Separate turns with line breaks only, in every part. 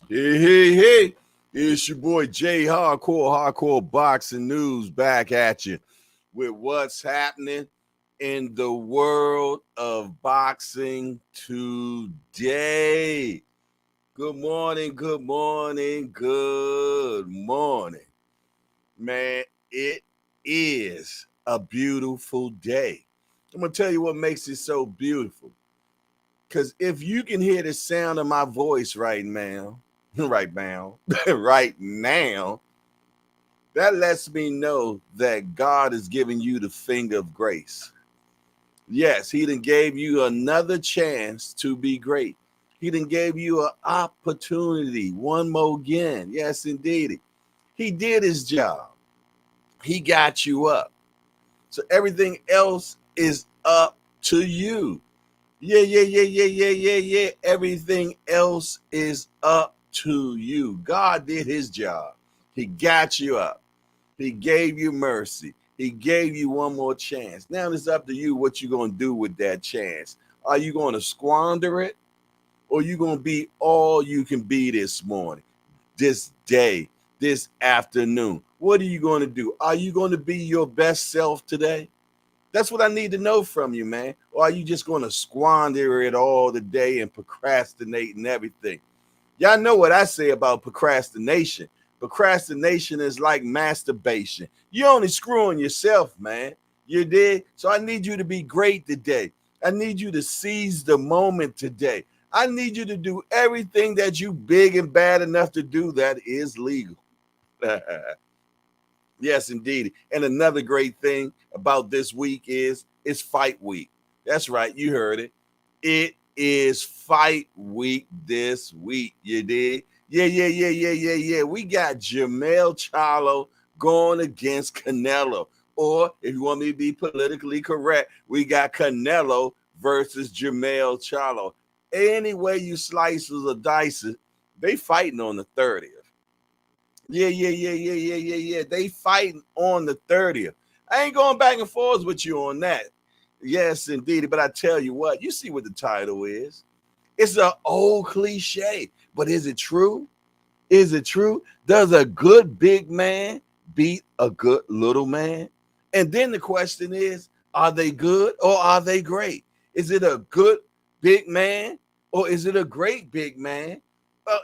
Hey. It's your boy Jay Hardcore Boxing News back at you with what's happening in the world of boxing today. Good morning. Man, it is a beautiful day. I'm going to tell you what makes it so beautiful. Because if you can hear the sound of my voice right now, right now, right now, that lets me know that God is giving you the finger of grace. Yes, He done gave you another chance to be great. He done gave you an opportunity, one more again. Yes, indeed. He did His job. He got you up. So everything else is up to you. Yeah. Everything else is up to you. God did His job. He got you up. He gave you mercy. He gave you one more chance. Now it's up to you what you're going to do with that chance. Are you going to squander it, or are you going to be all you can be this morning, this day, this afternoon? What are you going to do? Are you going to be your best self today? That's what I need to know from you, man. Or are you just going to squander it all today and procrastinate and everything? Y'all know what I say about procrastination. Procrastination is like masturbation. You're only screwing yourself, man. You did? So I need you to be great today. I need you to seize the moment today. I need you to do everything that you big and bad enough to do that is legal. Yes, indeed. And another great thing about this week is it's fight week. That's right, you heard it. It is fight week this week. You did? Yeah. We got Charlo going against Canelo. Or if you want me to be politically correct, we got Canelo versus Charlo. Any way you slice or dice it, they fighting on the 30th. Yeah. They fighting on the 30th. I ain't going back and forth with you on that. Yes, indeed. But I tell you what, you see what the title is. It's an old cliche, but is it true? Is it true? Does a good big man beat a good little man? And then the question is, are they good or are they great? Is it a good big man or is it a great big man?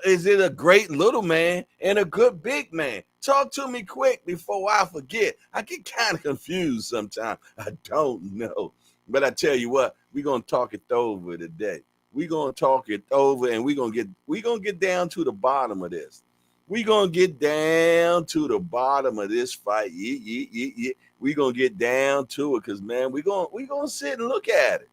Is it a great little man and a good big man? Talk to me quick before I forget. I get kind of confused sometimes. I don't know. But I tell you what, we're gonna talk it over today. We're gonna talk it over and we're gonna get down to the bottom of this. We're gonna get down to the bottom of this fight. Yeah. We're gonna get down to it because man, we're gonna sit and look at it.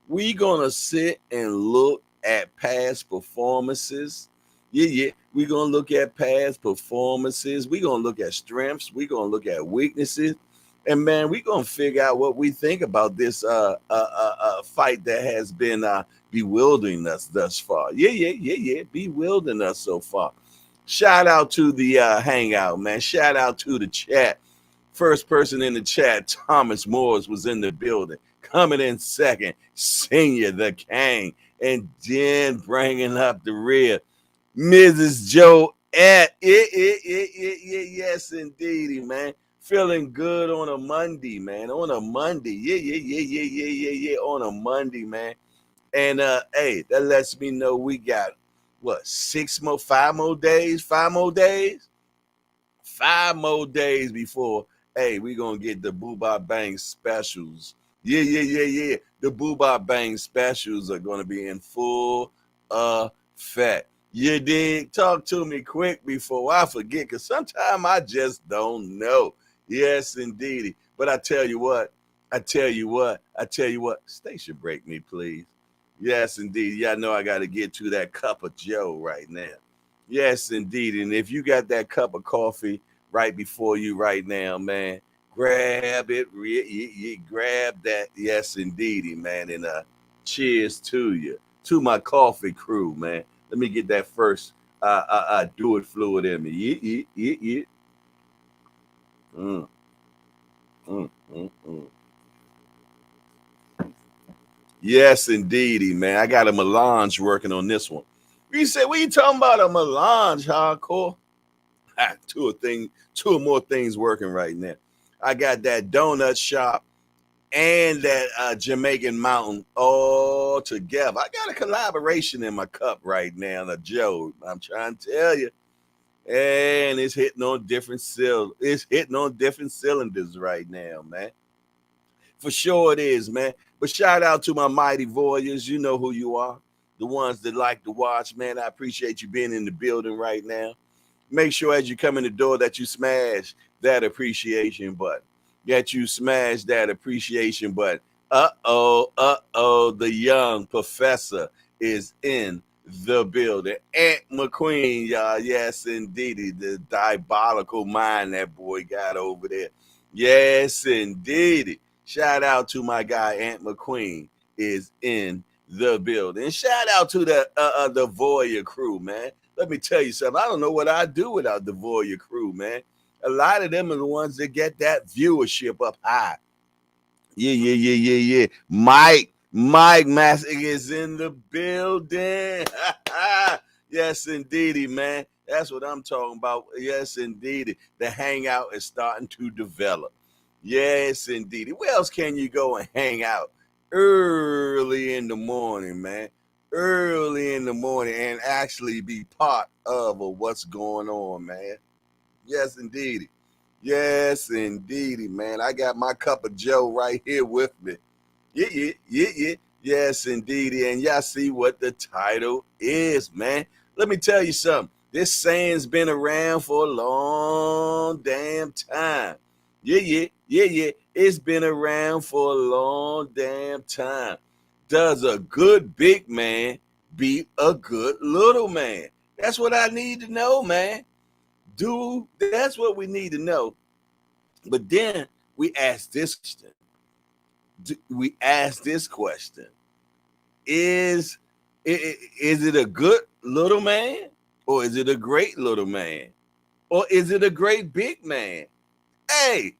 We're gonna sit and look at past performances. Yeah. We're gonna look at past performances. We're gonna look at strengths. We're gonna look at weaknesses. And man, we're gonna figure out what we think about this fight that has been bewildering us thus far. Yeah. Bewildering us so far. Shout out to the hangout, man. Shout out to the chat. First person in the chat, Thomas Moores, was in the building. Coming in second, Senior the King. And then bringing up the rear, Mrs. Joe at yes, indeedy, man. Feeling good on a Monday, man. On a Monday. Yeah. On a Monday, man. And hey, that lets me know we got what, 5 more days? 5 more days? 5 more days before, hey, we gonna get the Booba Bang specials. Yeah. The Booba Bang specials are gonna be in full effect. You dig? Talk to me quick before I forget, because sometimes I just don't know. Yes, indeedy. But I tell you what, station break me, please. Yes, indeed. Y'all know I got to get to that cup of Joe right now. Yes, indeed. And if you got that cup of coffee right before you right now, man, grab it. Grab that. Yes, indeedy, man. And cheers to you, to my coffee crew, man. Let me get that first do it fluid in me. Yeah. Mm, mm. Yes, indeedy, man. I got a melange working on this one. We said, what you talking about? A melange, hardcore. Two or more things working right now. I got that donut shop and that Jamaican Mountain all together. I got a collaboration in my cup right now, the Joe. I'm trying to tell you. And it's hitting on different cylinders right now, man. For sure it is, man. But shout out to my mighty warriors. You know who you are. The ones that like to watch, man. I appreciate you being in the building right now. Make sure as you come in the door that you smash that appreciation button. That you smash that appreciation button. The young professor is in the building. Aunt McQueen, y'all. Yes, indeed. The diabolical mind that boy got over there. Yes, indeed. Shout out to my guy, Aunt McQueen is in the building. And shout out to the Voya crew, man. Let me tell you something. I don't know what I'd do without the Voya crew, man. A lot of them are the ones that get that viewership up high. Yeah. Mike Massick is in the building. Yes, indeedy, man. That's what I'm talking about. Yes, indeedy. The hangout is starting to develop. Yes, indeedy. Where else can you go and hang out early in the morning, man? Early in the morning and actually be part of what's going on, man. Yes, indeedy. Yes, indeedy, man. I got my cup of Joe right here with me. Yeah. Yes, indeedy. And y'all see what the title is, man. Let me tell you something. This saying's been around for a long damn time. Yeah. It's been around for a long damn time. Does a good big man beat a good little man? That's what I need to know, man. That's what we need to know. But then we ask this question. Is it a good little man? Or is it a great little man? Or is it a great big man? Hey,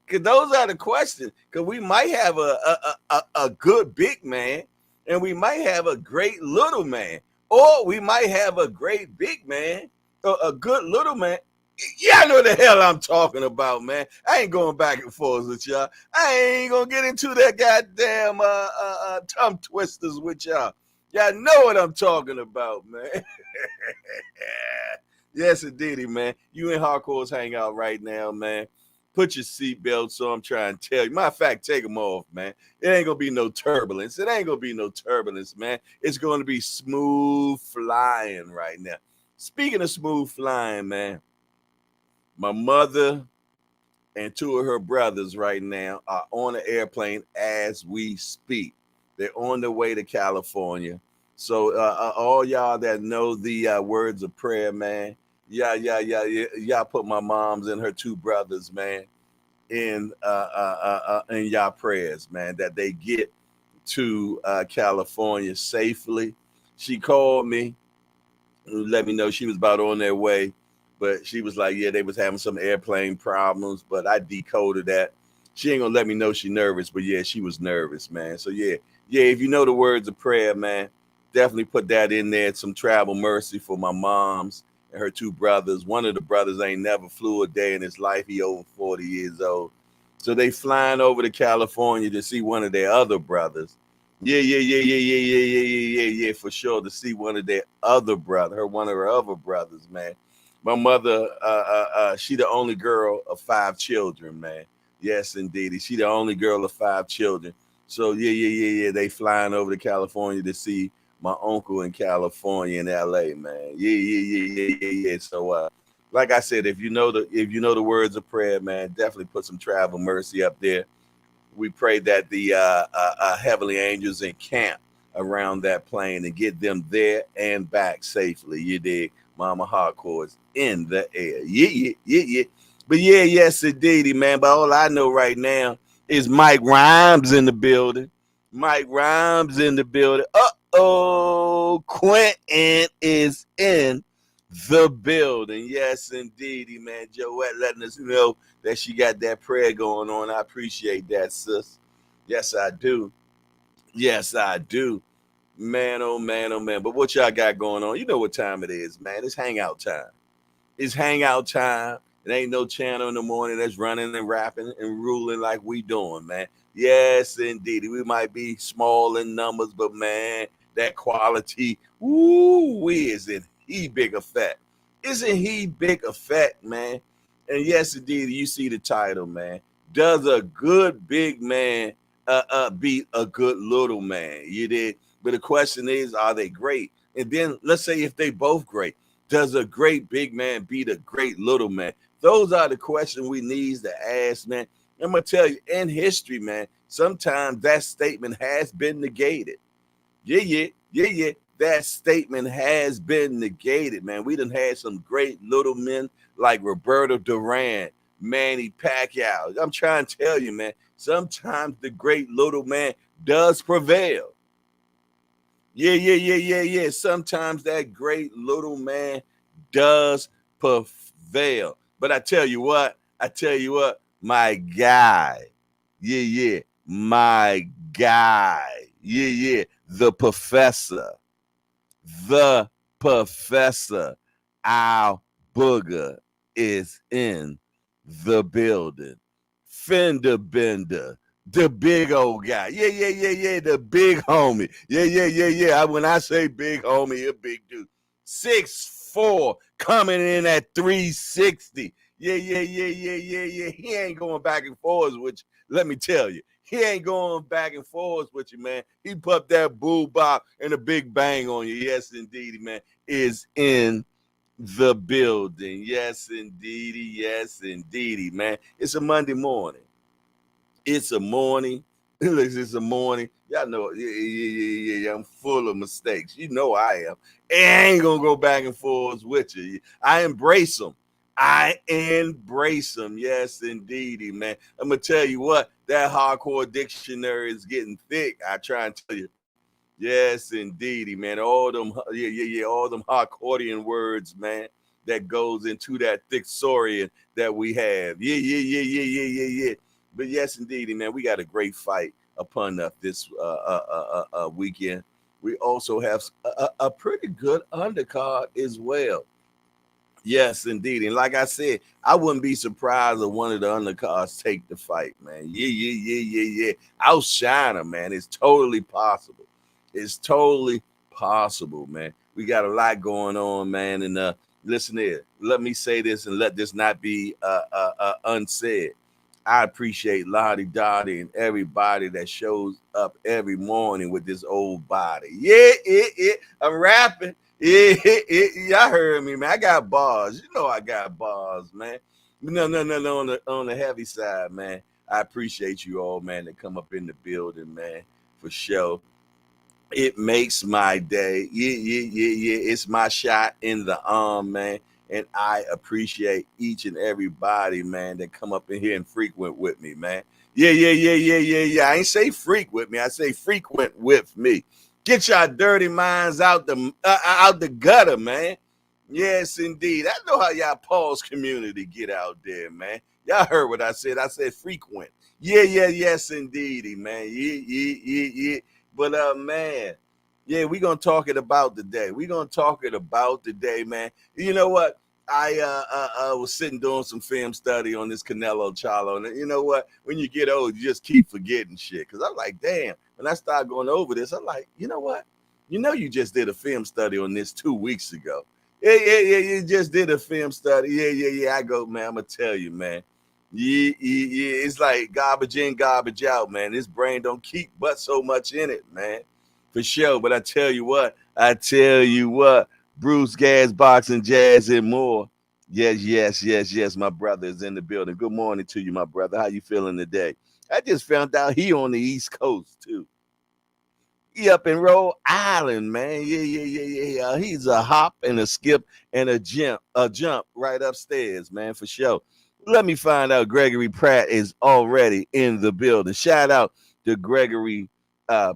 because those are the questions. Because we might have a good big man, and we might have a great little man, or we might have a great big man, or a good little man. Y'all know the hell I'm talking about, man. I ain't going back and forth with y'all. I ain't gonna get into that goddamn tongue twisters with y'all. Y'all know what I'm talking about, man. Yes, indeedy, man. You and Hardcore's hang out right now, man. Put your seatbelts on. I'm trying to tell you. Matter of fact, take them off, man. It ain't going to be no turbulence. Man. It's going to be smooth flying right now. Speaking of smooth flying, man, my mother and two of her brothers right now are on an airplane as we speak. They're on their way to California. So all y'all that know the words of prayer, man, y'all put my mom's and her two brothers, man, in y'all prayers, man, that they get to California safely. She called me, let me know she was about on their way, but she was like, yeah, they was having some airplane problems, but I decoded that. She ain't gonna let me know she nervous, but yeah, she was nervous, man. So yeah, if you know the words of prayer, man, definitely put that in there. Some travel mercy for my moms and her two brothers. One of the brothers ain't never flew a day in his life. He over 40 years old. So they flying over to California to see one of their other brothers. Yeah, for sure. To see one of their other brother, one of her other brothers, man. My mother, she the only girl of 5 children, man. Yes, indeed. She the only girl of 5 children. So yeah. They flying over to California to see my uncle in California in LA, man. Yeah. So like I said, if you know the words of prayer, man, definitely put some travel mercy up there. We pray that the heavenly angels encamp around that plane and get them there and back safely. You dig? Mama Hardcore is in the air. Yeah. But yes, indeedy, man. But all I know right now is Mike Rhymes in the building. Quentin is in the building. Yes, indeedy, man. Joette letting us know that she got that prayer going on. I appreciate that, sis. Yes, I do. Man, oh man, oh man. But what y'all got going on? You know what time it is, man. It's hangout time. It's hangout time. It ain't no channel in the morning that's running and rapping and ruling like we doing, man. Yes, indeed. We might be small in numbers, but man, that quality, we isn't he big effect. Isn't he big effect, man? And yes, indeed, you see the title, man. Does a good big man beat a good little man? You did. But the question is, are they great? And then let's say if they both great, does a great big man beat a great little man? Those are the questions we need to ask, man. I'm gonna tell you, in history, man, sometimes that statement has been negated. Yeah. That statement has been negated, man. We done had some great little men like Roberto Duran, Manny Pacquiao. I'm trying to tell you, man, sometimes the great little man does prevail. Yeah. Sometimes that great little man does prevail. But I tell you what, my guy. My guy. The professor. The professor. Our booger is in the building. Fender Bender, the big old guy. Yeah. The big homie. Yeah. When I say big homie, a big dude. 6'4", coming in at 360. Yeah. He ain't going back and forth with you. Let me tell you. He ain't going back and forth with you, man. He put that boo bop and a big bang on you. Yes, indeed, man. Is in the building. Yes, indeedy, man. It's a Monday morning. It's a morning. It's a morning. Y'all know, yeah. I'm full of mistakes. You know I am. I ain't gonna go back and forth with you. I embrace them. Yes, indeedy, man. I'm gonna tell you what, that hardcore dictionary is getting thick. I try and tell you. Yes, indeedy, man. All them, all them hardcorean words, man, that goes into that thesaurian that we have. Yeah. But yes, indeedy, man, we got a great fight upon us this weekend. We also have a pretty good undercard as well. Yes, indeed. And like I said, I wouldn't be surprised if one of the undercards take the fight, man. Yeah. Outshine them, man. It's totally possible. It's totally possible, man. We got a lot going on, man. And listen here, let me say this and let this not be unsaid. I appreciate Lottie Dottie and everybody that shows up every morning with this old body. Yeah. I'm rapping. Yeah, y'all heard me, man. I got bars. You know I got bars, man. No. On the heavy side, man. I appreciate you all, man, that come up in the building, man, for sure. It makes my day. Yeah. It's my shot in the arm, man. And I appreciate each and everybody, man, that come up in here and frequent with me, man. Yeah. I ain't say freak with me. I say frequent with me. Get your dirty minds out the gutter, man. Yes, indeed. I know how y'all pause community get out there, man. Y'all heard what I said. I said frequent. Yeah. Yes, indeedy, man. Yeah. But man, yeah, we gonna talk it about today. We gonna talk it about today, man. You know what? I was sitting doing some film study on this Canelo Charlo, and you know what? When you get old, you just keep forgetting shit. Cause I'm like, damn. When I started going over this, I'm like, you know what? You know, you just did a film study on this 2 weeks ago. Yeah. You just did a film study. Yeah. I go, man. I'm gonna tell you, man. Yeah. It's like garbage in, garbage out, man. This brain don't keep but so much in it, man. For sure. But I tell you what, Bruce, Gas, Boxing, Jazz, and more. Yes. My brother is in the building. Good morning to you, my brother. How you feeling today? I just found out he on the East Coast too. He up in Rhode Island, man. Yeah. He's a hop and a skip and a jump right upstairs, man, for sure. Let me find out. Gregory Pratt is already in the building. Shout out to Gregory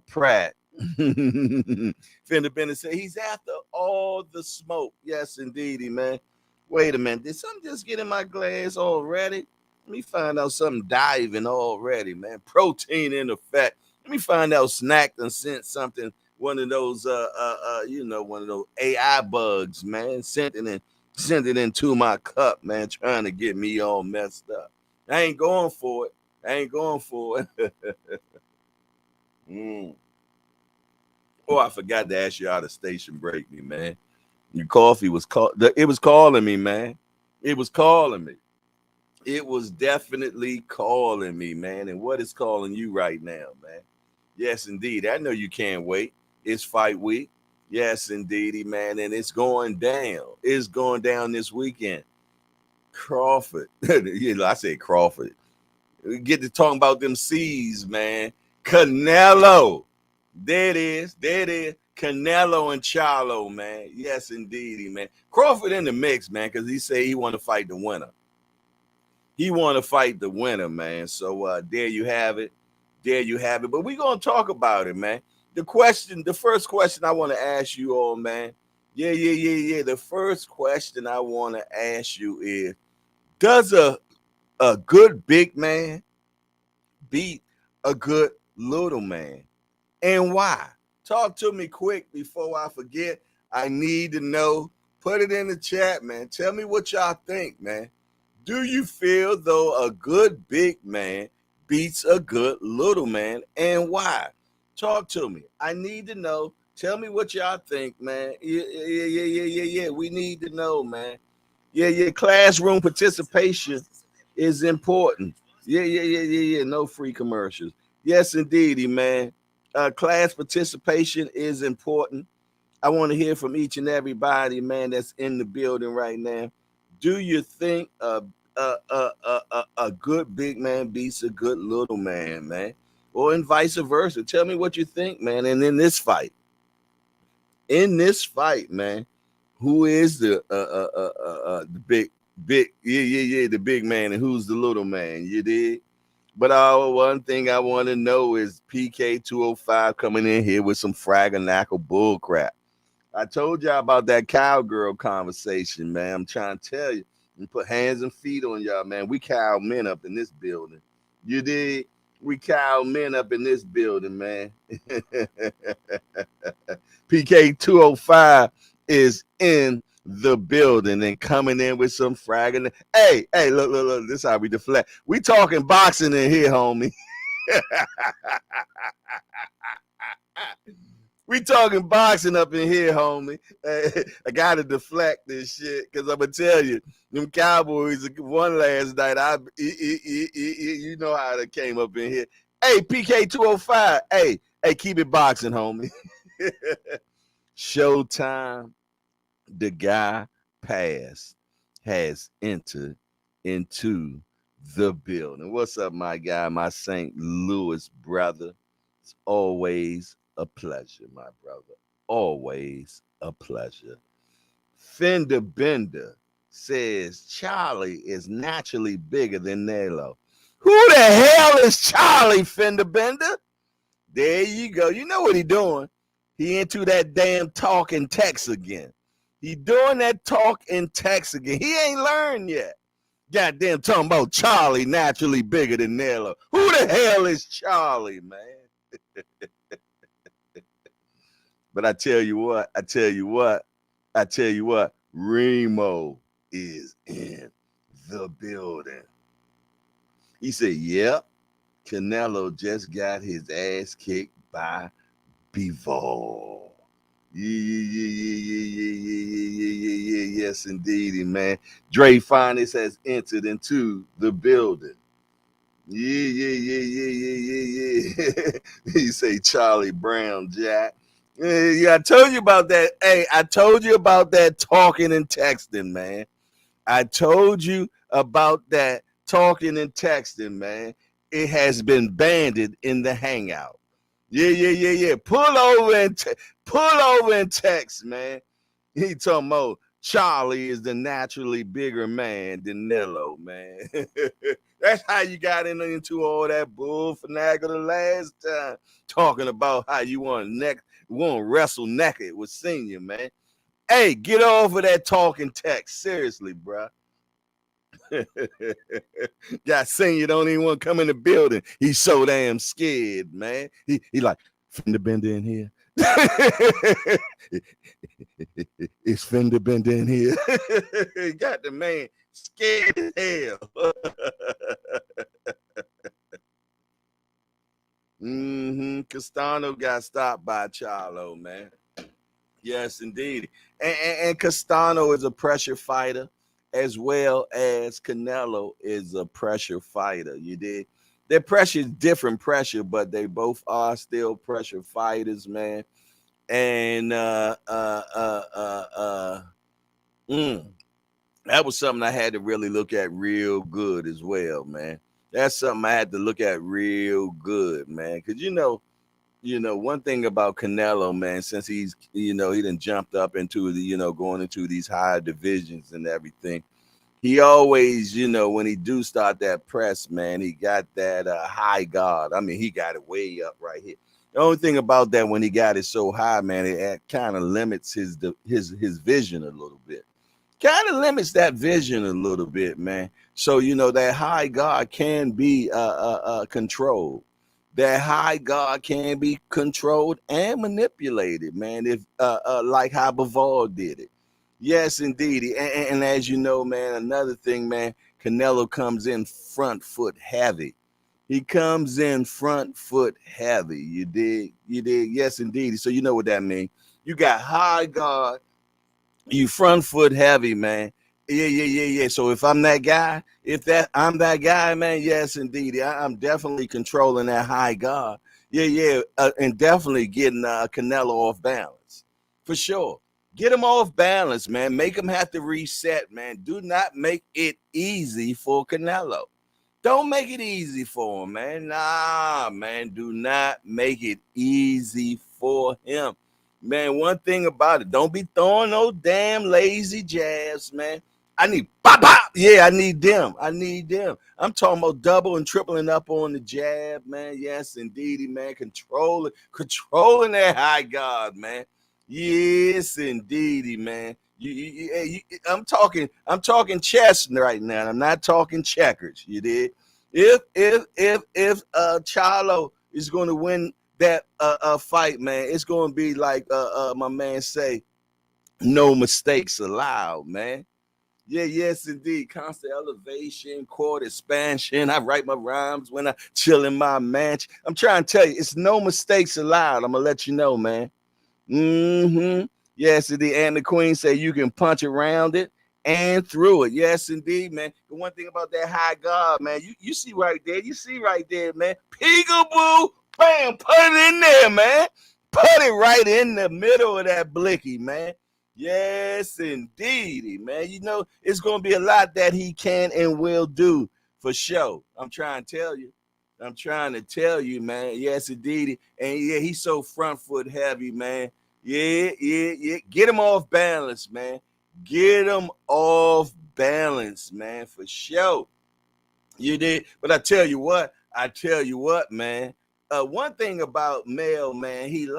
Pratt. Fender Bennett said he's after all the smoke. Yes, indeedy, man. Wait a minute. Did something just get in my glass already? Let me find out something diving already, man. Protein in effect. Let me find out Snack and sent something one of those one of those AI bugs, man. Sent it into my cup, man, trying to get me all messed up. I ain't going for it. I ain't going for it. Oh, I forgot to ask you how the station break me, man. Your coffee was it was calling me, man. It was calling me. It was definitely calling me, man. And what is calling you right now, man? Yes, indeed. I know you can't wait. It's fight week. Yes, indeedy, man. And it's going down. It's going down this weekend. Crawford. I say Crawford. We get to talking about them C's, man. Canelo. There it is. There it is. Canelo and Charlo, man. Yes, indeedy, man. Crawford in the mix, man, because he say he want to fight the winner. He want to fight the winner, man. So there you have it. There you have it. But we're going to talk about it, man. The first question I want to ask you all, man. Yeah. The first question I want to ask you is, does a good big man beat a good little man? And why? Talk to me quick before I forget. I need to know. Put it in the chat, man. Tell me what y'all think, man. Do you feel though a good big man beats a good little man, and why? Talk to me. I need to know. Tell me what y'all think, man. Yeah. We need to know, man. Yeah. Classroom participation is important. Yeah. No free commercials. Yes, indeedy, man. Class participation is important. I want to hear from each and everybody, man, that's in the building right now. Do you think a good big man beats a good little man, man? Or and vice versa? Tell me what you think, man. And in this fight, man, who is the big the big man, and who's the little man? You did. But one thing I want to know is PK 205 coming in here with some fraganackle bull crap. I told y'all about that cowgirl conversation, man. I'm trying to tell you. And put hands and feet on y'all, man. We cow men up in this building. You dig? We cow men up in this building, man. PK 205 is in the building and coming in with some fragging. Hey, look. This is how we deflect. We talking boxing in here, homie. We talking boxing up in here, homie. I gotta deflect this shit because I'm gonna tell you, them Cowboys won last night. You know how they came up in here. Hey, PK 205. Hey, keep it boxing, homie. Showtime. The guy passed has entered into the building. What's up, my guy, my St. Louis brother? It's always a pleasure, my brother. Always a pleasure. Fender Bender says Charlie is naturally bigger than Canelo. Who the hell is Charlie, Fender Bender? There you go. You know what he doing. He into that damn talk and text again. He doing that talk and text again. He ain't learned yet. Goddamn talking about Charlie naturally bigger than Canelo. Who the hell is Charlie, man? But I tell you what, Remo is in the building. He said, yep, Canelo just got his ass kicked by Bivol. Yeah. Yes, indeedy, man. Dre Finest has entered into the building. Yeah. He say Charlie Brown, Jack. Yeah, I told you about that. Hey, I told you about that talking and texting, man. I told you about that talking and texting, man. It has been banded in the hangout. Yeah. Pull over and text, man. He talking about Charlie is the naturally bigger man than Canelo, man. That's how you got into all that bull finagle the last time, talking about how you want to wrestle naked with Senior, man. Hey, get over that talking text. Seriously, bro. Got Senior don't even want to come in the building. He's so damn scared, man. He like, Fender Bender in here. It's Fender Bender in here. Got the man scared as hell. Castano got stopped by Charlo, man. Yes, indeed. And Castano is a pressure fighter as well as Canelo is a pressure fighter. You did. Their pressure is different pressure, but they both are still pressure fighters, man. And that was something I had to really look at real good as well, man. That's something I had to look at real good, man. Because one thing about Canelo, man, since he's he done jumped up into the going into these higher divisions and everything. He always, when he do start that press, man, he got that high guard. I mean, he got it way up right here. The only thing about that, when he got it so high, man, it kind of limits his vision a little bit. Kind of limits that vision a little bit, man. So that high guard can be controlled. That high guard can be controlled and manipulated, man. If like how Bivol did it. Yes, indeed. And as you know, man, another thing, man, Canelo comes in front foot heavy. He comes in front foot heavy. You dig? Yes, indeed. So you know what that means. You got high guard, you front foot heavy, man. Yeah. So if I'm that guy, I'm that guy, man, yes, indeed. I'm definitely controlling that high guard. And definitely getting Canelo off balance. For sure. Get him off balance, man. Make him have to reset, man. Do not make it easy for Canelo. Don't make it easy for him, man. Nah, man. Do not make it easy for him. Man, one thing about it, don't be throwing no damn lazy jabs, man. I need pop, pop. Yeah, I need them. I'm talking about double and tripling up on the jab, man. Yes, indeed, man. Controlling that high guard, man. Yes, indeed, man. I'm talking chess right now. I'm not talking checkers. You did. If Charlo is going to win that fight, man, it's going to be like my man say, no mistakes allowed, man. Yeah, yes, indeed. Constant elevation, chord expansion. I write my rhymes when I chill in my mansion. I'm trying to tell you, it's no mistakes allowed. I'm gonna let you know, man. Yes, indeed. And the queen say you can punch around it and through it. Yes, indeed, man. The one thing about that high guard, man, you see right there. You see right there, man. Peekaboo, bam, put it in there, man. Put it right in the middle of that blicky, man. Yes, indeed, man. It's going to be a lot that he can and will do for sure. I'm trying to tell you, man. Yes, indeed. And yeah, he's so front foot heavy, man. Yeah. Get him off balance, man. Get him off balance, man, for sure. You did. But I tell you what, man. One thing about Mel, man, he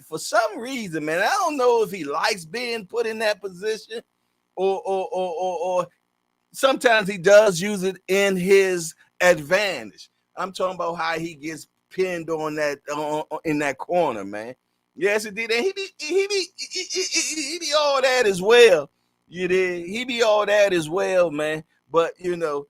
for some reason, man, I don't know if he likes being put in that position, or sometimes he does use it in his advantage. I'm talking about how he gets pinned on that in that corner, man. Yes, it did, and he be all that as well. You did. He be all that as well, man. But you don't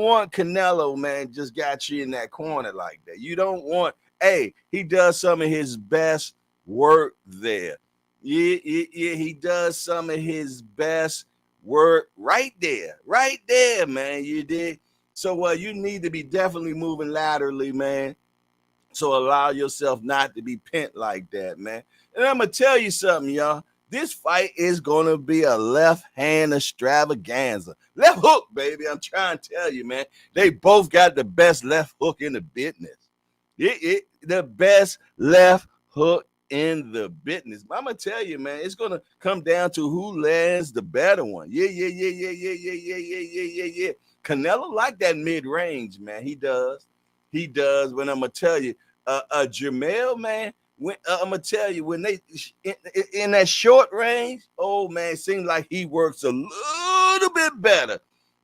want Canelo, man, just got you in that corner like that. You don't want. Hey, he does some of his best work there. Yeah, he does some of his best work right there, man. You did. So you need to be definitely moving laterally, man. So allow yourself not to be pent like that, man. And I'm gonna tell you something, y'all. This fight is gonna be a left hand extravaganza. Left hook, baby. I'm trying to tell you, man. They both got the best left hook in the business. The best left hook in the business. I'm gonna tell you, man, it's gonna come down to who lands the better one. Yeah. Canelo like that mid-range, man. He does. But I'm gonna tell you, Jamel, man. I'm gonna tell you, when they in that short range, oh man, it seems like he works a little bit better.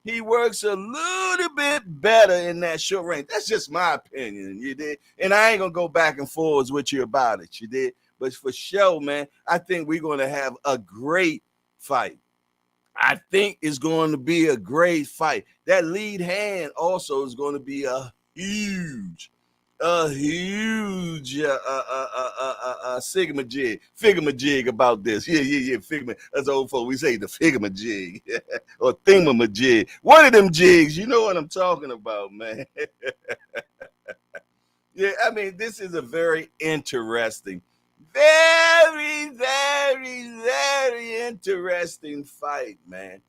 he works a little bit better in that short range. That's just my opinion, you did. And I ain't gonna go back and forwards with you about it, you did. But for sure, man, I think we're gonna have a great fight. I think it's going to be a great fight. That lead hand also is going to be a huge sigma jig, figma jig about this. Yeah. Figma. That's old folk. We say the figma jig or thingma jig. One of them jigs. You know what I'm talking about, man. Yeah, I mean, this is a very interesting, very interesting fight, man.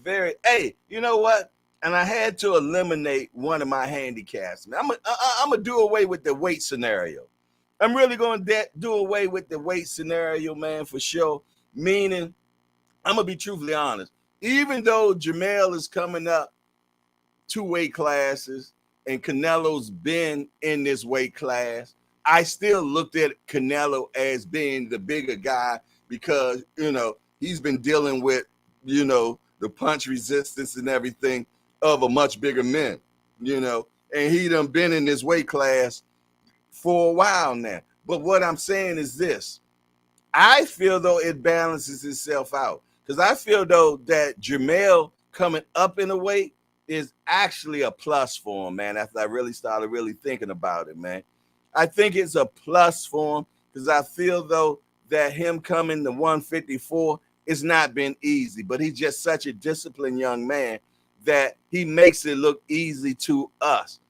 Very. Hey, you know what? And I had to eliminate one of my handicaps. I'm gonna do away with the weight scenario. I'm really gonna do away with the weight scenario, man, for sure. Meaning, I'm gonna be truthfully honest. Even though Jamel is coming up 2 weight classes and Canelo's been in this weight class, I still looked at Canelo as being the bigger guy because, he's been dealing with, the punch resistance and everything of a much bigger man, and he done been in this weight class for a while now. But what I'm saying is this. I feel though it balances itself out because I feel though that Jamel coming up in a weight is actually a plus for him, man, after I really started thinking about it, man. I think it's a plus for him because I feel, though, that him coming to 154 it's not been easy, but he's just such a disciplined young man that he makes it look easy to us.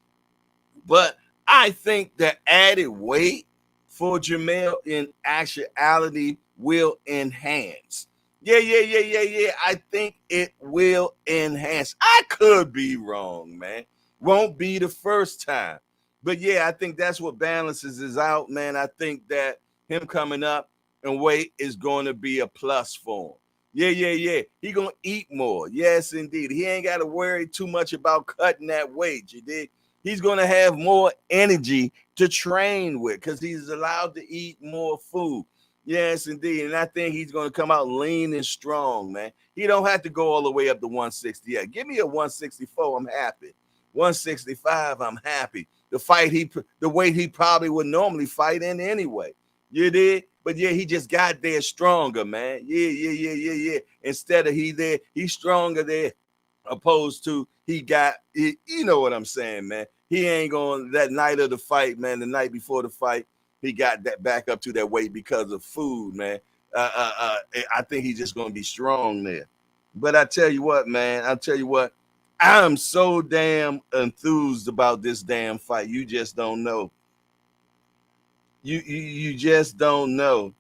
But I think the added weight for Jamel in actuality will enhance. Yeah. I think it will enhance. I could be wrong, man. Won't be the first time. But yeah, I think that's what balances is out, man. I think that him coming up and weight is going to be a plus for him. Yeah. He going to eat more. Yes, indeed. He ain't got to worry too much about cutting that weight, you dig? He's going to have more energy to train with because he's allowed to eat more food. Yes, indeed. And I think he's going to come out lean and strong, man. He don't have to go all the way up to 168. Give me a 164, I'm happy. 165, I'm happy. The weight he probably would normally fight in anyway. You did? But yeah, he just got there stronger, man. Yeah. Instead of he's stronger there, opposed to you know what I'm saying, man. He ain't going that night of the fight, man. The night before the fight, he got that back up to that weight because of food, man. I think he's just going to be strong there. But I tell you what, man. I'm so damn enthused about this damn fight. You just don't know. You just don't know.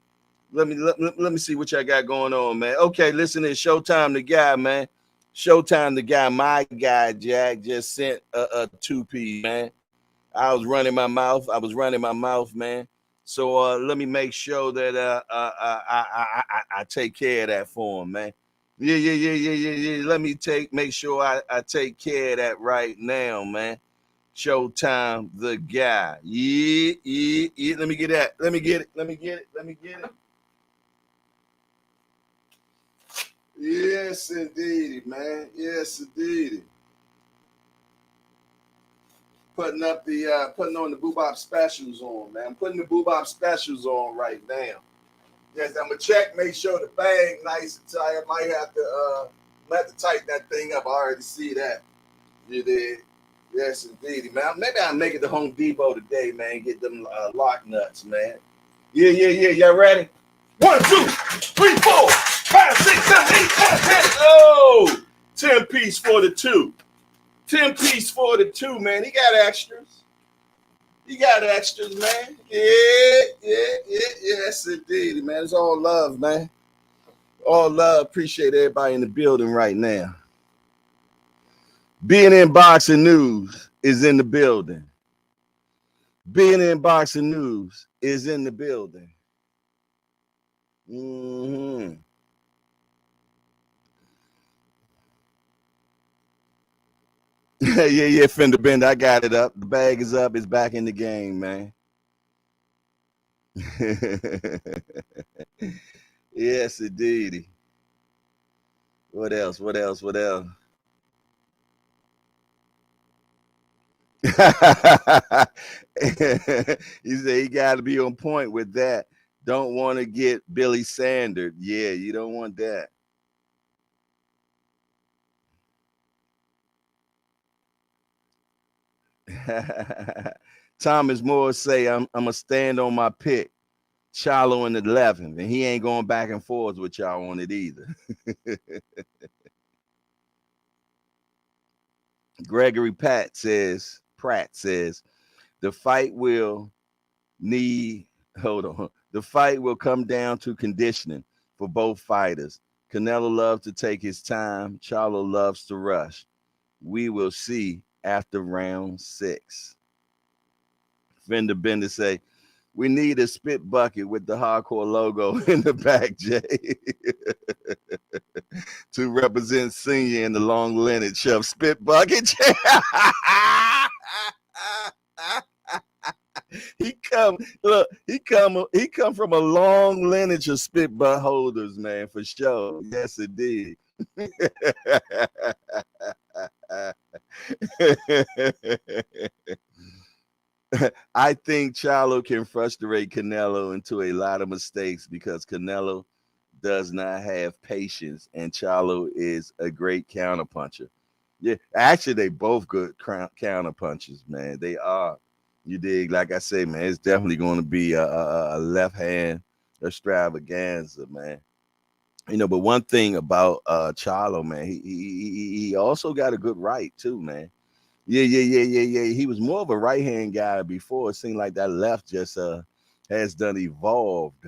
Let me see what y'all got going on, man. Okay, listen, it's Showtime the guy, man. Showtime the guy, my guy, Jack, just sent a 2P, man. I was running my mouth, man. So let me make sure that I take care of that for him, man. Yeah. Let me make sure I take care of that right now, man. Showtime the guy. Yeah. Let me get that. Let me get it. Yes, indeed, man. Yes, indeed. Putting on the Boobop specials on, man. I'm putting the Boobop specials on right now. Yes, I'm gonna check, make sure the bag nice and tight. I might have to tighten that thing up. I already see that. You did. Yes, indeed, man. Maybe I'll make it to Home Depot today, man. Get them lock nuts, man. Yeah. Y'all ready? 1, 2, 3, 4, 5, 6, 7, 8, 9, 10. Oh, 10 piece for the 2. 10 piece for the 2, man. He got extras. Man. Yeah. Yes, indeed, man. It's all love, man. All love. Appreciate everybody in the building right now. Being in Boxing News is in the building. Being in Boxing News is in the building. Mm-hmm. yeah, Fender Bender. I got it up. The bag is up. It's back in the game, man. Yes, indeed. What else? He said he got to be on point with that. Don't want to get Billy Sanders. Yeah, you don't want that. Thomas Moore say I'm gonna stand on my pick. Charlo in the 11th, and he ain't going back and forth with y'all on it either. Gregory Pratt says the fight will need hold on. The fight will come down to conditioning for both fighters. Canelo loves to take his time. Charlo loves to rush. We will see after round 6. Fender Bender say, we need a spit bucket with the hardcore logo in the back, Jay, to represent Senior in the long lineage of spit bucket. He come from a long lineage of spit butt holders, man, for sure. Yes, it did. I think Charlo can frustrate Canelo into a lot of mistakes because Canelo does not have patience, and Charlo is a great counterpuncher. Yeah, actually, they both good counterpunchers, man. They are. You dig? Like I say, man, it's definitely going to be a left hand extravaganza, man. But one thing about Charlo, man, he also got a good right too, man. Yeah. He was more of a right hand guy before. It seemed like that left just has done evolved.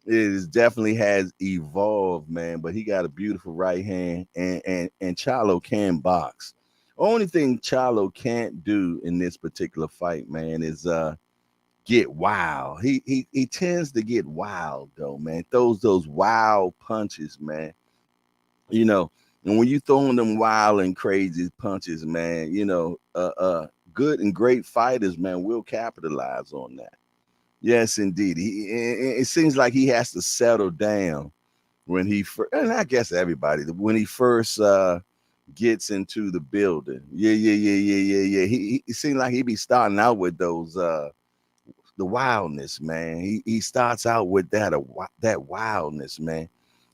It is definitely has evolved, man. But he got a beautiful right hand, and Charlo can box. Only thing Charlo can't do in this particular fight, man, is get wild. He tends to get wild though, man. Throws those wild punches, man. You know, and when you throwing them wild and crazy punches, man, good and great fighters, man, will capitalize on that. Yes, indeed. It seems like he has to settle down when he first, and I guess everybody when he first gets into the building. Yeah. He seems like he be starting out with those the wildness, man. He starts out with that wildness, man.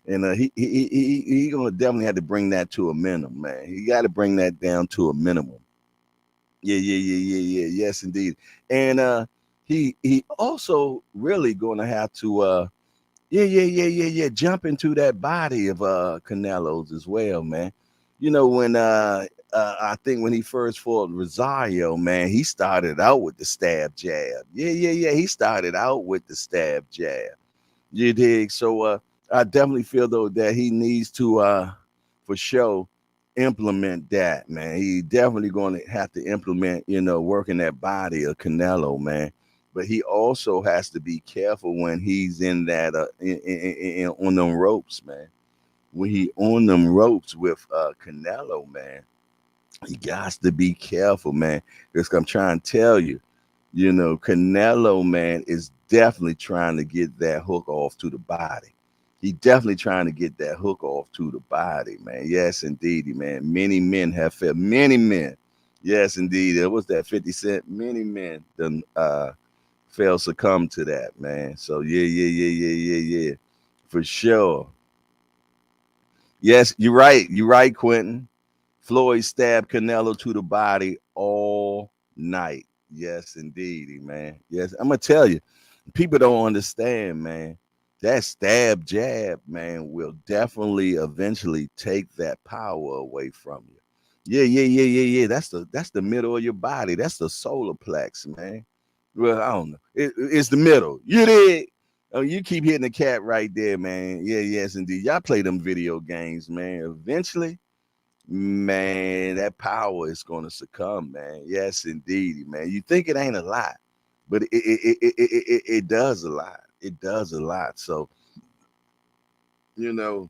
And he gonna definitely have to bring that to a minimum, man. He got to bring that down to a minimum. Yeah. Yes, indeed. And he also really gonna have to yeah. Jump into that body of Canelo's as well, man. When I think when he first fought Rosario, man, he started out with the stab jab. Yeah. He started out with the stab jab. You dig? So I definitely feel though that he needs to for sure implement that, man. He definitely going to have to implement, working that body of Canelo, man. But he also has to be careful when he's in that on them ropes, man. When he on them ropes with Canelo, man, he got to be careful, man. Because I'm trying to tell you, Canelo, man, is definitely trying to get that hook off to the body. He definitely trying to get that hook off to the body, man. Yes, indeed, man. Many men have failed. Many men. Yes, indeed. It was that 50 Cent. Many men done fail succumb to that, man. So yeah. For sure. Yes, you're right. You're right, Quentin. Floyd stabbed Canelo to the body all night. Yes, indeed, man. Yes, I'm gonna tell you, people don't understand, man. That stab jab, man, will definitely eventually take that power away from you. Yeah. That's the middle of your body. That's the solar plex, man. Well, I don't know. It's the middle. You did. Oh, you keep hitting the cat right there, man. Yeah, yes, indeed. Y'all play them video games, man. Eventually, man, that power is going to succumb, man. Yes, indeed, man. You think it ain't a lot, but it does a lot. It does a lot. So, you know,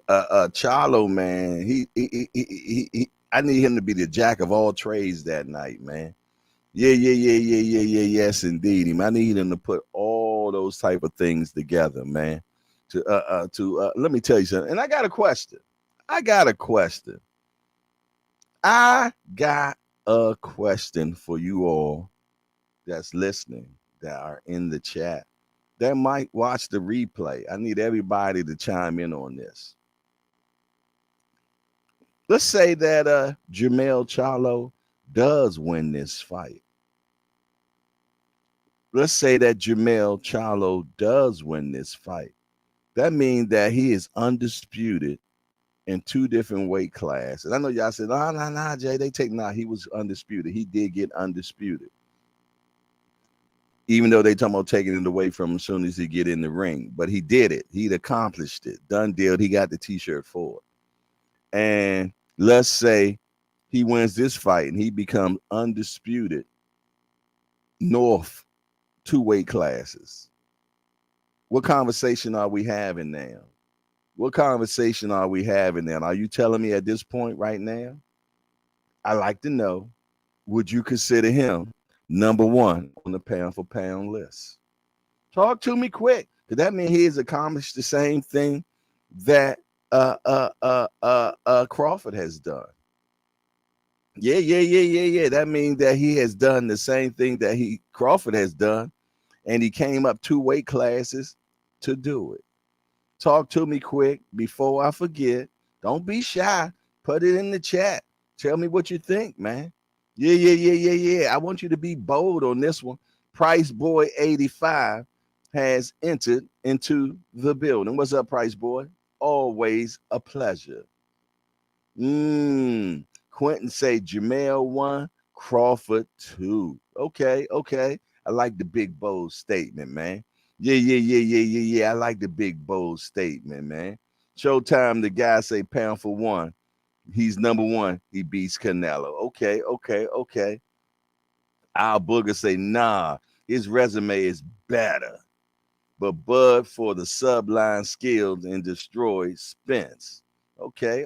Charlo, man, I need him to be the jack of all trades that night, man. Yeah. Yes, indeed. I need him to put all those type of things together, man. To let me tell you something. And I got a question. I got a question for you all that's listening, that are in the chat, that might watch the replay. I need everybody to chime in on this. Let's say that Jermell Charlo does win this fight. Let's say that Jermell Charlo does win this fight. That means that he is undisputed in two different weight classes. I know y'all said, nah, Jay, they take, nah, he was undisputed. He did get undisputed. Even though they talking about taking it away from him as soon as he get in the ring. But he did it. He'd accomplished it. Done deal. He got the t-shirt for it. And let's say he wins this fight and he becomes undisputed north two weight classes. What conversation are we having now? What conversation are we having now? Are you telling me at this point right now? I like to know, would you consider him number one on the pound for pound list? Talk to me quick, because that means he has accomplished the same thing that Crawford has done. Yeah. That means that he has done the same thing that Crawford has done, and he came up two weight classes to do it. Talk to me quick before I forget. Don't be shy. Put it in the chat. Tell me what you think, man. Yeah. I want you to be bold on this one. Price Boy 85 has entered into the building. What's up, Price Boy? Always a pleasure. Quentin say Jermell 1, Crawford 2. Okay. I like the big bold statement, man. Yeah. I like the big bold statement, man. Showtime, the guy say pound for one. He's number one. He beats Canelo. Okay. Our Booger say, nah, his resume is better. But Bud for the subline skills and destroy Spence. Okay.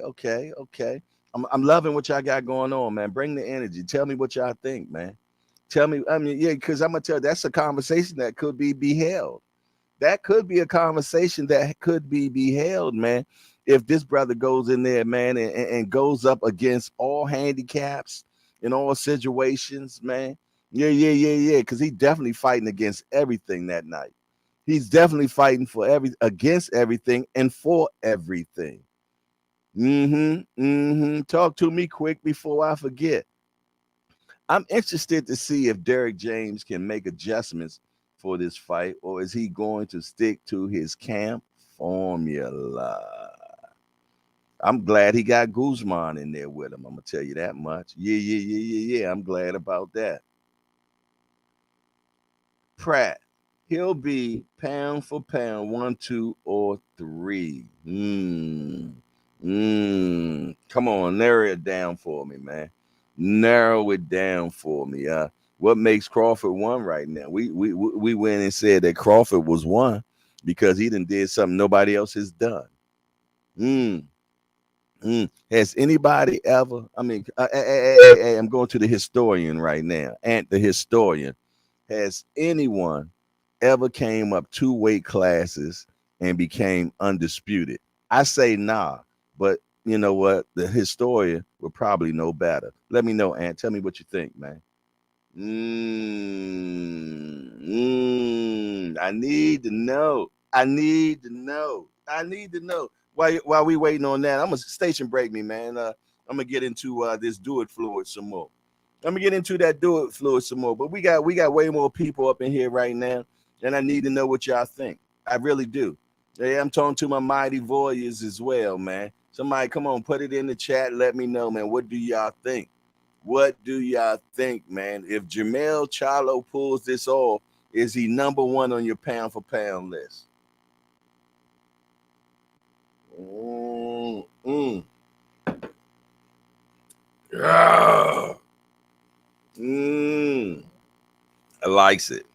I'm loving what y'all got going on, man. Bring the energy. Tell me what y'all think, man. Tell me, because I'm gonna tell you, that's a conversation that could be beheld. That could be a conversation that could be beheld, man. If this brother goes in there, man, and goes up against all handicaps in all situations, man. Yeah. Because he's definitely fighting against everything that night. He's definitely fighting for against everything and for everything. Talk to me quick before I forget. I'm interested to see if Derrick James can make adjustments for this fight, or is he going to stick to his camp formula? I'm glad he got Guzman in there with him. I'm gonna tell you that much. Yeah. I'm glad about that. Pratt, he'll be pound for pound 1, 2, or 3. Come on, narrow it down for me, man. Narrow it down for me. What makes Crawford 1 right now? We went and said that Crawford was 1 because he did something nobody else has done. Has anybody ever? I mean, hey, I'm going to the historian right now, and the historian. Has anyone ever came up 2 weight classes and became undisputed? I say nah, but you know what? The historian would probably know better. Let me know, Ant. Tell me what you think, man. I need to know. I need to know. While we waiting on that, I'm gonna station break me, man. I'm gonna get into this do it fluid some more. I'm gonna get into that do it fluid some more. But we got way more people up in here right now, and I need to know what y'all think. I really do. Yeah, I'm talking to my mighty warriors as well, man. Somebody come on, put it in the chat. Let me know, man. What do y'all think? What do y'all think, man? If Jermell Charlo pulls this off, is he number 1 on your pound for pound list? Yeah. I likes it.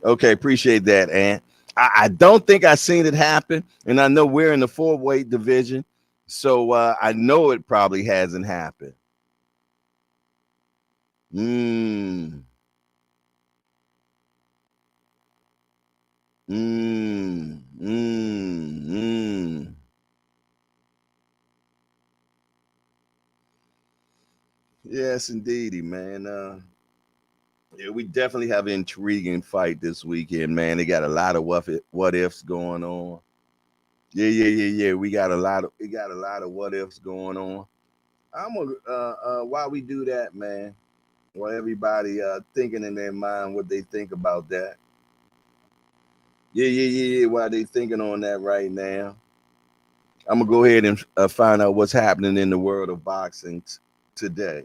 Okay, appreciate that, Ant. I don't think I seen it happen, and I know we're in the 4-weight division, so I know it probably hasn't happened. Yes, indeedy, man. Yeah, we definitely have an intriguing fight this weekend, man. They got a lot of what ifs going on. Yeah. We got a lot of what ifs going on. I'm gonna while we do that, man. While everybody thinking in their mind what they think about that. Yeah. While they thinking on that right now, I'm gonna go ahead and find out what's happening in the world of boxing today.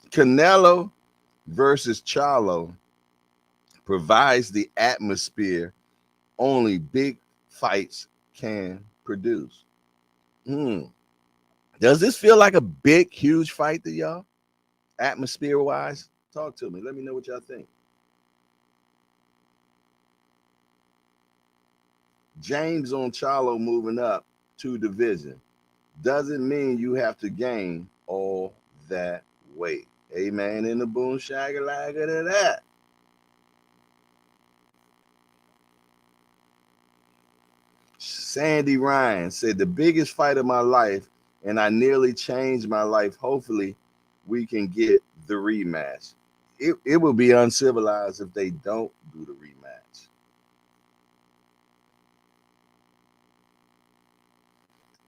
Canelo versus Charlo provides the atmosphere only big fights can produce. Hmm. Does this feel like a big, huge fight to y'all? Atmosphere wise? Talk to me. Let me know what y'all think. James on Charlo moving up to division doesn't mean you have to gain all that weight. Amen. In the boom shagger like to that. Sandy Ryan said the biggest fight of my life, and I nearly changed my life. Hopefully, we can get the rematch. It will be uncivilized if they don't do the rematch.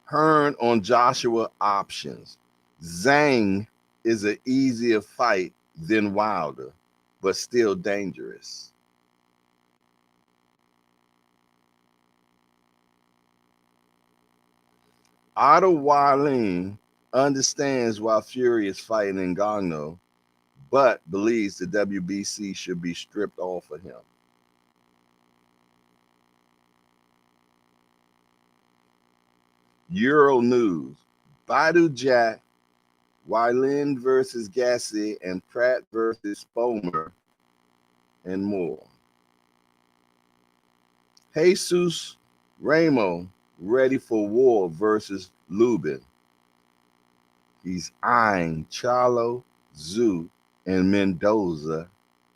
Hearn on Joshua options. Zhang is an easier fight than Wilder, but still dangerous. Otto Wallin understands why Fury is fighting Ngannou, but believes the WBC should be stripped off of him. Euro News. Baidu Jack, Wylin versus Gassi, and Pratt versus Spomer, and more. Jesus Ramo ready for war versus Lubin. He's eyeing Charlo, Zoo, and Mendoza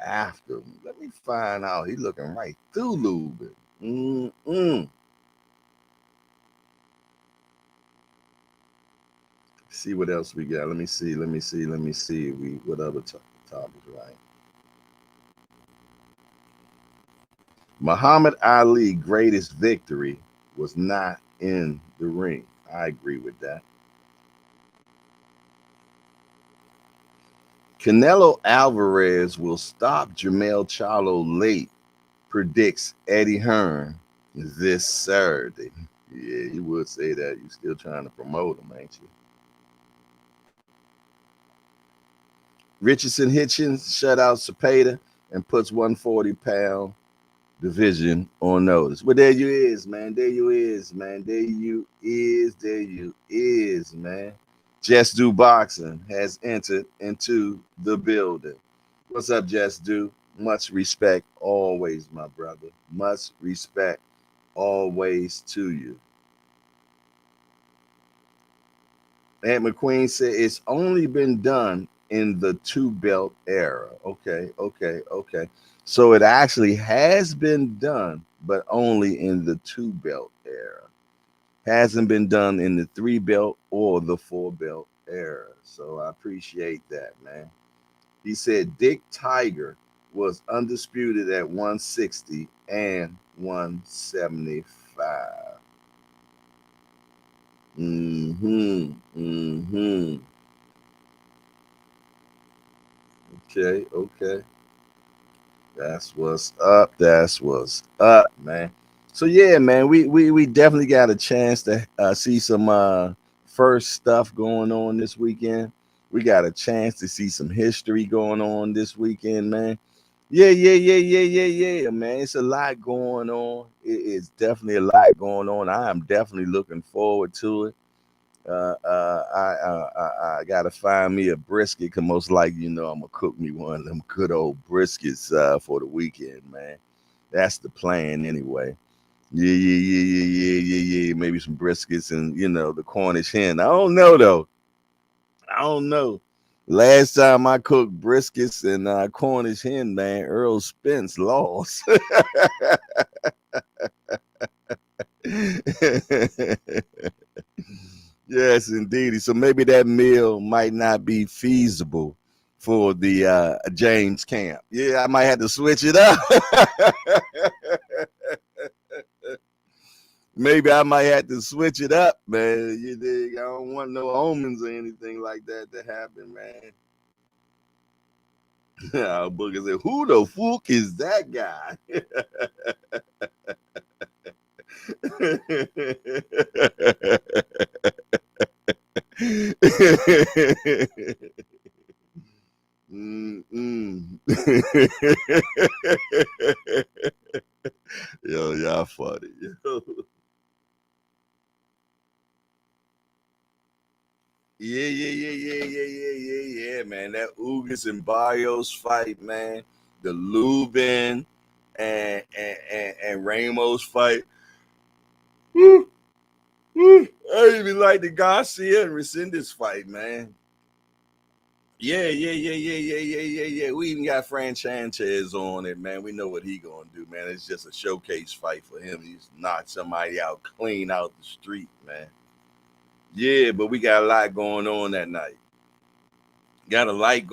after him. Let me find out. He's looking right through Lubin. See what else we got. Let me see. What other topics, right? Muhammad Ali greatest victory was not in the ring. I agree with that. Canelo Alvarez will stop Jermell Charlo late, predicts Eddie Hearn this Saturday. Yeah, you would say that. You're still trying to promote him, ain't you? Richardson Hitchens shut out Cepeda and puts 140-pound division on notice. Well, there you is, man. There you is, man. Man. Just Do Boxing has entered into the building. What's up, Just Do? Much respect always, my brother. Much respect always to you. Aunt McQueen said it's only been done in the two belt era. Okay. So it actually has been done, but only in the two belt era. Hasn't been done in the three belt or the four belt era. So I appreciate that, man. He said Dick Tiger was undisputed at 160 and 175. Okay. That's what's up. Man. So yeah, man, we definitely got a chance to see some first stuff going on this weekend. We got a chance to see some history going on this weekend, man. Yeah, man. It's a lot going on. It is definitely a lot going on. I am definitely looking forward to it. I gotta find me a brisket, cause most likely, I'm gonna cook me one of them good old briskets for the weekend, man. That's the plan anyway. Yeah. Maybe some briskets and the Cornish hen. I don't know though. I don't know. Last time I cooked briskets and Cornish hen, man, Earl Spence lost. Yes, Yes, indeed. So maybe that meal might not be feasible for the James camp. Yeah, I might have to switch it up. Maybe I might have to switch it up, man. You dig? I don't want no omens or anything like that to happen, man. Booker said, "Who the fuck is that guy?" Yo, y'all funny. Yo. Yeah, man. That Ugas and Barrios fight, man. The Lubin and Ramos fight. Woo, woo. I even like the Garcia and Resendez fight, man. Yeah. We even got Fran Sanchez on it, man. We know what he gonna do, man. It's just a showcase fight for him. He's knocked somebody out clean out the street, man. Yeah, but we got a lot going on that night. Got a lot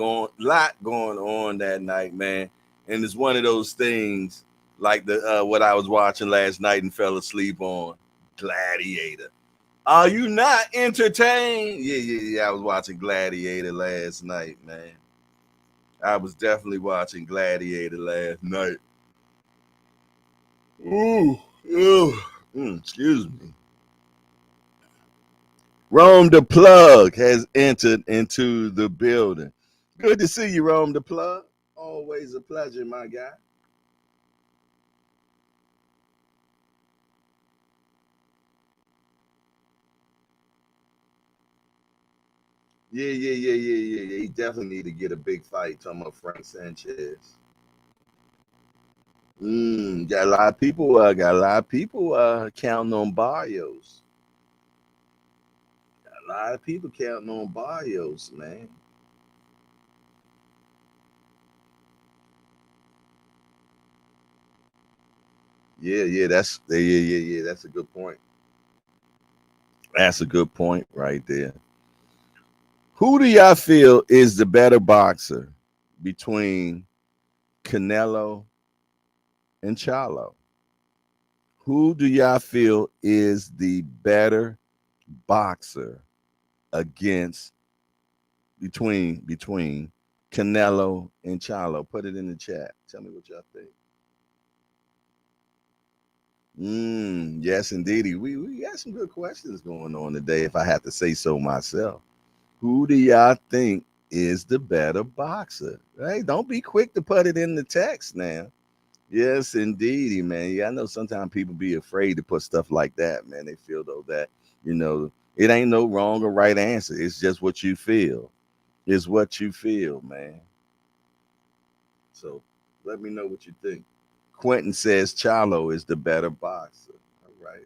going on that night, man. And it's one of those things like the what I was watching last night and fell asleep on, Gladiator. Are you not entertained? Yeah. I was watching Gladiator last night, man. I was definitely watching Gladiator last night. Excuse me. Rome the Plug has entered into the building. Good to see you, Rome the Plug. Always a pleasure, my guy. Yeah. He definitely need to get a big fight. Talking about Frank Sanchez. Got a lot of people. Counting on Barrios. Got a lot of people counting on Barrios, man. Yeah. That's a good point. That's a good point right there. Who do y'all feel is the better boxer between Canelo and Charlo? Who do y'all feel is the better boxer against between Canelo and Charlo? Put it in the chat. Tell me what y'all think. Yes, indeed. We got some good questions going on today, if I have to say so myself. Who do y'all think is the better boxer? Right? Don't be quick to put it in the text now. Yes, indeedy, man. Yeah, I know sometimes people be afraid to put stuff like that, man. They feel though that, it ain't no wrong or right answer. It's just what you feel. It's what you feel, man. So let me know what you think. Quentin says Charlo is the better boxer. All right.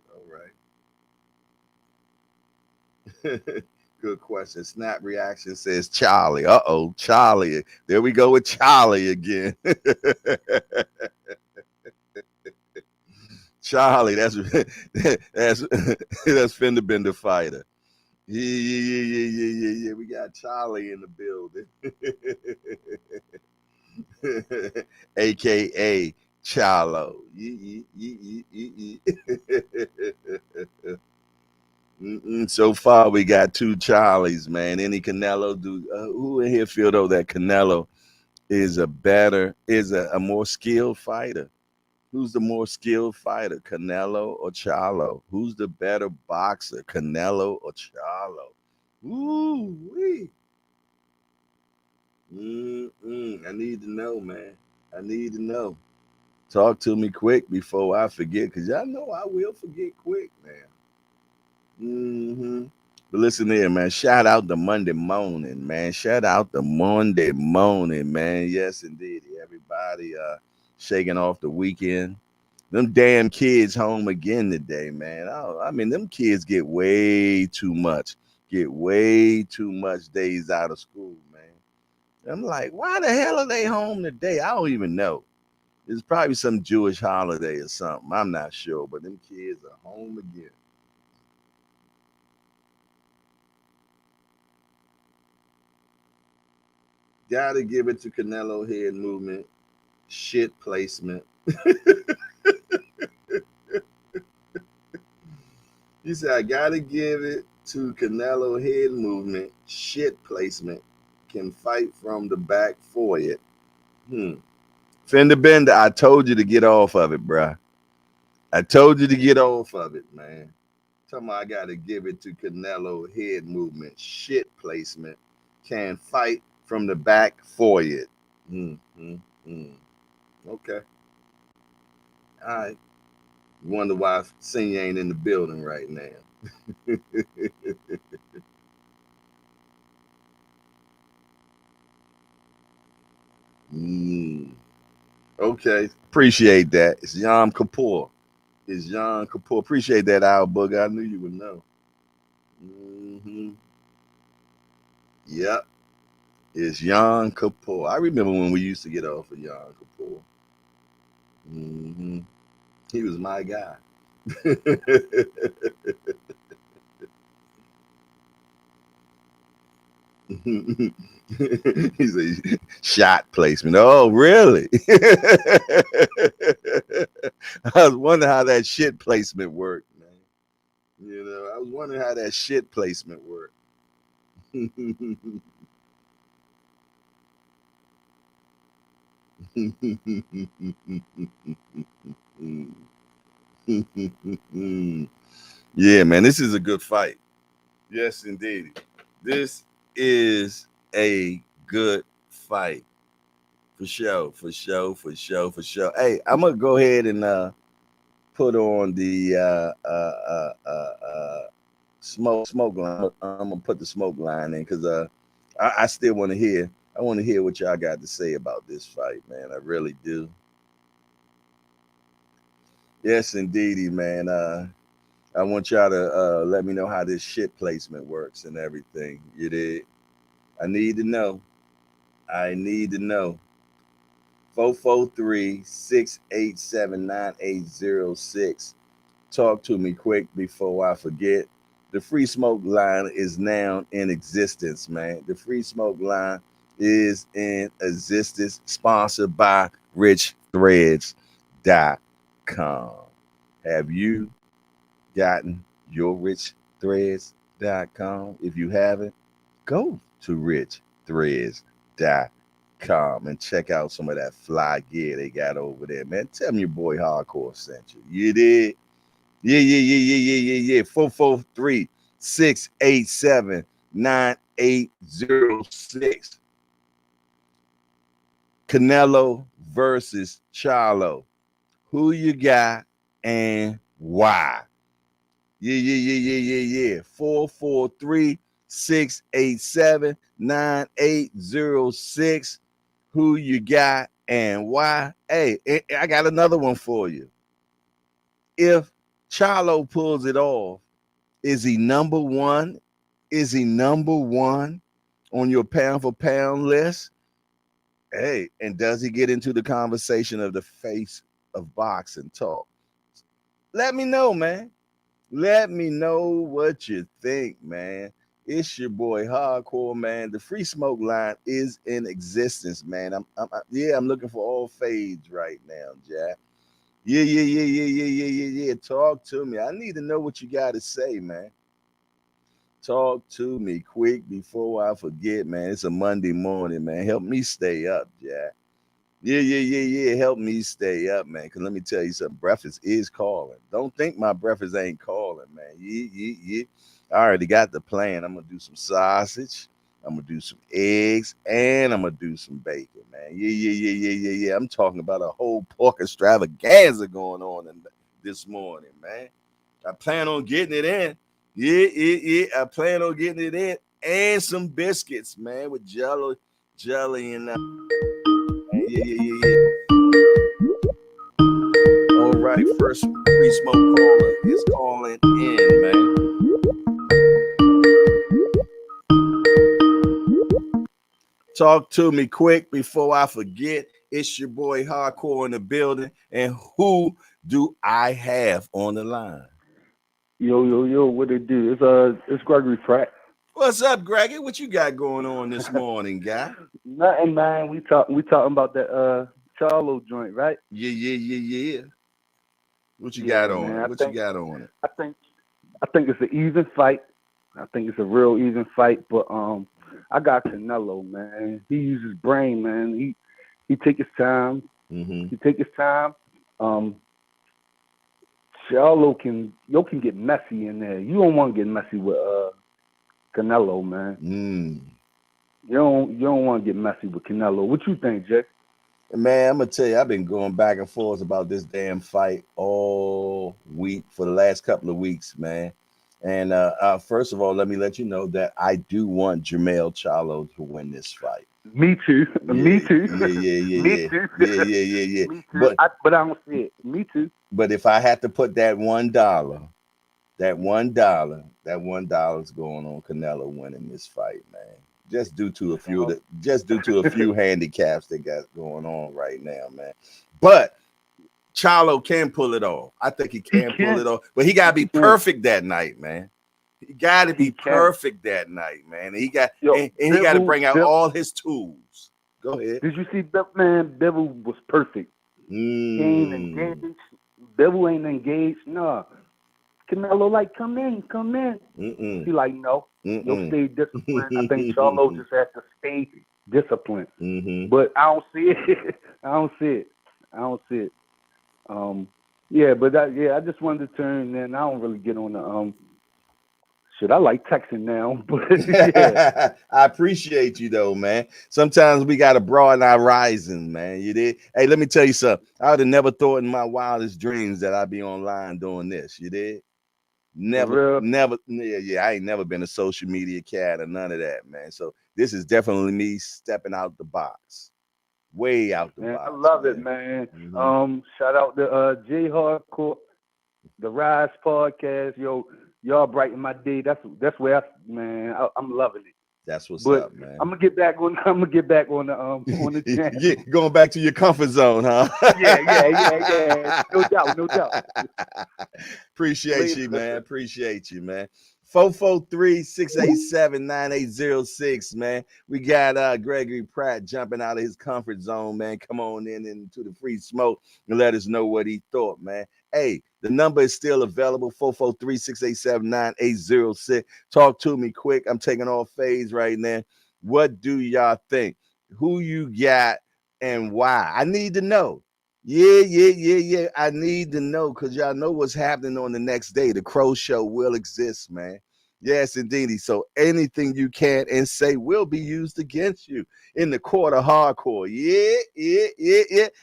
Good question. Snap reaction says Charlie. Charlie. There we go with Charlie again. Charlie, that's Fender Bender fighter. Yeah. We got Charlie in the building. AKA Charlo. So far, we got two Charlies, man. Any Canelo dude? Who in here feel though that Canelo is a more skilled fighter? Who's the more skilled fighter, Canelo or Charlo? Who's the better boxer, Canelo or Charlo? Ooh wee. I need to know, man. I need to know. Talk to me quick before I forget, because y'all know I will forget quick, man. But listen here, man. Shout out to Monday morning, man. Shout out to Monday morning, man. Yes, indeed. Everybody shaking off the weekend. Them damn kids home again today, man. I mean, them kids get way too much. Get way too much days out of school, man. I'm like, why the hell are they home today? I don't even know. It's probably some Jewish holiday or something. I'm not sure, but them kids are home again. Gotta give it to Canelo head movement. Shit placement. He said, I gotta give it to Canelo head movement. Shit placement. Can fight from the back for it. Fender Bender, I told you to get off of it, bruh. I told you to get off of it, man. Tell me I gotta give it to Canelo head movement. Shit placement. Can fight from the back for it. Okay. All right. Wonder why Senior ain't in the building right now. Okay. Appreciate that. It's Yom Kippur. It's Yom Kippur. Appreciate that, Al Booger. I knew you would know. Yep. It's Yom Kippur. I remember when we used to get off of Yom Kippur. He was my guy. He's a shot placement. Oh, really? I was wondering how that shit placement worked, man. I was wondering how that shit placement worked. Yeah, man, this is a good fight. Yes, indeed. This is a good fight. For sure. Hey, I'm gonna go ahead and put on the smoke line. I'm gonna put the smoke line in because I still want to hear. I want to hear what y'all got to say about this fight, man. I really do. Yes, indeedy, man. I want y'all to let me know how this shit placement works and everything. You did. I need to know. I need to know. 443-687-9806. Talk to me quick before I forget. The free smoke line is now in existence, man. The free smoke line is in existence, sponsored by richthreads.com. Have you gotten your richthreads.com? If you haven't, go to richthreads.com and check out some of that fly gear they got over there, man. Tell me your boy Hardcore sent you. You did? Yeah. 443-687-9806. Canelo versus Charlo. Who you got and why? Yeah. 443-687-9806. Who you got and why? Hey, I got another one for you. If Charlo pulls it off, is he number one? Is he number one on your pound for pound list? Hey, and does he get into the conversation of the face of boxing talk? Let me know, man. Let me know what you think, man. It's your boy Hardcore, man. The free smoke line is in existence, man. I'm looking for all fades right now, Jack. Yeah. Talk to me. I need to know what you got to say, man. Talk to me quick before I forget, man. It's a Monday morning, man. Help me stay up, Jack. Yeah. Help me stay up, man. Because let me tell you something. Breakfast is calling. Don't think my breakfast ain't calling, man. Yeah. I already got the plan. I'm going to do some sausage. I'm going to do some eggs. And I'm going to do some bacon, man. Yeah. I'm talking about a whole pork extravaganza going on this morning, man. I plan on getting it in. Yeah. I plan on getting it in. And some biscuits, man, with jelly and yeah. All right, first free smoke caller is calling in, man. Talk to me quick before I forget. It's your boy Hardcore in the building, and who do I have on the line?
Yo, what it do? It's Gregory Pratt.
What's up, Greggy? What you got going on this morning, guy?
Nothing, man. We talking about that Charlo joint, right?
Yeah. What you got
Yeah,
on
man.
it?
I
What you
think
got on it?
I think I think it's an even fight. I think it's a real even fight. But I got Canelo, man. He uses brain, man. He take his time.
Mm-hmm.
He take his time. Um, Charlo can get messy in there. You don't want to get messy with Canelo, man. You don't want to get messy with Canelo. What you think, Jay?
Man, I'm gonna tell you, I've been going back and forth about this damn fight all week for the last couple of weeks, man. And first of all, let me let you know that I do want Jermell Charlo to win this fight.
Me too. Me
Yeah,
too.
yeah, yeah, yeah,
Me
yeah,
too.
yeah.
Me too.
But
But I don't see it. Me too.
but if I had to put that $1 is going on Canelo winning this fight, man. Just due to a few handicaps they got going on right now, man. But Charlo can pull it off. I think he
He
can pull it
can.
off, but he gotta be
He can.
perfect that night, man. He got to be
He can.
perfect that night, man. And he got
Yo,
and he got to
Bivol,
bring out
Biv,
all his tools. Go ahead.
did you see man? Bivol was perfect. He ain't
Mm.
engaged. Bivol ain't engaged. Nah. Canelo like, come in.
Mm-mm.
He like, no. You'll
Mm-mm.
stay disciplined. I think Charlo just has to stay disciplined.
Mm-hmm.
But I don't see it. I don't see it. Yeah, but I just wanted to turn in. I don't really get on the shit. I like texting now, but yeah.
I appreciate you though, man. Sometimes we gotta broaden our horizons, man. You did. Hey, let me tell you something. I would have never thought in my wildest dreams that I'd be online doing this. You did.
For
Never,
real.
never. Yeah. I ain't never been a social media cat or none of that, man. So this is definitely me stepping out the box, way out the
Man, I
box,
love it,
man.
man.
Mm-hmm.
Shout out to J Hardcore, the Rise podcast. Yo, y'all brighten my day. That's where I'm loving it.
That's what's
But
up, man.
I'm gonna get back on. I'm gonna get back on the channel.
Going back to your comfort zone, huh?
Yeah. No doubt.
Appreciate
Later.
you, man. Appreciate you, man. 443-687-9806, man. We got Gregory Pratt jumping out of his comfort zone, man. Come on in into the free smoke and let us know what he thought, man. Hey, the number is still available, 443-687-9806. Talk to me quick. I'm taking off phase right now. What do y'all think? Who you got and why? I need to know. Yeah. I need to know because y'all know what's happening on the next day. The Crow Show will exist, man. Yes, indeed. So anything you can and say will be used against you in the court of hardcore. Yeah.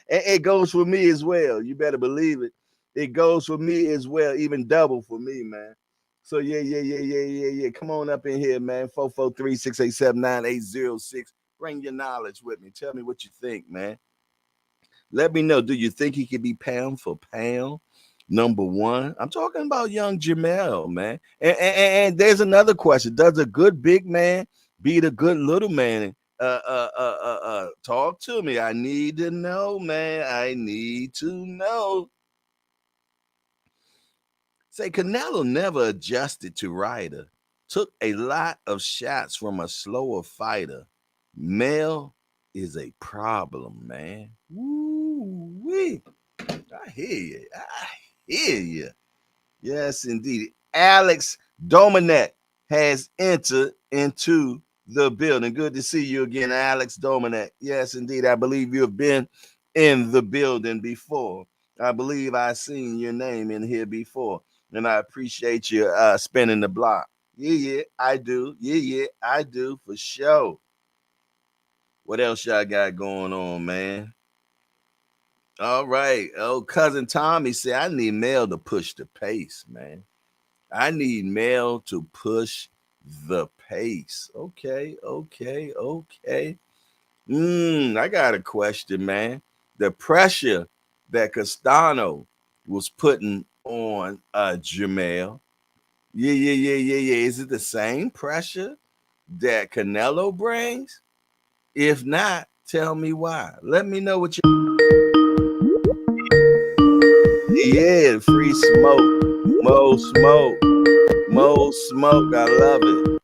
And it goes for me as well. You better believe it. It goes for me as well, even double for me, man. So yeah. Come on up in here, man. 443-687-9806. Bring your knowledge with me. Tell me what you think, man. Let me know. Do you think he could be pound for pound? Number one, I'm talking about young Jamel, man. And there's another question: does a good big man beat a good little man? Talk to me. I need to know, man. I need to know. Say Canelo never adjusted to Ryder. Took a lot of shots from a slower fighter. Mel is a problem, man. Woo-wee. I hear you. I hear you. Yes, indeed. Alex Dominette has entered into the building. Good to see you again, Alex Dominette. Yes, indeed. I believe you have been in the building before. I believe I've seen your name in here before. And I appreciate you spinning the block. Yeah, I do. Yeah, I do for sure. What else y'all got going on, man? All right. Oh, cousin Tommy said, I need Mel to push the pace, man. I need Mel to push the pace. Okay. I got a question, man. The pressure that Castano was putting on Jamel. Yeah. Is it the same pressure that Canelo brings? If not, tell me why. Let me know what you. Yeah, free smoke. More smoke. I love it.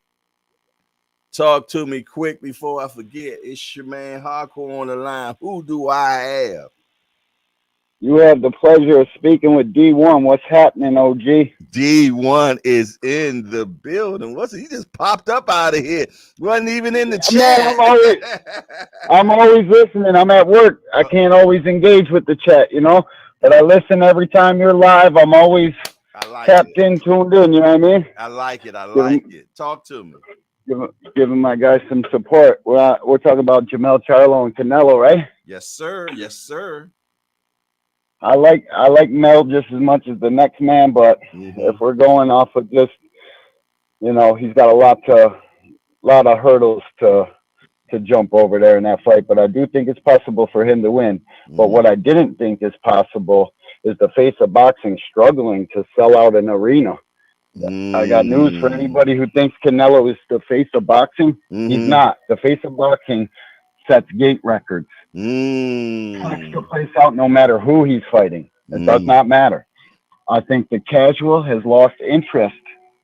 Talk to me quick before I forget. It's your man Hardcore on the line. Who do I have?
You have the pleasure of speaking with D1. What's happening, OG?
D1 is in the building. What's it? He just popped up out of here. Wasn't even in the
Man,
chat.
I'm always listening. I'm at work. I can't always engage with the chat, but I listen every time you're live. I'm always tapped in, tuned in. You know what I mean?
I like it. I like it. Talk to me.
Giving my guys some support. We're talking about Jamel Charlo and Canelo, right?
Yes, sir. Yes, sir.
I like Mel just as much as the next man, but if we're going off of just, he's got a lot of hurdles to jump over there in that fight. But I do think it's possible for him to win. But what I didn't think is possible is the face of boxing struggling to sell out an arena. I got news for anybody who thinks Canelo is the face of boxing. He's not. The face of boxing sets gate records. Packs the place out no matter who he's fighting. It does not matter. I think the casual has lost interest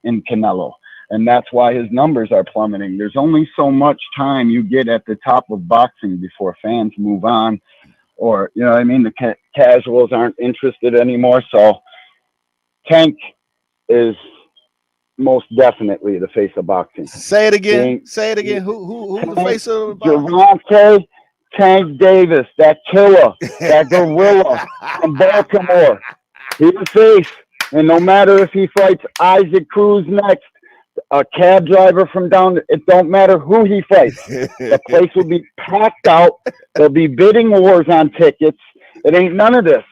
in Canelo, and that's why his numbers are plummeting. There's only so much time you get at the top of boxing before fans move on, or, you know what I mean? The casuals aren't interested anymore. So Tank is most definitely the face of boxing.
Say it again. Who's the face of boxing?
Gervonta Tank Davis, that killer, that gorilla from Baltimore. He's the face. And no matter if he fights Isaac Cruz next, a cab driver from down, it don't matter who he fights. The place will be packed out. There'll be bidding wars on tickets. It ain't none of this.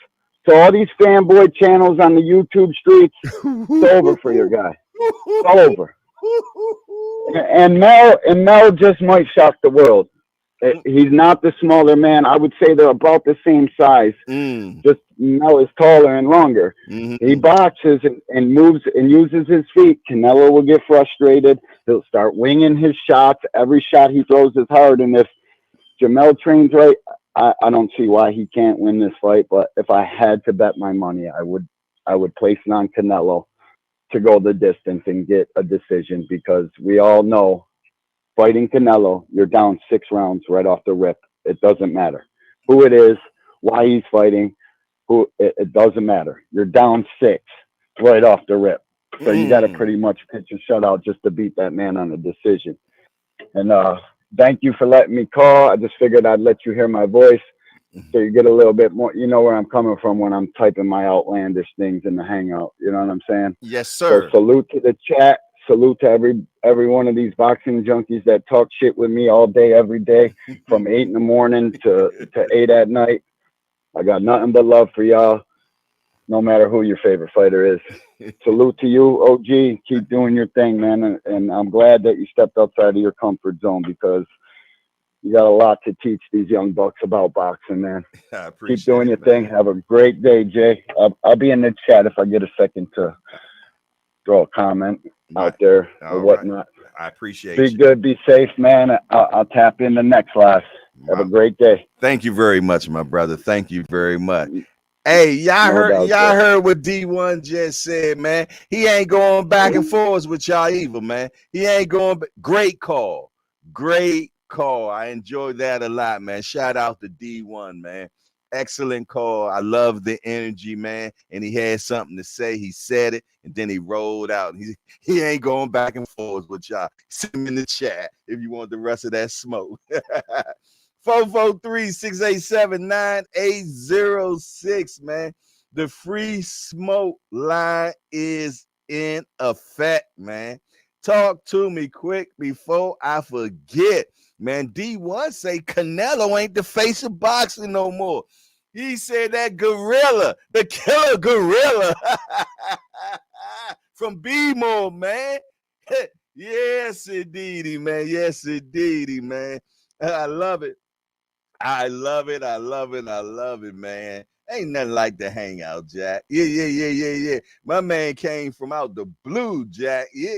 So all these fanboy channels on the YouTube streets, it's over for your guy. It's all over. And Mel just might shock the world. He's not the smaller man. I would say they're about the same size. Just Mel is taller and longer. He boxes and moves and uses his feet. Canelo will get frustrated. He'll start winging his shots. Every shot he throws is hard. And if Jamel trains right, I don't see why he can't win this fight. But if I had to bet my money, I would place it on Canelo to go the distance and get a decision, because we all know fighting Canelo, you're down 6 rounds right off the rip. It doesn't matter who it is, why he's fighting, it doesn't matter. You're down 6 right off the rip. So you got to pretty much pitch a shutout just to beat that man on a decision. And thank you for letting me call. I just figured I'd let you hear my voice so you get a little bit more, you know where I'm coming from when I'm typing my outlandish things in the Hangout. You know what I'm saying?
Yes, sir.
So salute to the chat. Salute to every one of these boxing junkies that talk shit with me all day, every day, from 8 in the morning to 8 at night. I got nothing but love for y'all, no matter who your favorite fighter is. Salute to you, OG. Keep doing your thing, man. And I'm glad that you stepped outside of your comfort zone, because you got a lot to teach these young bucks about boxing, man.
I appreciate
Keep doing your
man.
thing. Have a great day, Jay. I'll be in the chat if I get a second to throw a comment out there or whatnot.
I appreciate
you. Be good, be safe, man. I'll tap in the next live. Have a great day.
Thank you very much, my brother. Thank you very much. Hey, y'all heard what D1 just said, man. He ain't going back and forth with y'all either, man. He ain't going. Great call. I enjoyed that a lot, man. Shout out to D1, man. Excellent call. I love the energy, man. And he had something to say. He said it, and then he rolled out. He ain't going back and forth with y'all. Send him in the chat if you want the rest of that smoke. 443-687-9806, man. The free smoke line is in effect, man. Talk to me quick before I forget. Man, D1 say Canelo ain't the face of boxing no more. He said that gorilla, the killer gorilla from B-More, man. Yes, indeedy, man. Yes, indeedy, man. I love it. I love it, man. Ain't nothing like the Hangout, Jack. Yeah. My man came from out the blue, Jack. Yeah.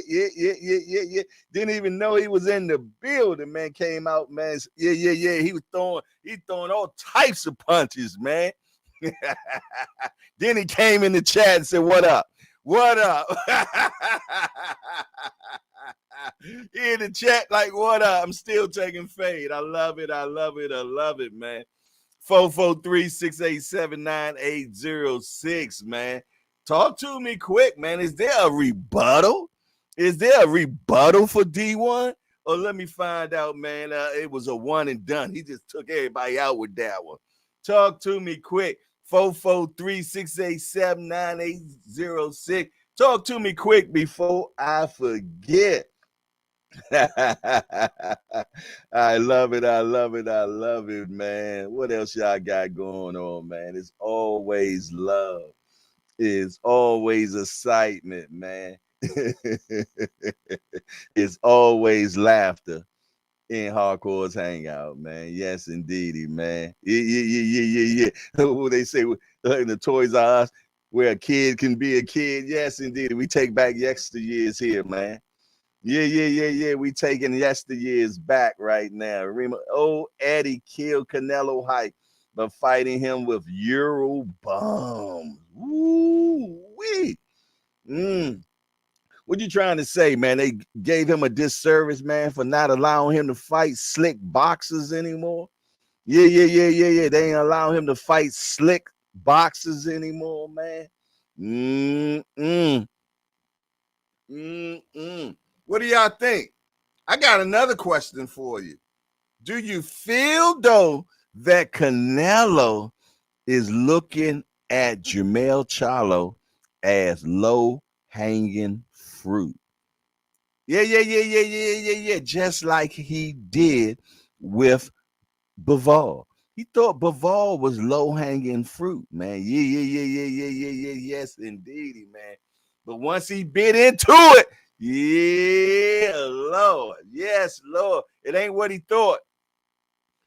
Didn't even know he was in the building, man. Came out, man. Yeah. He throwing all types of punches, man. Then he came in the chat and said, "What up? What up?" In the chat, like, what up? I'm still taking fade. I love it. I love it. I love it, man. 443-687-9806, man. Talk to me quick, man. Is there a rebuttal? Is there a rebuttal for D1? Or let me find out, man. It was a one and done. He just took everybody out with that one. Talk to me quick. 443-687-9806. Talk to me quick before I forget. I love it. I love it. I love it, man. What else y'all got going on, man? It's always love. It's always excitement, man. It's always laughter in Hardcore's Hangout, man. Yes, indeedy, man. Yeah. What they say in the Toys R Us, where a kid can be a kid. Yes, indeed. We take back yesteryears here, man. Yeah. We taking yesteryears back right now. Remember, Eddie killed Canelo hype by fighting him with Euro bombs. Woo-wee. What you trying to say, man? They gave him a disservice, man, for not allowing him to fight slick boxers anymore. Yeah. They ain't allowing him to fight slick boxers anymore, man. What do y'all think? I got another question for you. Do you feel, though, that Canelo is looking at Jermell Charlo as low-hanging fruit? Yeah. Just like he did with Bivol. He thought Bivol was low-hanging fruit, man. Yeah. Yes, indeedy, man. But once he bit into it, yeah, Lord. Yes, Lord. It ain't what he thought.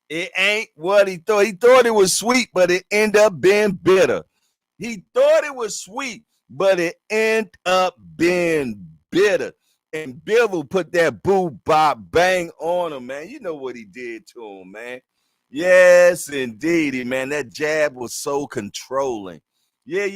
It ain't what he thought. He thought it was sweet, but it ended up being bitter. He thought it was sweet, but it ended up being bitter. And Bivol put that boo bop bang on him, man. You know what he did to him, man. Yes, indeedy, man. That jab was so controlling. Yeah.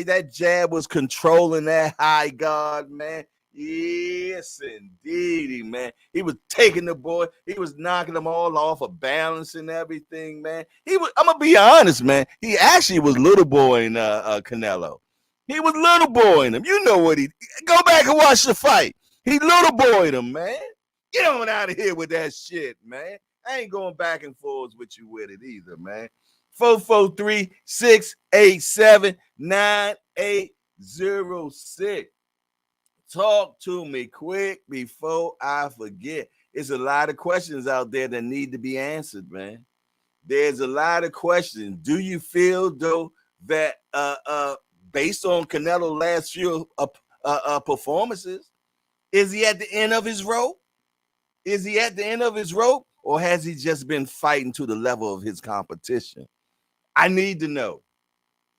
That jab was controlling that high guard, man. Yes, indeedy, man. He was taking the boy. He was knocking them all off of balance and everything, man. I'm gonna be honest, man. He actually was little boy in Canelo. He was little boy in him. You know what he? Go back and watch the fight. He little boyed him, man. Get on out of here with that shit, man. I ain't going back and forth with you with it either, man. 443-687-9806. Talk to me quick before I forget. There's a lot of questions out there that need to be answered, man. There's a lot of questions. Do you feel, though, that based on Canelo's last few performances, is he at the end of his rope? Is he at the end of his rope? Or has he just been fighting to the level of his competition? I need to know.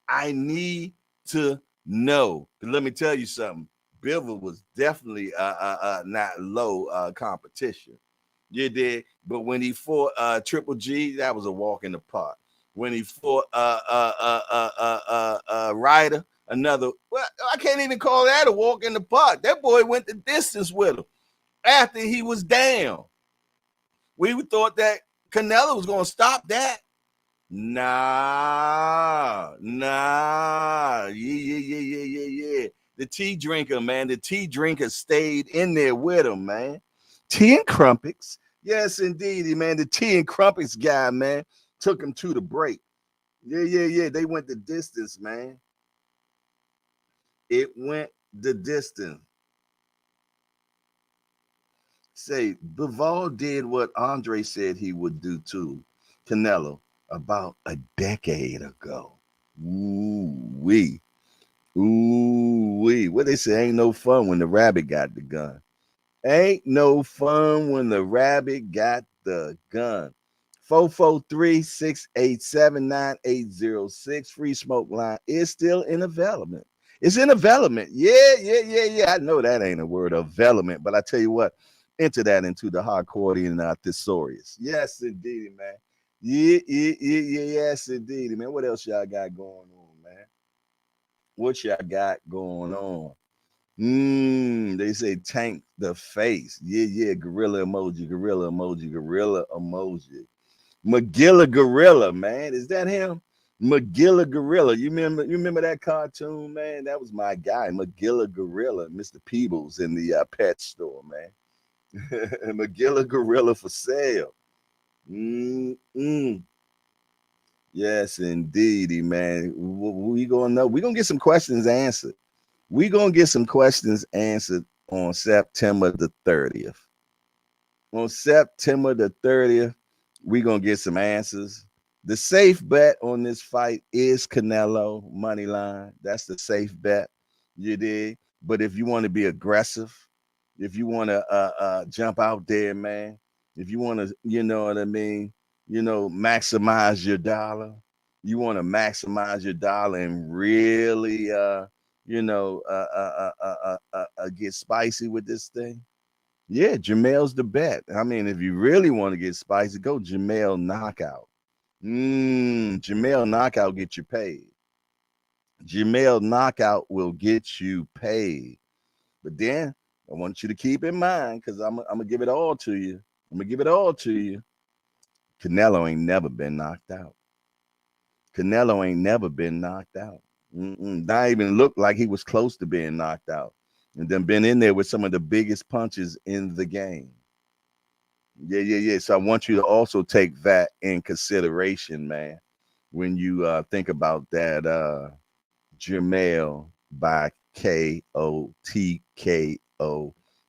I need to know. Let me tell you something. Bivol was definitely not low competition. You did. But when he fought Triple G, that was a walk in the park. When he fought Ryder, another, well, I can't even call that a walk in the park. That boy went the distance with him after he was down. We thought that Canelo was going to stop that. Nah. Yeah. The tea drinker, man. The tea drinker stayed in there with him, man. Tea and crumpets. Yes, indeed, man. The tea and crumpets guy, man, took him to the break. Yeah. They went the distance, man. It went the distance. Say, Bivol did what Andre said he would do to Canelo about a decade ago. Ooh-wee. What they say, ain't no fun when the rabbit got the gun. Ain't no fun when the rabbit got the gun. 443-687-9806. Free smoke line is still in development. It's in development. Yeah. I know that ain't a word of development, but I tell you what, enter that into the hardcore and thesaurus. Yes, indeed, man. Yeah. Yes, indeed, man. What else y'all got going on, man? What y'all got going on? They say Tank the face. Yeah, gorilla emoji, gorilla emoji, gorilla emoji. Magilla Gorilla, man. Is that him? Magilla Gorilla. You remember that cartoon, man? That was my guy, Magilla Gorilla, Mr. Peebles in the pet store, man. Magilla Gorilla for sale. Mm-mm. Yes, indeedy, man. We gonna know. We gonna get some questions answered. We gonna get some questions answered on September the 30th. On September the 30th, we're going to get some answers. The safe bet on this fight is Canelo money line. That's the safe bet. You did. But if you want to be aggressive, if you want to jump out there, man, if you want to, you know what I mean, maximize your dollar, you want to maximize your dollar and really, get spicy with this thing. Yeah, Jamel's the bet. I mean, if you really want to get spicy, go Jamel knockout. Jamel knockout get you paid. Jamel knockout will get you paid. But then I want you to keep in mind, because I'm gonna give it all to you. I'm gonna give it all to you. Canelo ain't never been knocked out. Canelo ain't never been knocked out. Not even looked like he was close to being knocked out. And then been in there with some of the biggest punches in the game. Yeah. So I want you to also take that in consideration, man, when you think about that Jamel by KOTKO.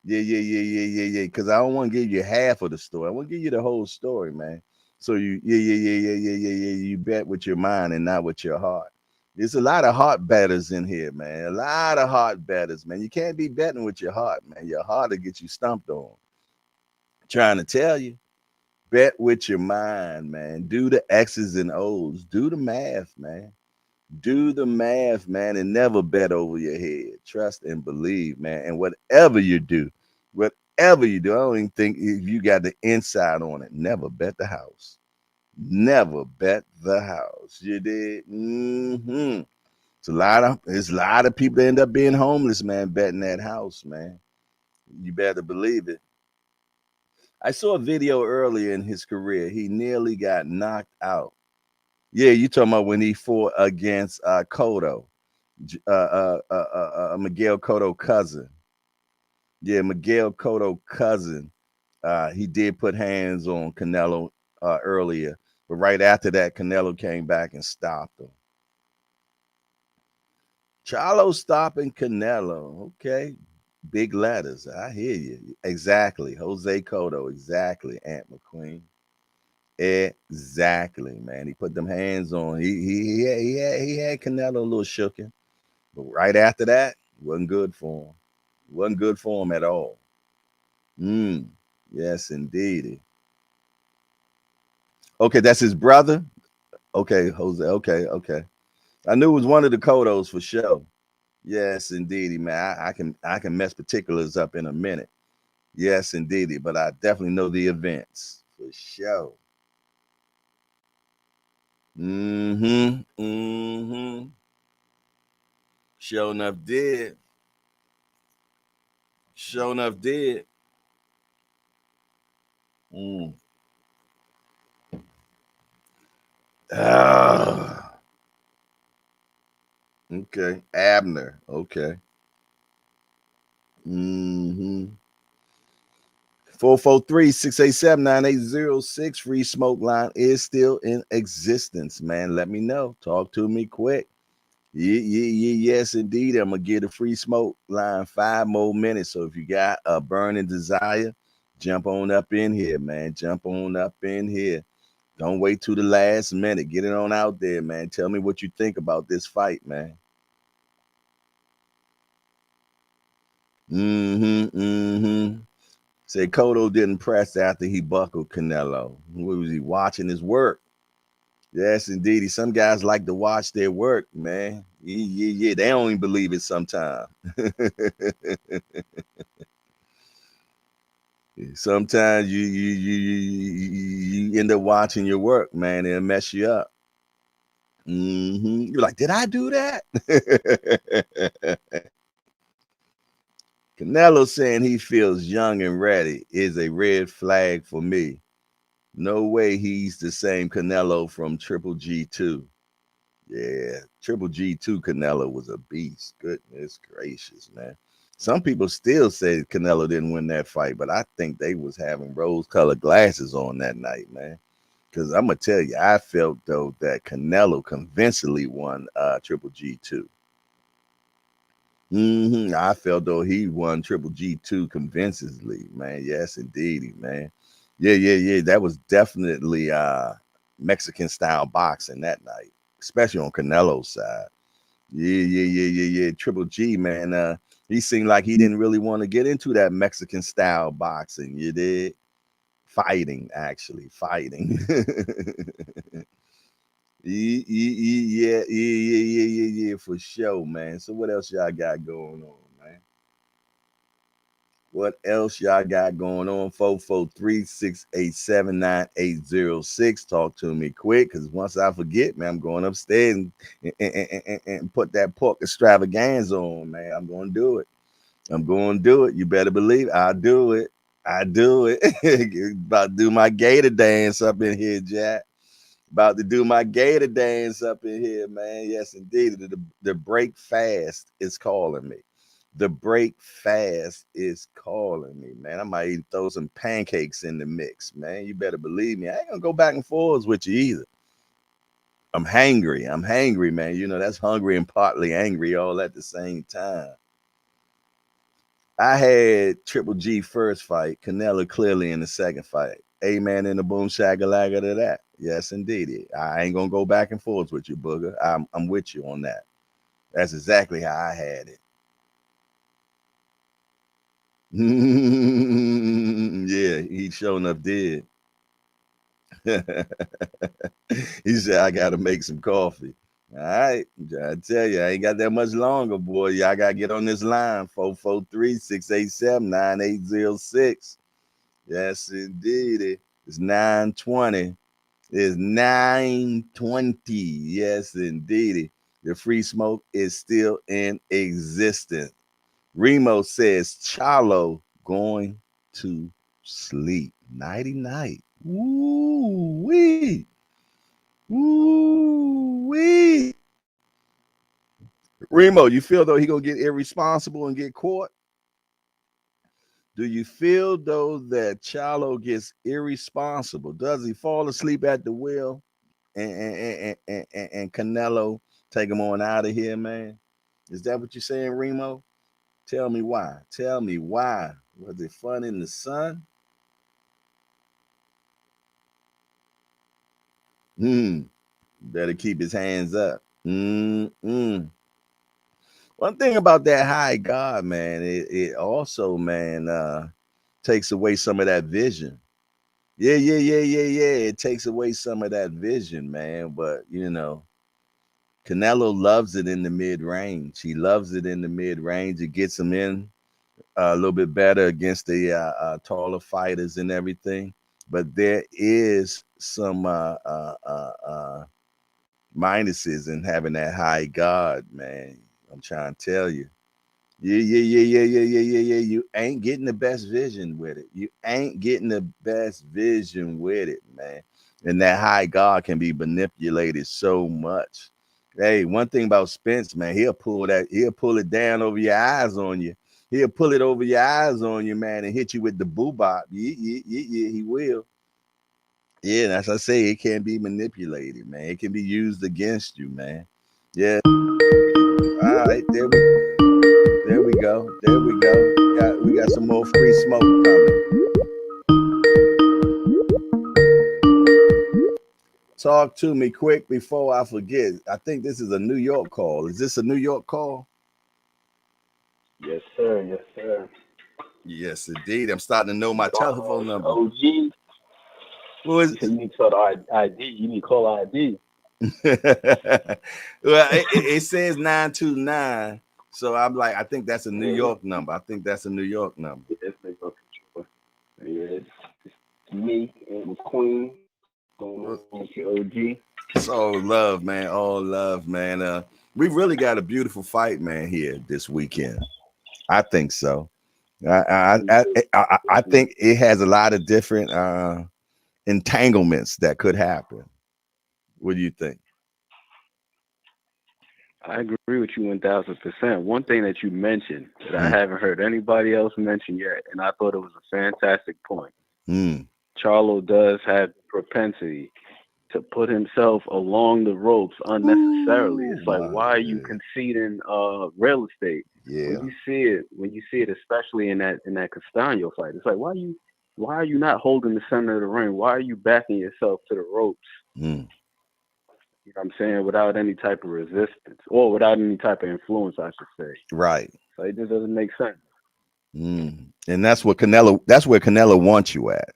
Yeah. Because I don't want to give you half of the story. I want to give you the whole story, man. So yeah. You bet with your mind and not with your heart. There's a lot of heart betters in here, man. A lot of heart betters, man. You can't be betting with your heart, man. Your heart will get you stumped on. Trying to tell you. Bet with your mind, man. Do the X's and O's. Do the math, man. Do the math, man, and never bet over your head. Trust and believe, man. And whatever you do, I don't even think if you got the inside on it, never bet the house. Never bet the house. You did. It's a lot of people that end up being homeless, man, betting that house, man. You better believe it. I saw a video earlier in his career. He nearly got knocked out. Yeah, you talking about when he fought against Cotto, Miguel Cotto cousin. Yeah, Miguel Cotto cousin. He did put hands on Canelo earlier, but right after that, Canelo came back and stopped him. Charlo stopping Canelo. Okay, big letters. I hear you. Exactly, Jose Cotto. Exactly, Aunt McQueen. Exactly, man. He put them hands on. He had Canelo a little shooken, but right after that, wasn't good for him. Wasn't good for him at all. Yes, indeed. Okay, that's his brother. Okay, Jose. Okay. I knew it was one of the Kodos for sure. Yes, indeed, man. I can mess particulars up in a minute. Yes, indeed, but I definitely know the events for sure. Sure enough did. Sure enough did. Okay. Abner. Okay. 443-687-9806. Free smoke line is still in existence, man. Let me know. Talk to me quick. Yes, indeed. I'm gonna get a free smoke line 5 more minutes. So if you got a burning desire, jump on up in here, man. Jump on up in here. Don't wait till the last minute. Get it on out there, man. Tell me what you think about this fight, man. Say Cotto didn't press after he buckled Canelo. What was he watching his work? Yes, indeed. Some guys like to watch their work, man. Yeah. They don't even believe it sometimes. Sometimes you end up watching your work, man. It'll mess you up. You're like, did I do that? Canelo saying he feels young and ready is a red flag for me. No way he's the same Canelo from Triple G2. Yeah, Triple G2 Canelo was a beast. Goodness gracious, man. Some people still say Canelo didn't win that fight, but I think they was having rose-colored glasses on that night, man. Because I'm going to tell you, I felt, though, that Canelo convincingly won Triple G2. I felt, though, he won Triple G2 convincingly, man. Yes, indeed, man. Yeah. That was definitely Mexican-style boxing that night, especially on Canelo's side. Yeah. Triple G, man. He seemed like he didn't really want to get into that Mexican-style boxing. You did? Fighting. Yeah, for sure, man. So what else y'all got going on, man? What else y'all got going on? 443-687-9806. Talk to me quick, because once I forget, man, I'm going upstairs and put that pork extravaganza on, man. I'm going to do it. You better believe I'll do it. About to do my gator dance up in here, Jack. About to do my gator dance up in here, man. Yes, indeed. The break fast is calling me. The break fast is calling me, man. I might even throw some pancakes in the mix, man. You better believe me. I ain't gonna go back and forwards with you either. I'm hangry, man. You know, that's hungry and partly angry all at the same time. I had Triple G first fight, Canelo clearly in the second fight. Amen in the boom shagalaga to that. Yes, indeed. I ain't gonna go back and forth with you, Booger. I'm with you on that. That's exactly how I had it. Yeah, he sure enough did. He said, I gotta make some coffee. All right, I tell you, I ain't got that much longer, boy. Y'all gotta get on this line, 443-687-9806. Yes, indeed. It's 920. It's 920. Yes, indeed. The free smoke is still in existence. Remo says Charlo going to sleep. Nighty night. Woo-wee. Woo-wee. Remo, you feel though he gonna get irresponsible and get caught? Do you feel though that Charlo gets irresponsible? Does he fall asleep at the wheel and Canelo take him on out of here, man? Is that what you're saying, Remo? Tell me why. Tell me why. Was it fun in the sun? Better keep his hands up. One thing about that high God, man, it also, man, takes away some of that vision. Yeah. It takes away some of that vision, man. But you know, Canelo loves it in the mid-range. He loves it in the mid-range. It gets him in a little bit better against the taller fighters and everything. But there is some minuses in having that high guard, man. I'm trying to tell you. Yeah. You ain't getting the best vision with it. Man. And that high guard can be manipulated so much. Hey, one thing about Spence, man, he'll pull it down over your eyes on you. He'll pull it over your eyes on you, man, and hit you with the boobop. Yeah, he will. Yeah, that's I say, it can be manipulated, man. It can be used against you, man. Yeah. All right, there we go. We got some more free smoke coming. Talk to me quick before I forget. I think this is a New York call. Is this a New York call?
Yes, sir.
Yes, indeed. I'm starting to know my telephone number.
OG.
Who is
You need to call ID. You need to call ID.
Well, it says 929. So I'm like, I think that's a New York number.
Yes, it's me and the Queen. OG.
It's all love, man. All love, man. We really got a beautiful fight, man, here this weekend. I think so. I think it has a lot of different entanglements that could happen. What do you think?
I agree with you 1000%. One thing that you mentioned that I haven't heard anybody else mention yet, and I thought it was a fantastic point. Charlo does have the propensity to put himself along the ropes unnecessarily. It's like, why are you conceding real estate?
Yeah.
When you see it, especially in that Castano fight, it's like, why are you not holding the center of the ring? Why are you backing yourself to the ropes? You know what I'm saying? Without any type of resistance or without any type of influence, I should say.
Right.
So it just doesn't make sense.
And that's where Canelo wants you at.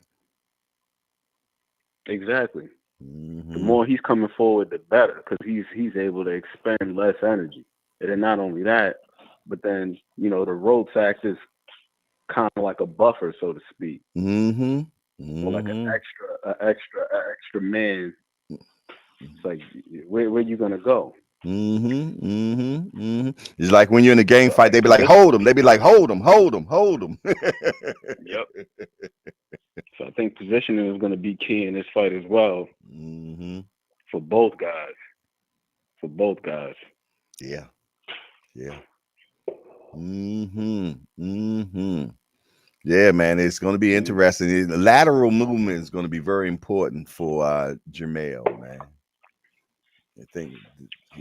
Exactly. The more he's coming forward, the better, because he's able to expend less energy. And then not only that, but then, you know, the ropes act as kind of like a buffer, so to speak. Or like an extra man. It's like, where you gonna go?
It's like when you're in a gang fight, they be like, hold him. They be like, hold him.
Yep. So I think positioning is going to be key in this fight as well. For both guys.
Yeah. Yeah, man, it's going to be interesting. The lateral movement is going to be very important for Jermell, man. I think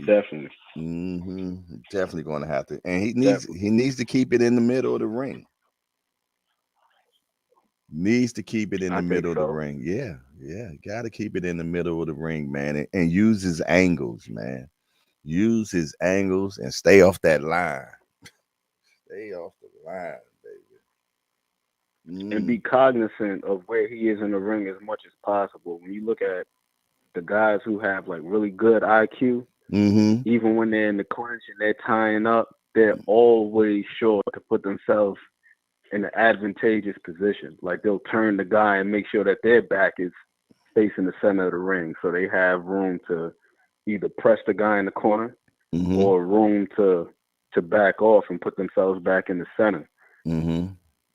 definitely.
Definitely going to have to, and he needs to keep it in the middle of the ring. Needs to keep it in the middle of the ring. Yeah. Got to keep it in the middle of the ring, man, and use his angles, man. Use his angles and stay off that line. Stay off the line, baby.
And be cognizant of where he is in the ring as much as possible. When you look at the guys who have like really good IQ, even when they're in the clinch and they're tying up, they're always sure to put themselves in an advantageous position. Like they'll turn the guy and make sure that their back is facing the center of the ring, so they have room to either press the guy in the corner or room to back off and put themselves back in the center.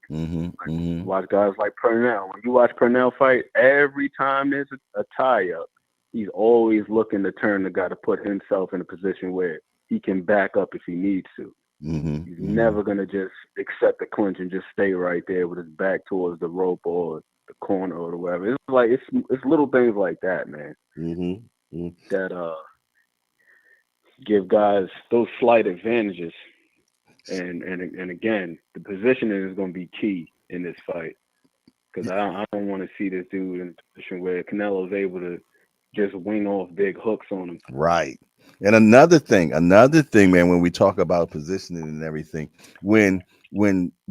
Watch guys like Purnell. When you watch Purnell fight, every time there's a tie-up, he's always looking to turn the guy to put himself in a position where he can back up if he needs to. He's never going to just accept the clinch and just stay right there with his back towards the rope or the corner or whatever. It's like it's little things like that, man, that give guys those slight advantages. And again, the positioning is going to be key in this fight, because I don't want to see this dude in a position where Canelo's able to just wing off big hooks on him.
Right. And another thing, man, when we talk about positioning and everything, when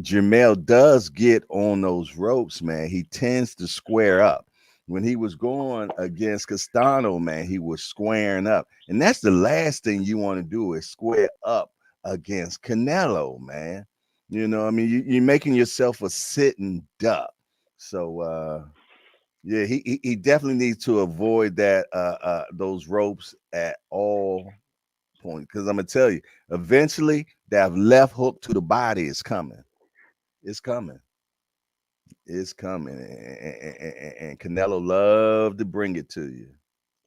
Jermell does get on those ropes, man, he tends to square up. When he was going against Castano, man, he was squaring up. And that's the last thing you want to do, is square up against Canelo, man. You know, I mean, you're making yourself a sitting duck. So yeah, he definitely needs to avoid that those ropes at all points, because I'm gonna tell you, eventually that left hook to the body is coming. It's coming. And Canelo love to bring it to you.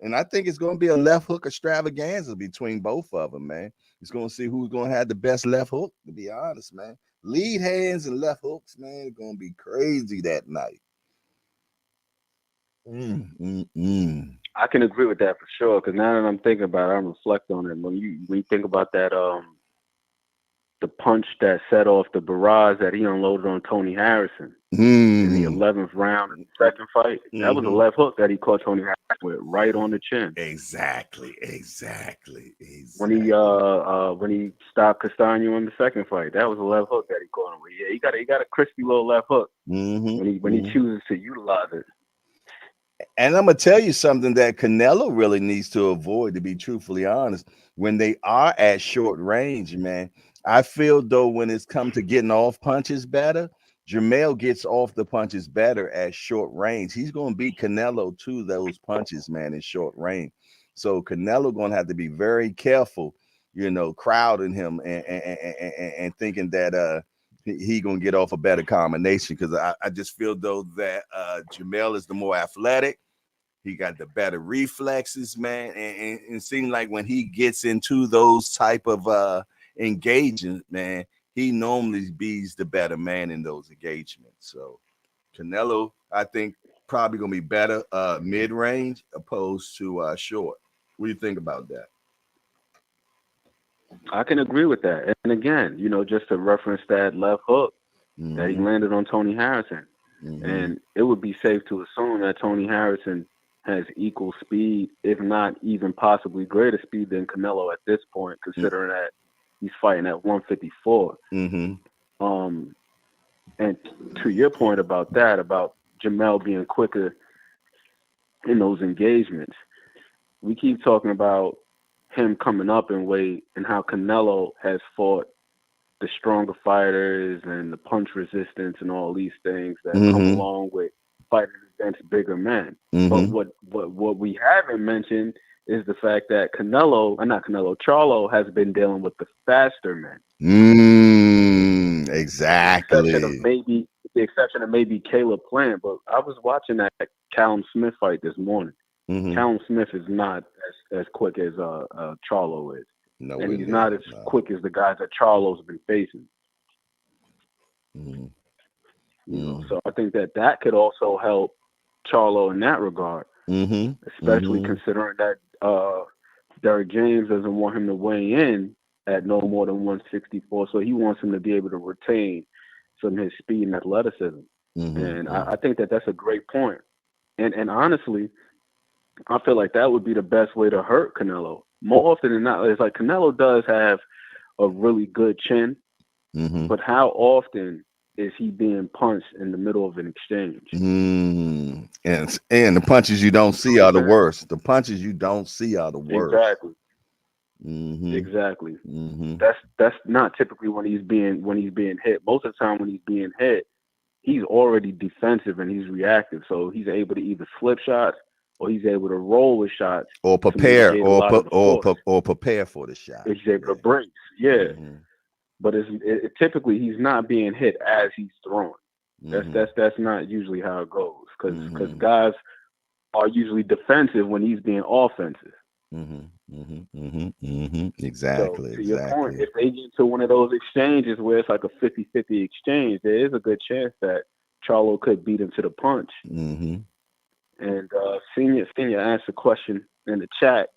And I think it's going to be a left hook extravaganza between both of them, man. It's going to see who's going to have the best left hook, to be honest, man. Lead hands and left hooks, man, it's going to be crazy that night.
I can agree with that for sure, because now that I'm thinking about it, I'm reflecting on it. When you think about that, the punch that set off the barrage that he unloaded on Tony Harrison in the 11th round in the second fight, that was a left hook that he caught Tony Harrison with right on the chin.
Exactly.
When he stopped Castano in the second fight, that was a left hook that he caught him with. Yeah, he got a crispy little left hook when he chooses to utilize it.
And I'm gonna tell you something that Canelo really needs to avoid, to be truthfully honest. When they are at short range, man, I feel though when it's come to getting off punches better, Jermell gets off the punches better at short range. He's gonna beat Canelo to those punches, man, in short range. So Canelo gonna have to be very careful, you know, crowding him and thinking that he gonna get off a better combination, because I just feel though that Jamel is the more athletic. He got the better reflexes, man, and it seems like when he gets into those type of engagement, man, he normally be's the better man in those engagements. So Canelo, I think, probably gonna be better mid-range opposed to short. What do you think about that?
I can agree with that. And again, just to reference that left hook that he landed on Tony Harrison. And it would be safe to assume that Tony Harrison has equal speed, if not even possibly greater speed than Canelo at this point, considering that he's fighting at 154. And to your point about that, about Jamel being quicker in those engagements, we keep talking about him coming up in weight and how Canelo has fought the stronger fighters and the punch resistance and all these things that come along with fighting against bigger men. But what we haven't mentioned is the fact that Charlo has been dealing with the faster men.
Exactly.
The exception of maybe Caleb Plant. But I was watching that Callum Smith fight this morning. Callum Smith is not as quick as Charlo is.
No,
and he's not as quick as the guys that Charlo's been facing. So I think that could also help Charlo in that regard, especially considering that Derek James doesn't want him to weigh in at no more than 164, so he wants him to be able to retain some of his speed and athleticism. And I think that's a great point. And honestly, I feel like that would be the best way to hurt Canelo. More often than not, it's like Canelo does have a really good chin, but how often is he being punched in the middle of an exchange?
And the punches you don't see are the worst. The punches you don't see are the worst.
Exactly. That's not typically when he's being hit. Most of the time when he's being hit, he's already defensive and he's reactive. So he's able to either slip shots or he's able to roll with shots,
or prepare, or prepare for the shot.
He's able to brace, But typically he's not being hit as he's throwing. That's not usually how it goes, because guys are usually defensive when he's being offensive.
Exactly.
So to your point, if they get into one of those exchanges where it's like a 50-50 exchange, there is a good chance that Charlo could beat him to the punch. And Senior asked a question in the chat: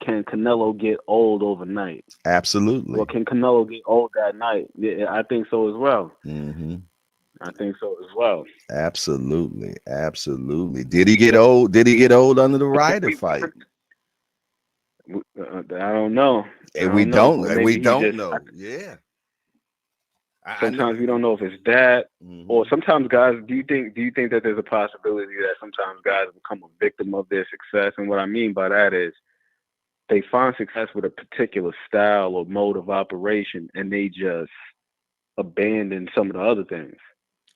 can Canelo get old overnight?
Absolutely.
Or can Canelo get old that night? Yeah, I think so as well. I think so as well.
Absolutely. Did he get old? Did he get old under the Ryder fight?
I don't know.
We don't know. Yeah.
Sometimes we don't know if it's that, or sometimes guys. Do you think that there's a possibility that sometimes guys become a victim of their success? And what I mean by that is they find success with a particular style or mode of operation, and they just abandon some of the other things.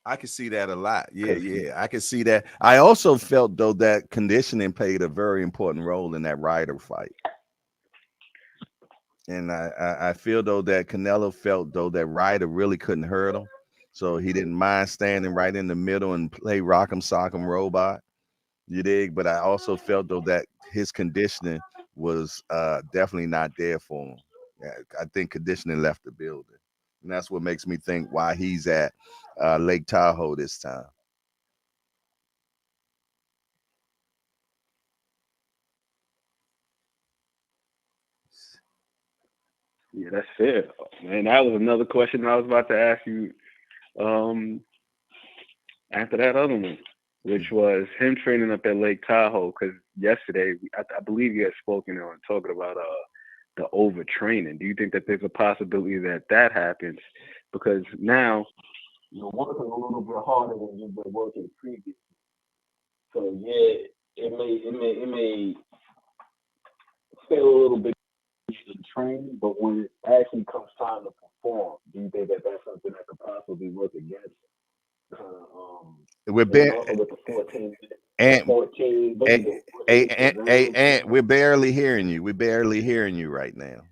I can see that a lot. Yeah, I can see that. I also felt though that conditioning played a very important role in that Ryder fight. And I feel though that Canelo felt though that Ryder really couldn't hurt him, so he didn't mind standing right in the middle and play rock'em sock'em robot. You dig? But I also felt though that his conditioning was definitely not there for him. I think conditioning left the building, and that's what makes me think why he's at Lake Tahoe this time.
Yeah, that's fair. Man, that was another question I was about to ask you after that other one, which was him training up at Lake Tahoe, because yesterday, I believe you had spoken on talking about the overtraining. Do you think that there's a possibility that happens? Because now you're working a little bit harder than you've been working previously. So yeah, it may feel a little bit in training, but when it actually comes time to perform, do you think that that's something that could possibly work against?
We're we're barely hearing you. We're barely hearing you right now.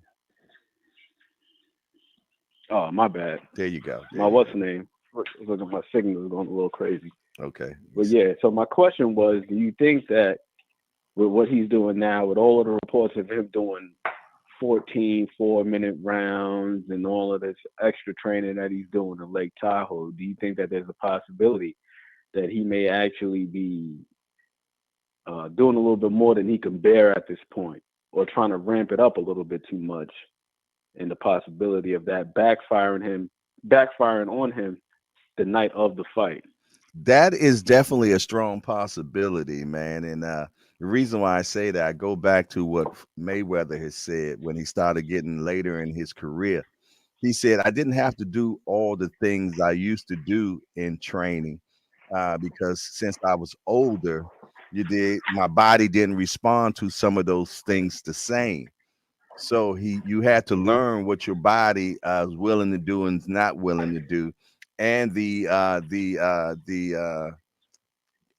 Oh, my bad.
There you go.
My what's the name? Look at my signal is going a little crazy.
Okay.
But yeah, so my question was, do you think that with what he's doing now, with all of the reports of him doing 14 4-minute rounds and all of this extra training that he's doing in Lake Tahoe, do you think that there's a possibility that he may actually be doing a little bit more than he can bear at this point, or trying to ramp it up a little bit too much, and the possibility of that backfiring on him the night of the fight?
That is definitely a strong possibility, man. And the reason why I say that, I go back to what Mayweather has said when he started getting later in his career. He said, I didn't have to do all the things I used to do in training because since I was older, my body didn't respond to some of those things the same. So you had to learn what your body is willing to do and is not willing to do, and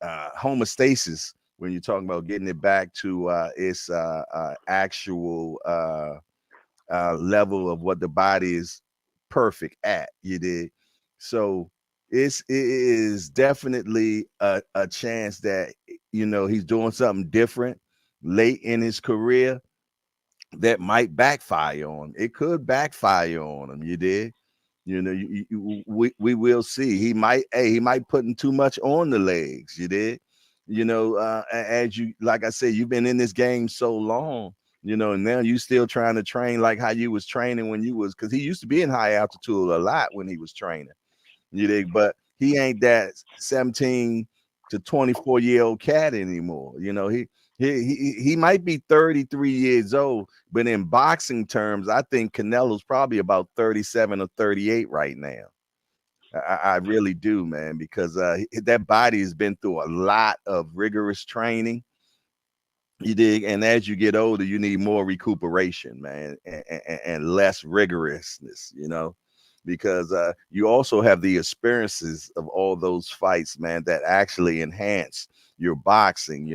homeostasis, when you're talking about getting it back to its actual level of what the body is perfect at. You did. So it is definitely a chance that he's doing something different late in his career that might backfire on him. It could backfire on him. You did. We will see. He might putting too much on the legs. You did. As you, like I said, you've been in this game so long, and now you still trying to train like how you was training when you was, because he used to be in high altitude a lot when he was training. You dig? But he ain't that 17 to 24-year-old cat anymore. He might be 33 years old, but in boxing terms, I think Canelo's probably about 37 or 38 right now. I really do, man, because that body has been through a lot of rigorous training. You dig? And as you get older, you need more recuperation, man, and less rigorousness, because you also have the experiences of all those fights, man, that actually enhance your boxing.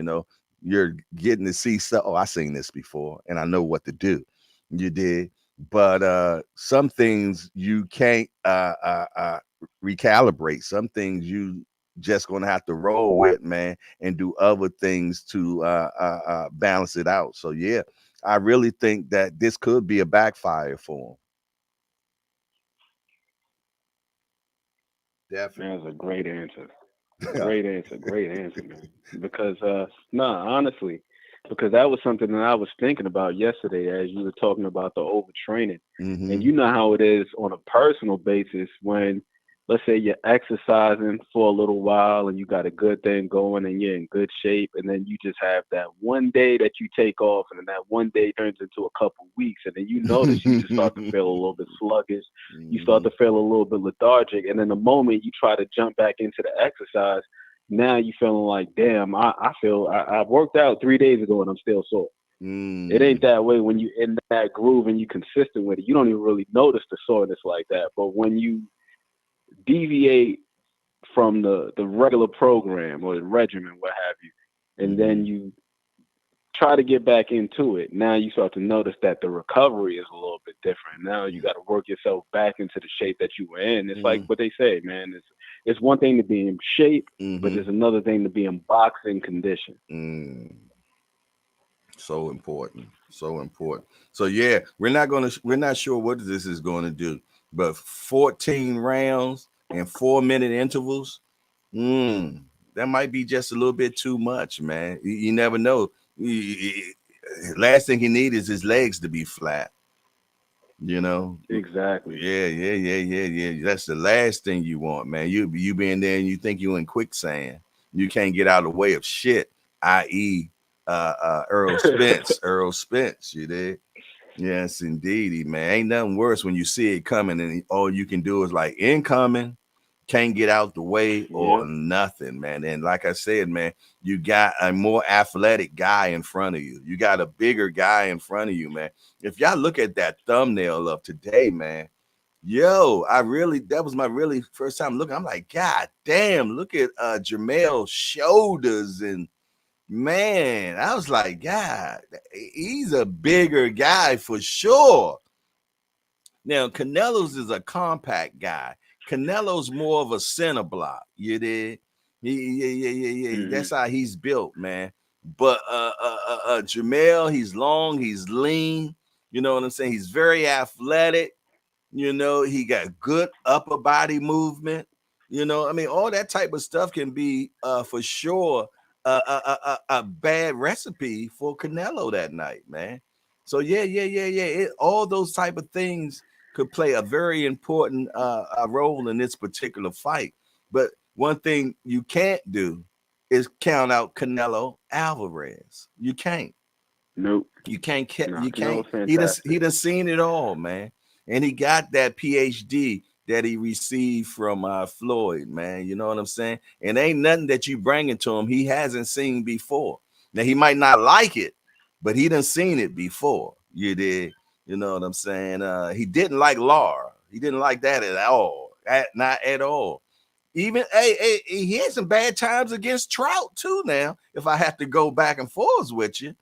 You're getting to see stuff. Oh, I've seen this before and I know what to do. You did. But some things you can't recalibrate. Some things you just gonna have to roll with, man, and do other things to balance it out. So yeah, I really think that this could be a backfire for him. Definitely.
That's a great answer. Great answer, man. Because honestly, because that was something that I was thinking about yesterday as you were talking about the overtraining.
Mm-hmm.
And you know how it is on a personal basis when, let's say, you're exercising for a little while and you got a good thing going and you're in good shape, and then you just have that one day that you take off, and then that one day turns into a couple weeks, and then you notice you just start to feel a little bit sluggish. You start to feel a little bit lethargic, and then the moment you try to jump back into the exercise, now you feeling like, damn, I feel I worked out 3 days ago and I'm still sore. It ain't that way when you in that groove and you consistent with it. You don't even really notice the soreness like that. But when you deviate from the regular program or the regimen, what have you, and then you try to get back into it, now you start to notice that the recovery is a little bit different. Now you got to work yourself back into the shape that you were in. It's like what they say, man. It's one thing to be in shape, but there's another thing to be in boxing condition.
So important. So important. So yeah, we're not sure what this is going to do, but 14 rounds and 4-minute intervals, that might be just a little bit too much, man. You never know. Last thing he needs is his legs to be flat.
Exactly.
Yeah. That's the last thing you want, man. You being there and you think you in quicksand. You can't get out of the way of shit, i.e. Earl Spence, you did. Yes, indeedy, man. Ain't nothing worse when you see it coming and all you can do is like incoming, can't get out the way or nothing, man. And like I said, man, you got a more athletic guy in front of you. You got a bigger guy in front of you, man. If y'all look at that thumbnail of today, man, that was my really first time looking. I'm like, God damn, look at Jamel's shoulders, and man, I was like, God, he's a bigger guy for sure. Now, Canelo's is a compact guy. Canelo's more of a center block. You did? Yeah. That's how he's built, man. But Jamel, he's long, he's lean. You know what I'm saying? He's very athletic. You know, he got good upper body movement. You know, I mean, all that type of stuff can be for sure a bad recipe for Canelo that night, man. So yeah. All those type of things could play a very important role in this particular fight. But one thing you can't do is count out Canelo Alvarez. You can't.
Nope.
You can't.
No,
You can't.
Canelo's
He done seen it all, man. And he got that PhD that he received from Floyd, man. You know what I'm saying? And ain't nothing that you bringing to him he hasn't seen before. Now he might not like it, but he done seen it before. You did. You know what I'm saying? He didn't like Lara. He didn't like that at all. Not at all. Even he had some bad times against Trout too. Now, if I have to go back and forth with you,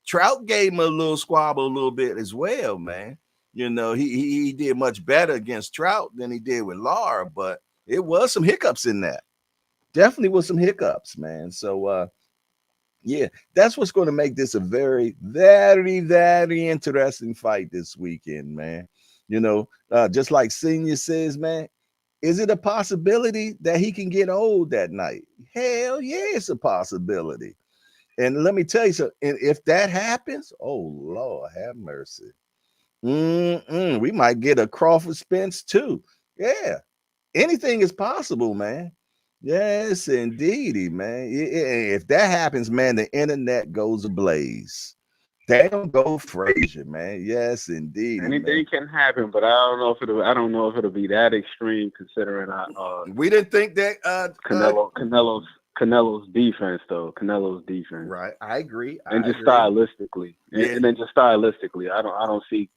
Trout gave him a little squabble a little bit as well, man. You know, he did much better against Trout than he did with Lara, but it was some hiccups in that. Definitely was some hiccups, man. So yeah, that's what's going to make this a very, very, very interesting fight this weekend, man. You know, just like Senior says, man, is it a possibility that he can get old that night? Hell yeah, it's a possibility. And let me tell you something, if that happens, oh Lord, have mercy. We might get a Crawford Spence too. Yeah, anything is possible, man. Yes, indeedy, man. If that happens, man, the internet goes ablaze. Damn, go Frazier, man. Yes, indeedy,
Anything
man.
can happen, but I don't know if it'll be that extreme considering
We didn't think that
Canelo's defense though. Canelo's defense.
right. I agree.
And just stylistically.
Yeah.
And then just stylistically. I don't see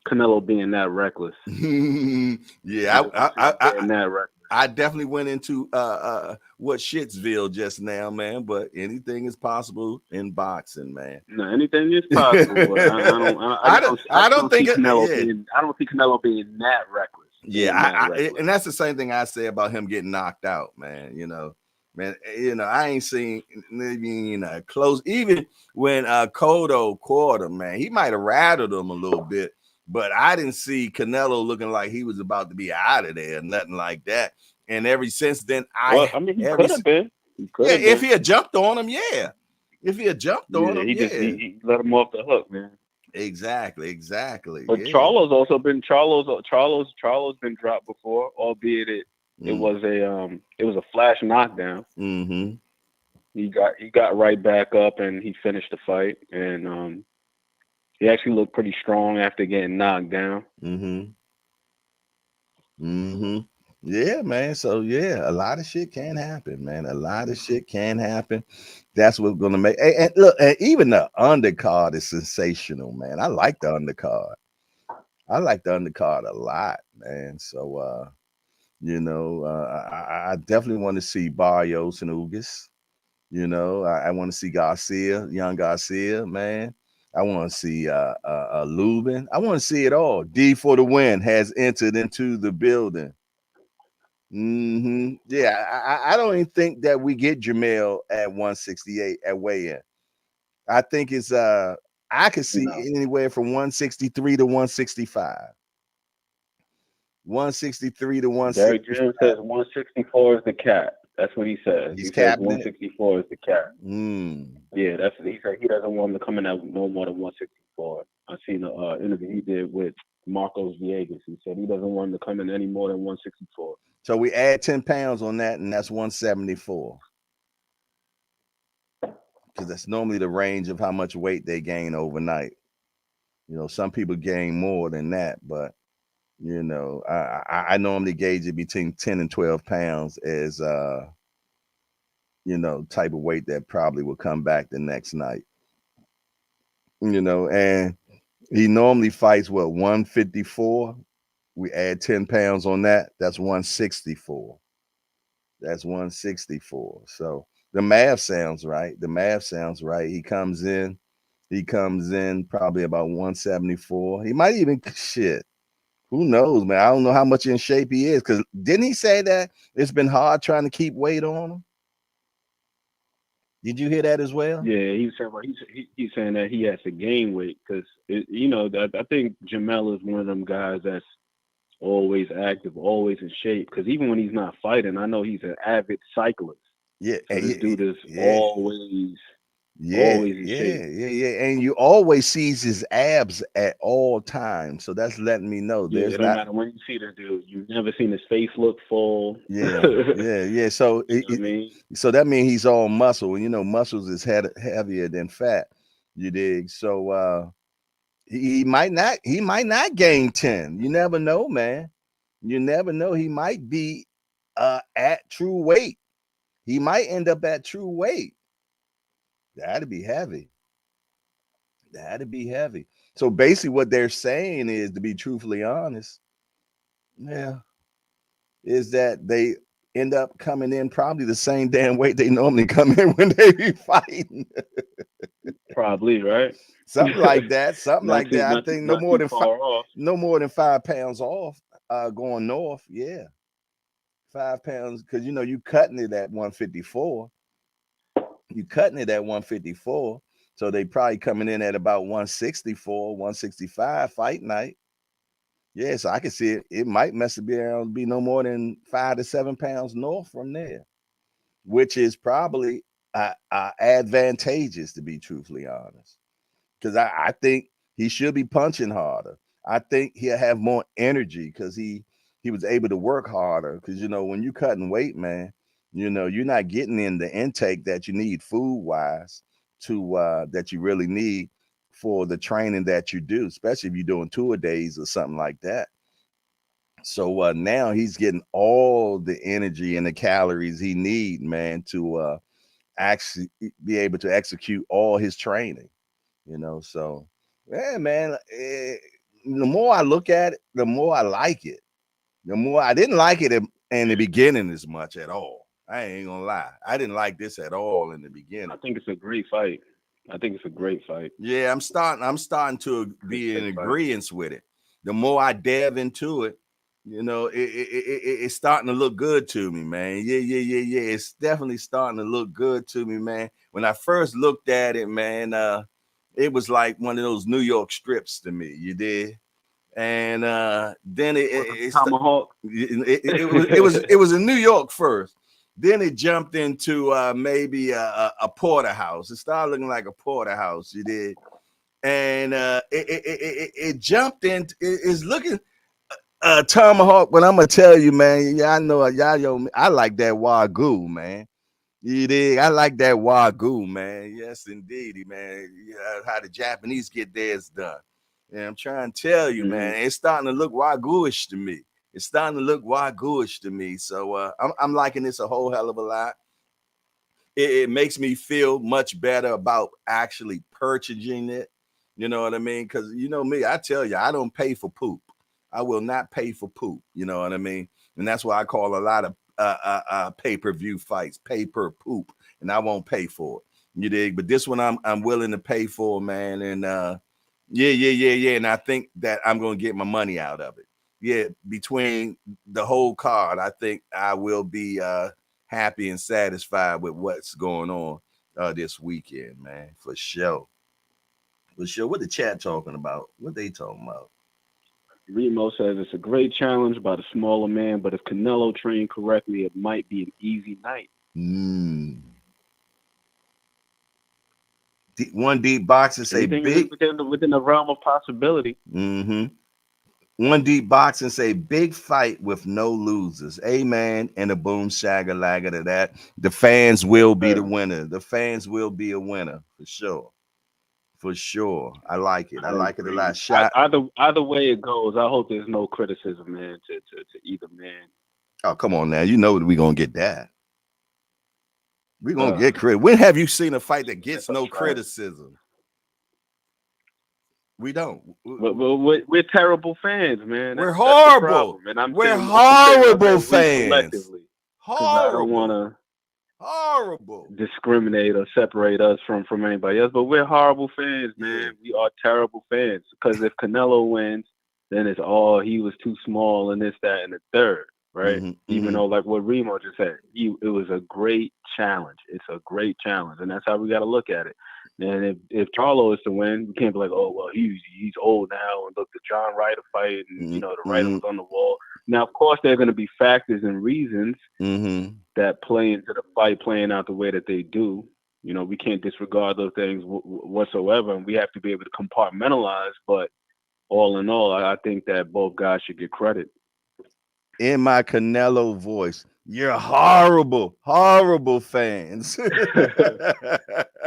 Canelo being that reckless.
Yeah,
being that reckless.
I definitely went into what Shitsville just now, man. But anything is possible in boxing, man.
No, anything is possible. But I don't see Canelo being that reckless.
Yeah, and that's the same thing I say about him getting knocked out, man. You know, man. You know, I ain't seen maybe close. Even when Cotto caught him, man, he might have rattled him a little bit. But I didn't see Canelo looking like he was about to be out of there, nothing like that. And ever since then,
he could have been.
If he had jumped on him, yeah. If he had jumped on him,
he let him off the hook, man.
Exactly.
But Charlo's been dropped before, albeit it was a flash knockdown.
Mm-hmm.
He got right back up and he finished the fight, and he actually looked pretty strong after getting knocked down.
Yeah, man. So yeah, a lot of shit can happen, man. A lot of shit can happen. That's what's gonna make. And look, and even the undercard is sensational, man. I like the undercard. I like the undercard a lot, man. So I definitely want to see Barrios and Ugas. You know, I want to see young Garcia, man. I want to see Lubin. I want to see it all. D for the win has entered into the building. Yeah, I don't even think that we get Jamel at 168 at weigh-in. I think it's I could see anywhere from 163 to 165. 163 to 165.
Derek Jim says 164 is the cap. That's what he says.
He
says 164 is the cap.
Yeah,
he said he doesn't want him to come in at no more than 164. I seen an interview he did with Marcos Villegas. He said he doesn't want him to come in any more than 164.
So we add 10 pounds on that, and that's 174. Because that's normally the range of how much weight they gain overnight. You know, some people gain more than that, but you know, I normally gauge it between 10 and 12 pounds as type of weight that probably will come back the next night. You know, and he normally fights 154. We add 10 pounds on that, that's 164. That's 164. So the math sounds right. He comes in He comes in probably about 174. He might even shit. Who knows, man? I don't know how much in shape he is. Because didn't he say that it's been hard trying to keep weight on him? Did you hear that as well?
Yeah, he's saying that he has to gain weight because you know that I think Jamel is one of them guys that's always active, always in shape. Because even when he's not fighting, I know he's an avid cyclist.
Yeah,
So this dude is
yeah.
always in shape.
Yeah. And you always sees his abs at all times. So that's letting me know
Yeah,
there's
it don't matter when you see this dude. You've never seen his face look full.
Yeah. So
You know what I mean?
so that means he's all muscle. And you know, muscles is heavier than fat. You dig? So he might not gain 10. You never know, man. You never know. He might be at true weight. He might end up at true weight. That'd be heavy. That'd be heavy. So basically, what they're saying is, to be truthfully honest, yeah, is that they end up coming in probably the same damn weight they normally come in when they be fighting.
Probably, right?
Something like that. Something like that. I think no more than 5 pounds off going north. Yeah. 5 pounds, because you know you cutting it at 154. You cutting it at 154. So they probably coming in at about 164, 165 fight night. Yeah, so I can see it. It might be no more than 5 to 7 pounds north from there, which is probably advantageous, to be truthfully honest. Because I think he should be punching harder. I think he'll have more energy because he was able to work harder. Because you know, when you cutting weight, man, you know, you're not getting in the intake that you need food wise to that you really need for the training that you do, especially if you're doing 2-a-days or something like that. So now he's getting all the energy and the calories he need, man, to actually be able to execute all his training. You know, so yeah, man. The more I look at it, the more I like it. The more I didn't like it in the beginning as much at all. I ain't gonna lie. I didn't like this at all in the beginning.
I think it's a great fight.
Yeah, I'm starting to be in agreement with it. The more I delve into it, you know, it's starting to look good to me, man. Yeah. It's definitely starting to look good to me, man. When I first looked at it, man, it was like one of those New York strips to me. You did. And then
Tomahawk.
It was in New York first. Then it jumped into maybe a porterhouse. It started looking like a porterhouse. You did, and it jumped in. It's looking tomahawk. But I'm gonna tell you, man. Yeah, I know y'all. I like that wagyu, man. You dig? I like that wagyu, man. Yes, indeedy, man. Yeah, how the Japanese get theirs done. And I'm trying to tell you, man, it's starting to look wagyu-ish to me. It's starting to look wagyu-ish to me. So I'm liking this a whole hell of a lot. It makes me feel much better about actually purchasing it. You know what I mean? Because you know me, I tell you, I don't pay for poop. I will not pay for poop. You know what I mean? And that's why I call a lot of pay-per-view fights pay-per-poop, and I won't pay for it. You dig? But this one I'm willing to pay for, man. And yeah. And I think that I'm gonna get my money out of it. Yeah, between the whole card, I think I will be happy and satisfied with what's going on this weekend, man. For sure. What the chat talking about? What they talking about?
Remo says it's a great challenge by the smaller man, but if Canelo trained correctly, it might be an easy night.
One deep boxer say big
within the realm of possibility.
One deep boxing say big fight with no losers. Amen. And a boom shagger lagger to that. The fans will be the winner. The fans will be a winner for sure. For sure. I like it. I like it a lot.
Either way it goes, I hope there's no criticism, man, to either man.
Oh, come on now. You know we're gonna get that. We're gonna get credit. When have you seen a fight that gets no criticism? We don't.
We're terrible fans, man.
We're horrible.
And we're
horrible fans.
Horrible. I don't want to.
Horrible.
discriminate or separate us from anybody else. But we're horrible fans, man.
Yeah.
We are terrible fans. Because if Canelo wins, then it's all he was too small and this, that, and the third, right? Even though, like what Remo just said, it was a great challenge. It's a great challenge, and that's how we got to look at it. And if Charlo is to win, we can't be like, oh well, he's old now, and look, the John Ryder fight, and the writing was on the wall. Now, of course, there are going to be factors and reasons that play into the fight playing out the way that they do. You know, we can't disregard those things whatsoever, and we have to be able to compartmentalize. But all in all, I think that both guys should get credit.
In my Canelo voice, you're horrible, horrible fans.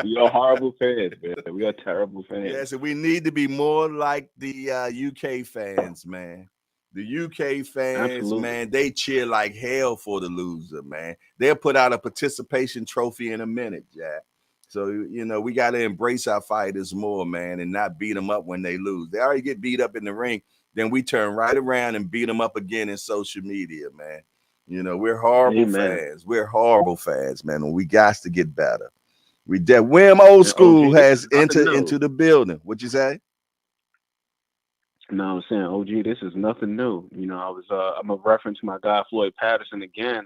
We are horrible fans, man. We are terrible fans.
Yes, and we need to be more like the UK fans, man. The UK fans,
Absolutely.
man, they cheer like hell for the loser, man. They'll put out a participation trophy in a minute, Jack. So, you know, we got to embrace our fighters more, man, and not beat them up when they lose. They already get beat up in the ring. Then we turn right around and beat them up again in social media, man. You know, we're horrible fans. We're horrible fans, man. And we got to get better. Wim Old School has entered into the building. What'd you say?
No, I'm saying, OG, this is nothing new. You know, I'm a reference my guy Floyd Patterson again.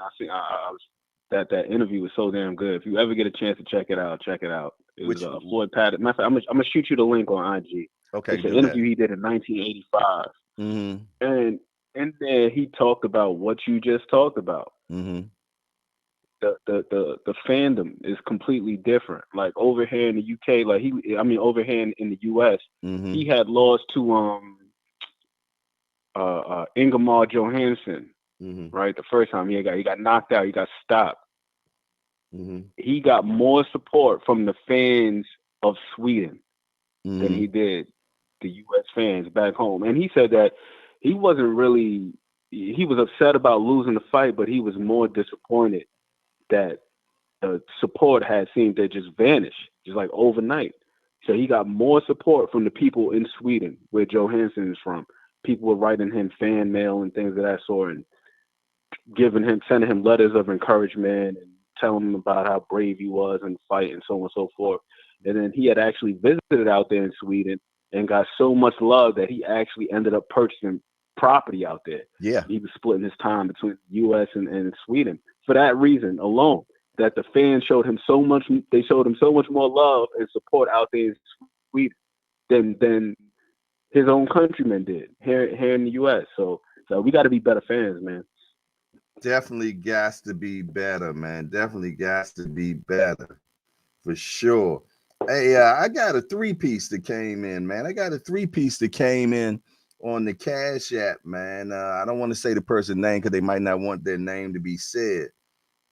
That interview was so damn good. If you ever get a chance to check it out, check it out. It was Floyd Patterson. I'm gonna shoot you the link on IG.
Okay,
it's an interview he did in 1985, and in there he talked about what you just talked about. The fandom is completely different. Like over here in the UK, over here in the US, he had lost to Ingemar Johansson, right? The first time he got knocked out, he got stopped. He got more support from the fans of Sweden than he did the US fans back home. And he said that he was upset about losing the fight, but he was more disappointed that the support had seemed to just vanish, just like overnight. So he got more support from the people in Sweden, where Johansson is from. People were writing him fan mail and things of that sort, and sending him letters of encouragement and telling him about how brave he was in the fight and so on and so forth. And then he had actually visited out there in Sweden and got so much love that he actually ended up purchasing property out there.
Yeah.
He was splitting his time between the U.S. and Sweden for that reason alone, that the fans showed him so much more love and support out there in Sweden than his own countrymen did here in the U.S. So we got to be better fans, man.
Definitely got to be better, man. Definitely got to be better, for sure. Hey, I got a 3-piece that came in, man. I got a 3-piece that came in on the Cash App, man. I don't want to say the person's name because they might not want their name to be said.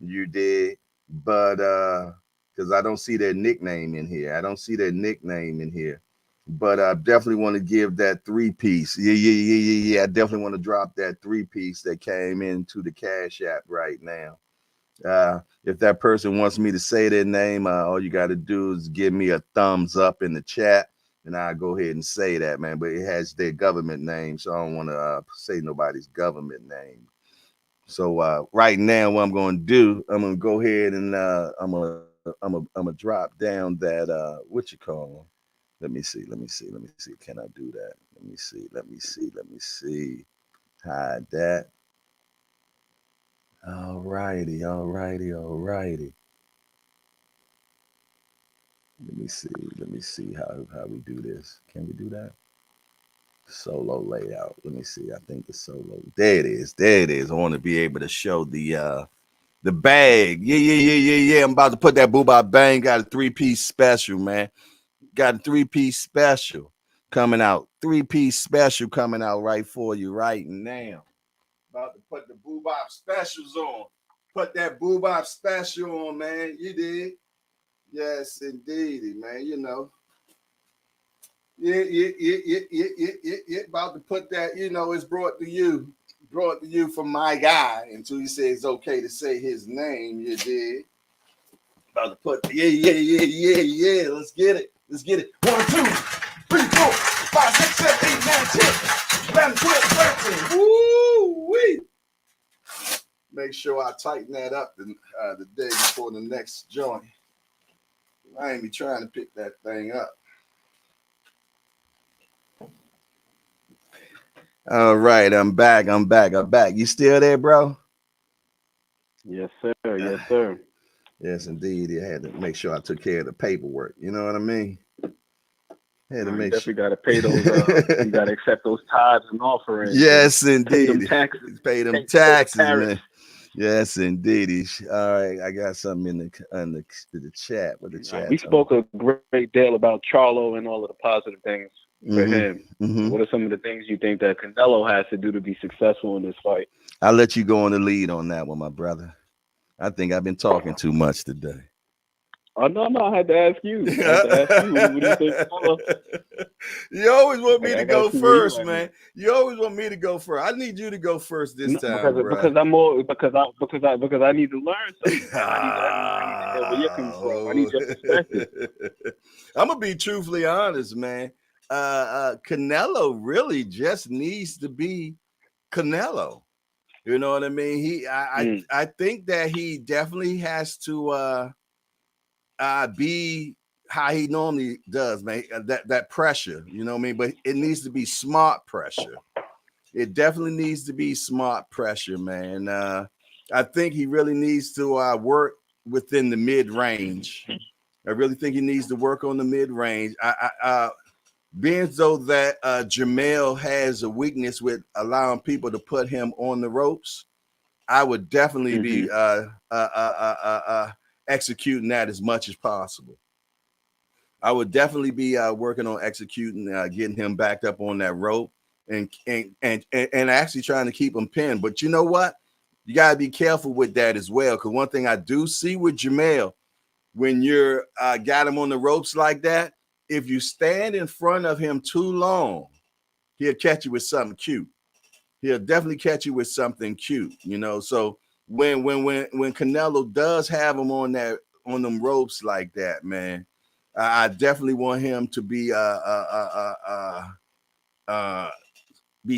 You did, but because I don't see their nickname in here. But I definitely want to give that 3-piece. Yeah. I definitely want to drop that 3-piece that came into the Cash App right now. If that person wants me to say their name, all you got to do is give me a thumbs up in the chat, and I'll go ahead and say that, man. But it has their government name, so I don't want to say nobody's government name. So right now, what I'm going to do, I'm going to go ahead and I'm gonna drop down that what you call. Let me see. Can I do that? Let me see. Hide that. All righty. Let me see how we do this. Can we do that? Solo layout. Let me see. I think the solo. There it is. I want to be able to show the bag. Yeah. I'm about to put that boo-bop bang. Got a 3-piece special, man. Got a 3-piece special coming out. 3-piece special coming out right for you right now. About to put the boo-bop specials on. Put that boo-bop special on, man. You did. Yes, indeed, man. You know. Yeah. About to put that, you know, it's brought to you from my guy until he says it's okay to say his name. You did. About to put, yeah. Let's get it. 1, 2, 3, 4, 5, 6, 7, 8, 9, 10, 11, 12, 13. Woo-wee. make sure I tighten that up the day before the next joint. I ain't be trying to pick that thing up. All right, I'm back. You still there, bro?
Yes, sir. Yes, sir.
Yes, indeed. I had to make sure I took care of the paperwork. You know what I mean? Had to
You
make
definitely
sure.
got to pay those. You got to accept those tithes and offerings.
Yes,
and
indeed.
Pay them taxes.
Pay them
Pay
taxes,
the
man. Yes, indeed. All right, I got something in the chat. What the chat?
We spoke a great deal about Charlo and all of the positive things for him. What are some of the things you think that Canelo has to do to be successful in this fight?
I'll let you go on the lead on that one, my brother. I think I've been talking too much today.
Oh, no, I had to ask you. What do you think, Canelo?
You always want me to go first,
you
man. You always want me to go first. I need you to go first this time, bro.
Because I need to learn something. I need to hear where you're coming from. I need your perspective.
I'm gonna be truthfully honest, man. Canelo really just needs to be Canelo. You know what I mean? I think that he definitely has to be how he normally does, man. That pressure, you know what I mean? But it needs to be smart pressure. It definitely needs to be smart pressure, man. I think he really needs to work within the mid-range. I really think he needs to work on the mid-range. Being so that Jamel has a weakness with allowing people to put him on the ropes, I would definitely be executing that as much as possible. I would definitely be working on executing, getting him backed up on that rope, and actually trying to keep him pinned. But you know what? You gotta be careful with that as well. Because one thing I do see with Jamel, when you're got him on the ropes like that, if you stand in front of him too long, he'll catch you with something cute. He'll definitely catch you with something cute, you know. So when Canelo does have him on them ropes like that, man, I definitely want him to be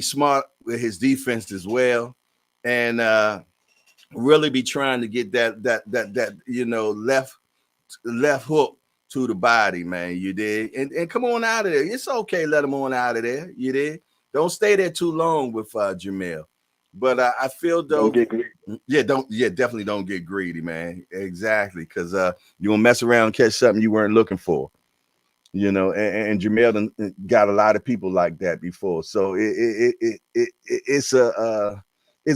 smart with his defense as well, and really be trying to get that you know left hook to the body, man. You did, and come on out of there. It's okay, let him on out of there. You did. Don't stay there too long with Jamel. But I feel though,
don't get greedy.
Definitely don't get greedy, man. Exactly, because you gonna mess around and catch something you weren't looking for. You know, and Jamel got a lot of people like that before, so it's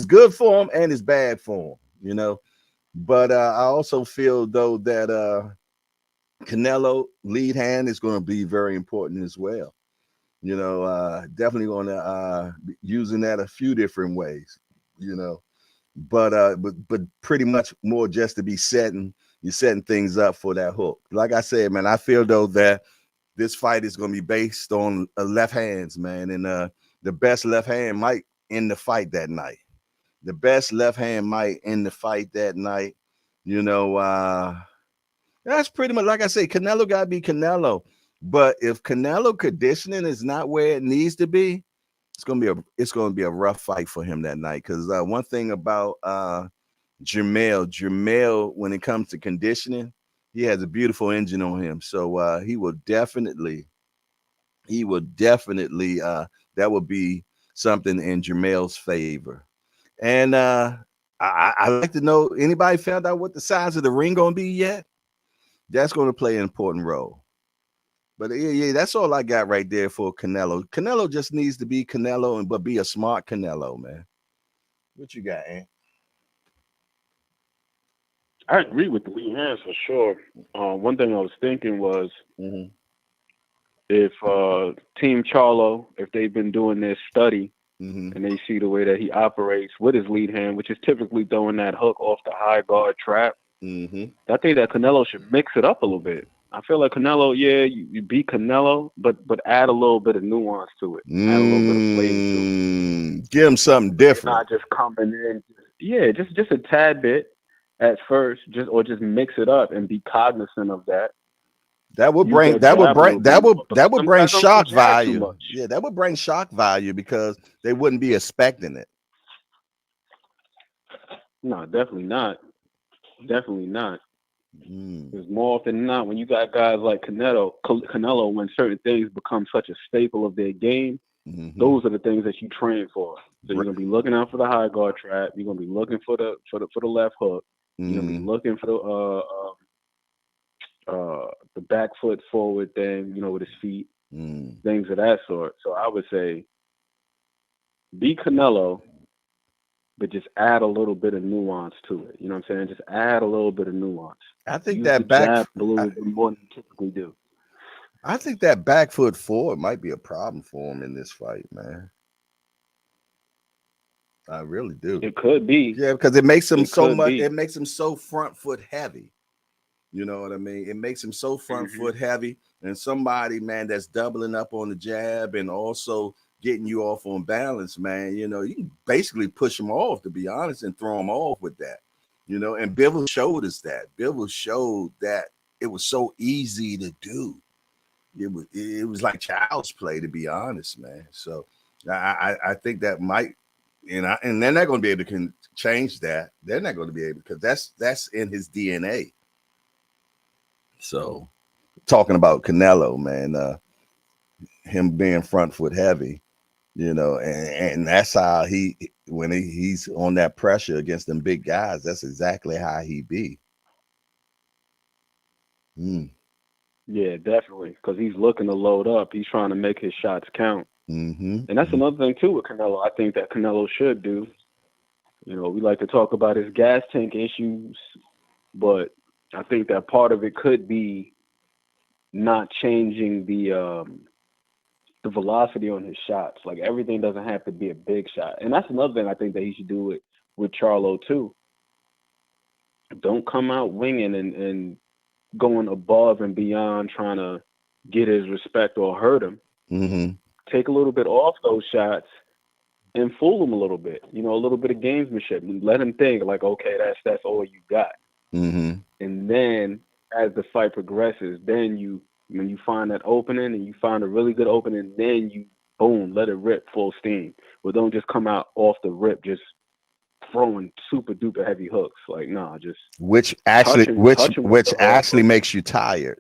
good for him and it's bad for him, you know. But I also feel though that Canelo lead hand is going to be very important as well. You know, definitely going to be using that a few different ways. You know, but pretty much more just to be setting things up for that hook. Like I said, man, I feel though that this fight is going to be based on left hands, man, and the best left hand might end the fight that night. The best left hand might end the fight that night. You know, that's pretty much like I say. Canelo got to be Canelo, but if Canelo conditioning is not where it needs to be, it's gonna be a rough fight for him that night. Because one thing about Jamel, when it comes to conditioning, he has a beautiful engine on him. So he will definitely that would be something in Jamel's favor. And I like to know, anybody found out what the size of the ring gonna be yet? That's going to play an important role. But yeah, that's all I got right there for Canelo. Canelo just needs to be Canelo, but be a smart Canelo, man. What you got, Ant?
I agree with the lead hands for sure. One thing I was thinking was if Team Charlo, if they've been doing their study and they see the way that he operates with his lead hand, which is typically throwing that hook off the high guard trap, I think that Canelo should mix it up a little bit. I feel like Canelo, you beat Canelo, but add a little bit of nuance to it. Add a little bit of flavor to it.
Give him something different.
Not just coming in. Just a tad bit at first, just mix it up and be cognizant of that.
That would bring shock value. Yeah, that would bring shock value because they wouldn't be expecting it.
No, definitely not. Definitely not.
Mm.
Because more often than not, when you got guys like Canelo, when certain things become such a staple of their game,
Mm-hmm.
those are the things that you train for. So you're gonna be looking out for the high guard trap. You're gonna be looking for the left hook. You're gonna be looking for the back foot forward thing, with his feet, things of that sort. So I would say be Canelo, but just add a little bit of nuance to it. You know what I'm saying? Just add a little bit of nuance.
I think
Use the
that back.
jab a little bit more than you typically do.
I think that back foot forward might be a problem for him in this fight, man. I really do.
It could be.
Yeah, because it makes him
It
so
could
much.
be.
It makes him so front foot heavy. You know what I mean? It makes him so front foot heavy, and somebody, man, that's doubling up on the jab and also getting you off on balance, man. You can basically push him off, to be honest, and throw him off with that. And Bivol showed us that. Bivol showed that it was so easy to do. It was like child's play, to be honest, man. So I think that might, and they're not going to be able to change that. They're not going to be able, because that's in his DNA. So, talking about Canelo, man, him being front foot heavy, and that's how when he's on that pressure against them big guys, that's exactly how he be.
Yeah, definitely, because he's looking to load up. He's trying to make his shots count. And that's another thing, too, with Canelo. I think that Canelo should do. We like to talk about his gas tank issues, but I think that part of it could be not changing the velocity on his shots. Like, everything doesn't have to be a big shot. And that's another thing I think that he should do with Charlo, too. Don't come out winging and going above and beyond trying to get his respect or hurt him. Take a little bit off those shots and fool him a little bit. A little bit of gamesmanship. Let him think like, okay, that's all you got. And then as the fight progresses, then when you find that opening and you find a really good opening, then you boom, let it rip full steam. But don't just come out off the rip just throwing super duper heavy hooks. Like, nah, just
which actually
hook.
makes you tired.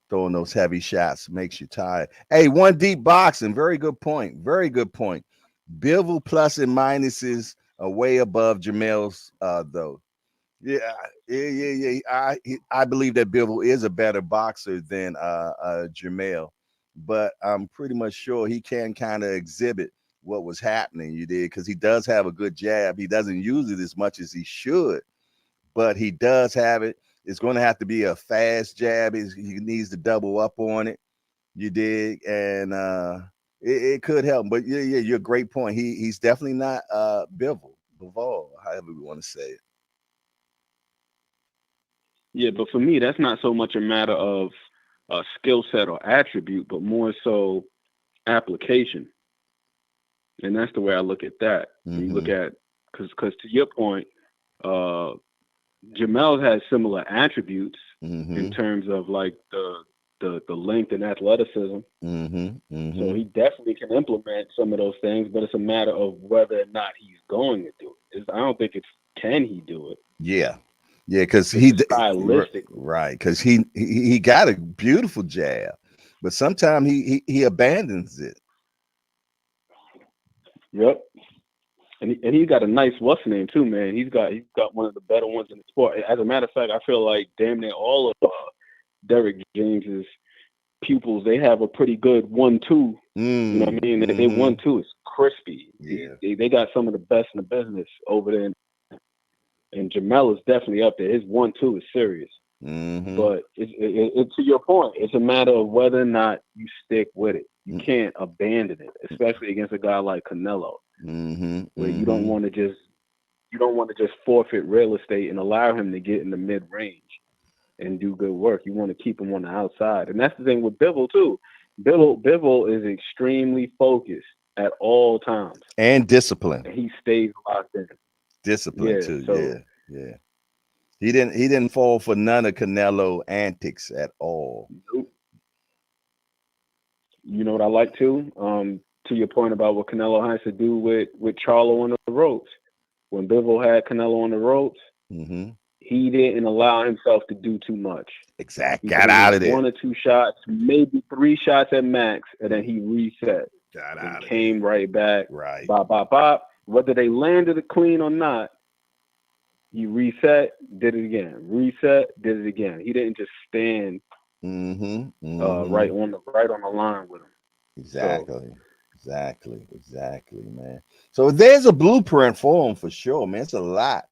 Throwing those heavy shots makes you tired. Hey, one deep boxing. Very good point. Very good point. Bivol plus and minuses are way above Jamel's, though. Yeah. I believe that Bivol is a better boxer than Jamel, but I'm pretty much sure he can kind of exhibit what was happening. Because he does have a good jab. He doesn't use it as much as he should, but he does have it. It's going to have to be a fast jab. He needs to double up on it. You dig? And it could help. But yeah, you're a great point. He's definitely not Bivol, however we want to say it.
Yeah, but for me, that's not so much a matter of skill set or attribute, but more so application. And that's the way I look at that. You look at, because to your point, Jamel has similar attributes in terms of like the length and athleticism. So he definitely can implement some of those things, but it's a matter of whether or not he's going to do it. I don't think it's can he do it.
Yeah, because he
stylistic,
right? Because he got a beautiful jab, but sometimes he abandons it.
Yep. And he got a nice what's name too, man. He's got one of the better ones in the sport. As a matter of fact, I feel like damn near all of Derrick James's pupils, they have a pretty good 1-2. You know what I mean? They 1-2 is crispy.
Yeah.
They got some of the best in the business over there. And Jamel is definitely up there. His 1-2 is serious. But it, to your point, it's a matter of whether or not you stick with it. You can't abandon it, especially against a guy like Canelo, where you don't want to just forfeit real estate and allow him to get in the mid range and do good work. You want to keep him on the outside, and that's the thing with Bivol too. Bivol is extremely focused at all times
and disciplined.
And he stays locked in.
Discipline too. So, yeah. He didn't fall for none of Canelo antics at all.
Nope. You know what I like too? To your point about what Canelo has to do with Charlo on the ropes. when Bivol had Canelo on the ropes, he didn't allow himself to do too much.
Exactly.
He
Got out of there.
1 or 2 shots, maybe 3 shots at max, and then he reset.
Got
and
out of
came
there.
right back.
Right.
Bop, bop, bop. Whether they landed it clean or not, he reset, did it again. Reset, did it again. He didn't just stand right on the line with him.
Exactly. Exactly, man. So there's a blueprint for him for sure, man. It's a lot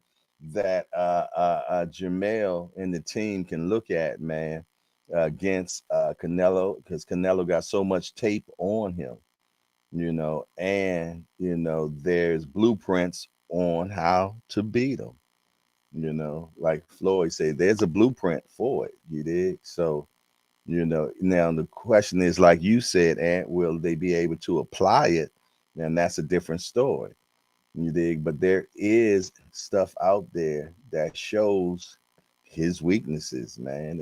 that Jermell and the team can look at, man, against Canelo, because Canelo got so much tape on him, you know, and you know, there's blueprints on how to beat him. You know, like Floyd said, there's a blueprint for it. You dig? So, you know, now the question is, like you said, Ant, will they be able to apply it? And that's a different story. You dig? But there is stuff out there that shows his weaknesses, man.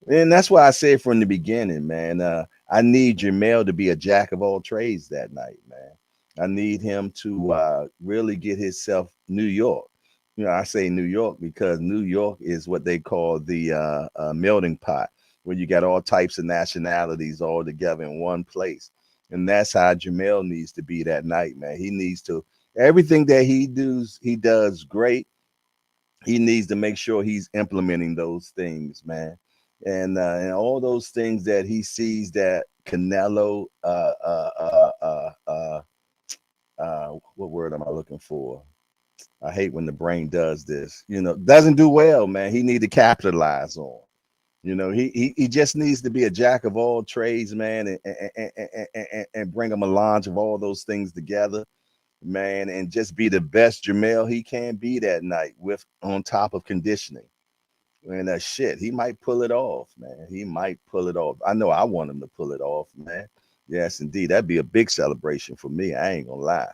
And that's why I said from the beginning, man, I need Jermell to be a jack of all trades that night, man. I need him to really get himself New York. You know, I say New York because New York is what they call the melting pot, where you got all types of nationalities all together in one place. And that's how Jermell needs to be that night, man. He needs to, everything that he does great. He needs to make sure he's implementing those things, man. And all those things that he sees that Canelo, what word am I looking for? I hate when the brain does this, you know, doesn't do well, man. He need to capitalize on. You know, he just needs to be a jack of all trades, man, and bring a melange of all those things together, man, and just be the best Jermell he can be that night with on top of conditioning. And shit, he might pull it off, man. He might pull it off. I know I want him to pull it off, man. Yes, indeed. That'd be a big celebration for me. I ain't gonna lie.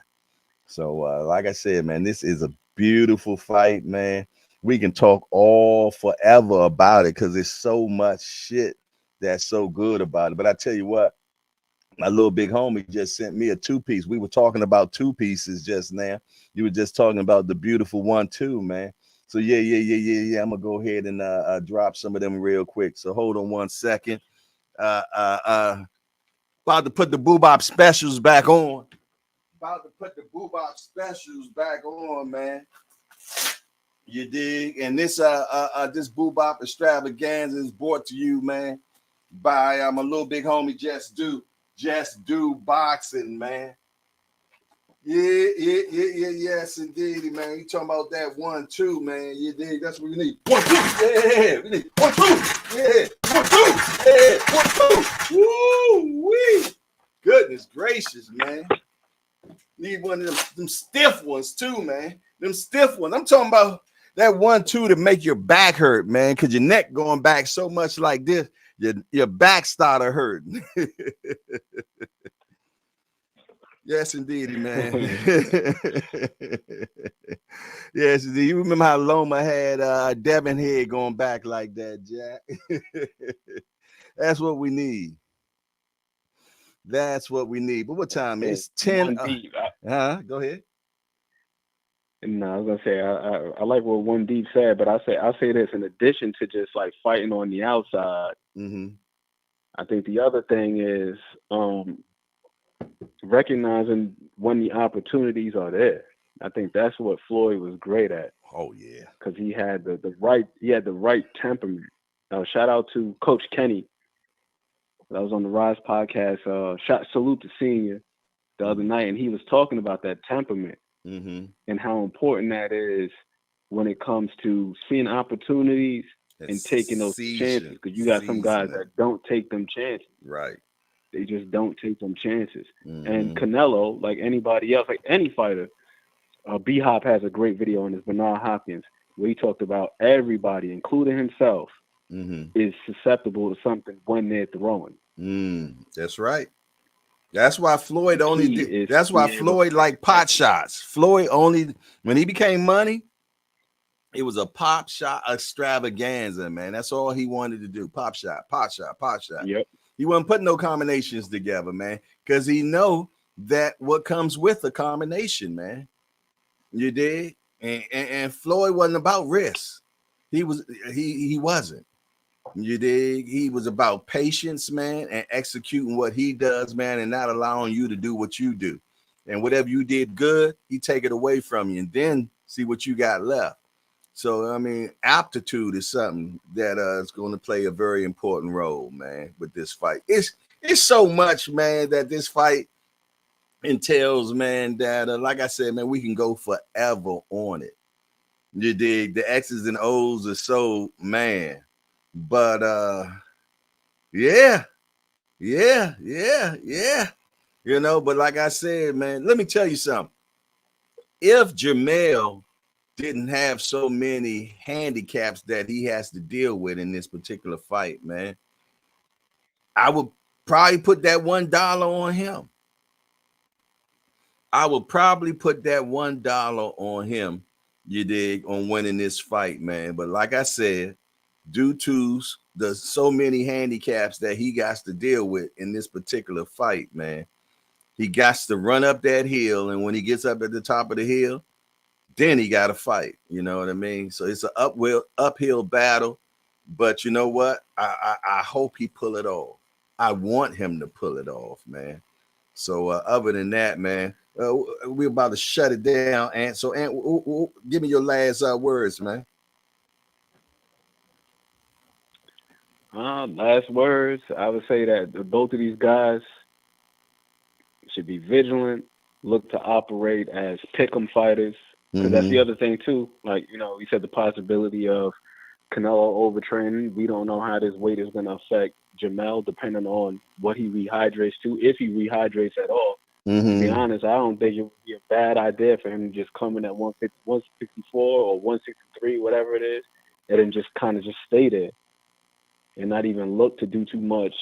So, like I said, man, this is a beautiful fight, man. We can talk all forever about it because there's so much shit that's so good about it. But I tell you what, my little big homie just sent me a 2-piece. We were talking about 2-pieces just now. You were just talking about the beautiful 1-2, man. So yeah. I'm gonna go ahead and drop some of them real quick. So hold on 1 second. About to put the Boobop specials back on. Man. You dig? And this this Boobop extravaganza is brought to you, man, by my little big homie Just Do Boxing, man. Yes, indeed, man. You talking about that 1-2, man? You dig? That's what we need. 1-2, yeah. We need 1-2, yeah. 1-2, yeah. 1-2. Woo wee! Goodness gracious, man. Need one of them stiff ones too, man. Them stiff ones. I'm talking about that 1-2 to make your back hurt, man, because your neck going back so much like this, your back started hurting. Yes, indeed, man. Yes, indeed. You remember how Loma had Devin head going back like that, Jack? That's what we need. That's what we need. But what time is 10? Go ahead.
No, I was gonna say I like what One Deep said, but I'll say this in addition to just like fighting on the outside. I think the other thing is recognizing when the opportunities are there. I think that's what Floyd was great at.
Oh yeah,
because he had the right temperament. Shout out to Coach Kenny. That was on the Rise podcast. Salute to Senior the other night, and he was talking about that temperament and how important that is when it comes to seeing opportunities and taking those chances. Because you got some guys that don't take them chances.
Right.
They just don't take them chances. And Canelo, like anybody else, like any fighter, B-Hop has a great video on this, Bernard Hopkins, where he talked about everybody, including himself, is susceptible to something when they're throwing.
That's right. That's why Floyd only did. That's why Floyd liked pot shots. Floyd only, when he became money, it was a pop shot extravaganza, man. That's all he wanted to do. Pop shot, pop shot, pop shot.
Yep.
He wasn't putting no combinations together, man, because he know that what comes with a combination, man. You dig? And Floyd wasn't about risk. He wasn't. You dig? He was about patience, man, and executing what he does, man, and not allowing you to do what you do. And whatever you did good, he take it away from you, and then see what you got left. So I mean, aptitude is something that is going to play a very important role, man, with this fight. It's so much, man, that this fight entails, man, that like I said, man, we can go forever on it. You dig? The X's and O's are so, man. But yeah. You know, but like I said, man, let me tell you something. If Jermell didn't have so many handicaps that he has to deal with in this particular fight, man, I would probably put that $1 on him. I would probably put that $1 on him, you dig, on winning this fight, man. But like I said, due to the so many handicaps that he got to deal with in this particular fight, man, he got to run up that hill. And when he gets up at the top of the hill, then he got to fight. You know what I mean? So it's an uphill battle. But you know what? I hope he pull it off. I want him to pull it off, man. So other than that, man, we're about to shut it down. And so, give me your last words, man.
Last words, I would say that both of these guys should be vigilant, look to operate as pick'em fighters. Because that's the other thing too. Like, you know, we said the possibility of Canelo overtraining. We don't know how this weight is going to affect Jermell, depending on what he rehydrates to, if he rehydrates at all. To be honest, I don't think it would be a bad idea for him to just come in at 154 or 163, whatever it is, and then just kind of just stay there and not even look to do too much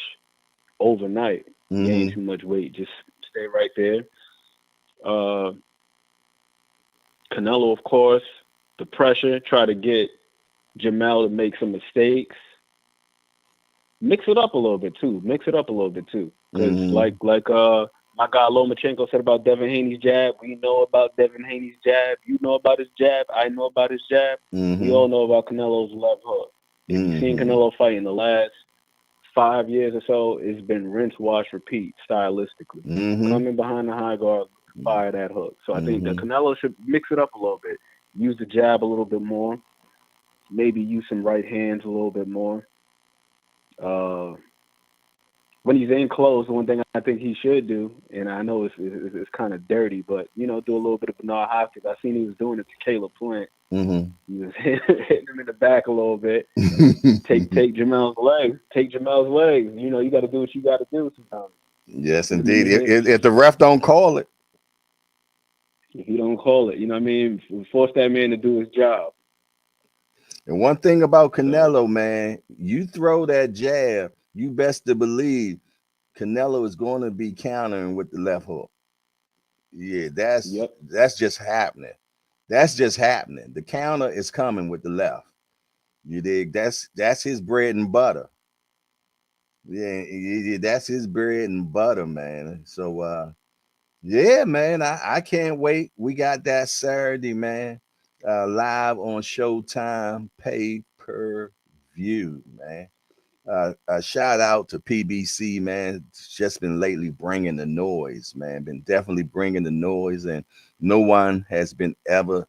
overnight, gain too much weight. Just stay right there. Canelo, of course, the pressure, try to get Jermell to make some mistakes. Mix it up a little bit too. Because like my guy Lomachenko said about Devin Haney's jab, we know about Devin Haney's jab. You know about his jab. I know about his jab. We all know about Canelo's left hook. If you've seen Canelo fight in the last 5 years or so, it's been rinse, wash, repeat stylistically. Coming behind the high guard, fire that hook. So I think that Canelo should mix it up a little bit. Use the jab a little bit more. Maybe use some right hands a little bit more. When he's in close, the one thing I think he should do, and I know it's kind of dirty, but, you know, do a little bit of Bernard Hopkins. I seen he was doing it to Caleb Plant. He was hitting him in the back a little bit. Take Jermell's legs. You know, you got to do what you got to do sometimes.
Yes, indeed. If the ref don't call it.
If he don't call it, you know what I mean? Force that man to do his job.
And one thing about Canelo, man, you throw that jab, you best to believe Canelo is going to be countering with the left hook. Yeah, that's just happening. That's just happening. The counter is coming with the left. You dig? That's his bread and butter. Yeah, that's his bread and butter, man. So yeah, man, I can't wait. We got that Saturday, man. Live on Showtime pay-per-view, man. A shout out to PBC, man. It's just been lately bringing the noise, man. Been definitely bringing the noise, and no one has been able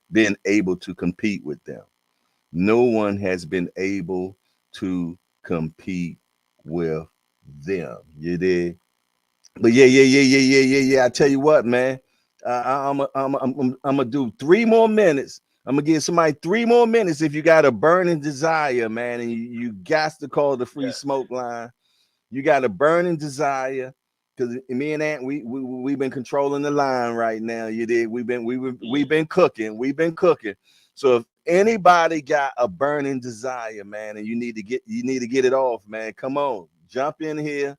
to compete with them. No one has been able to compete with them. You did. But yeah. I tell you what, man. I'm gonna do 3 more minutes. I'm gonna give somebody 3 more minutes if you got a burning desire, man, and you got to call the free smoke line. You got a burning desire, because me and Ant, we've been controlling the line right now. You did. We've been cooking. So if anybody got a burning desire, man, and you need to get it off, man, come on, jump in here.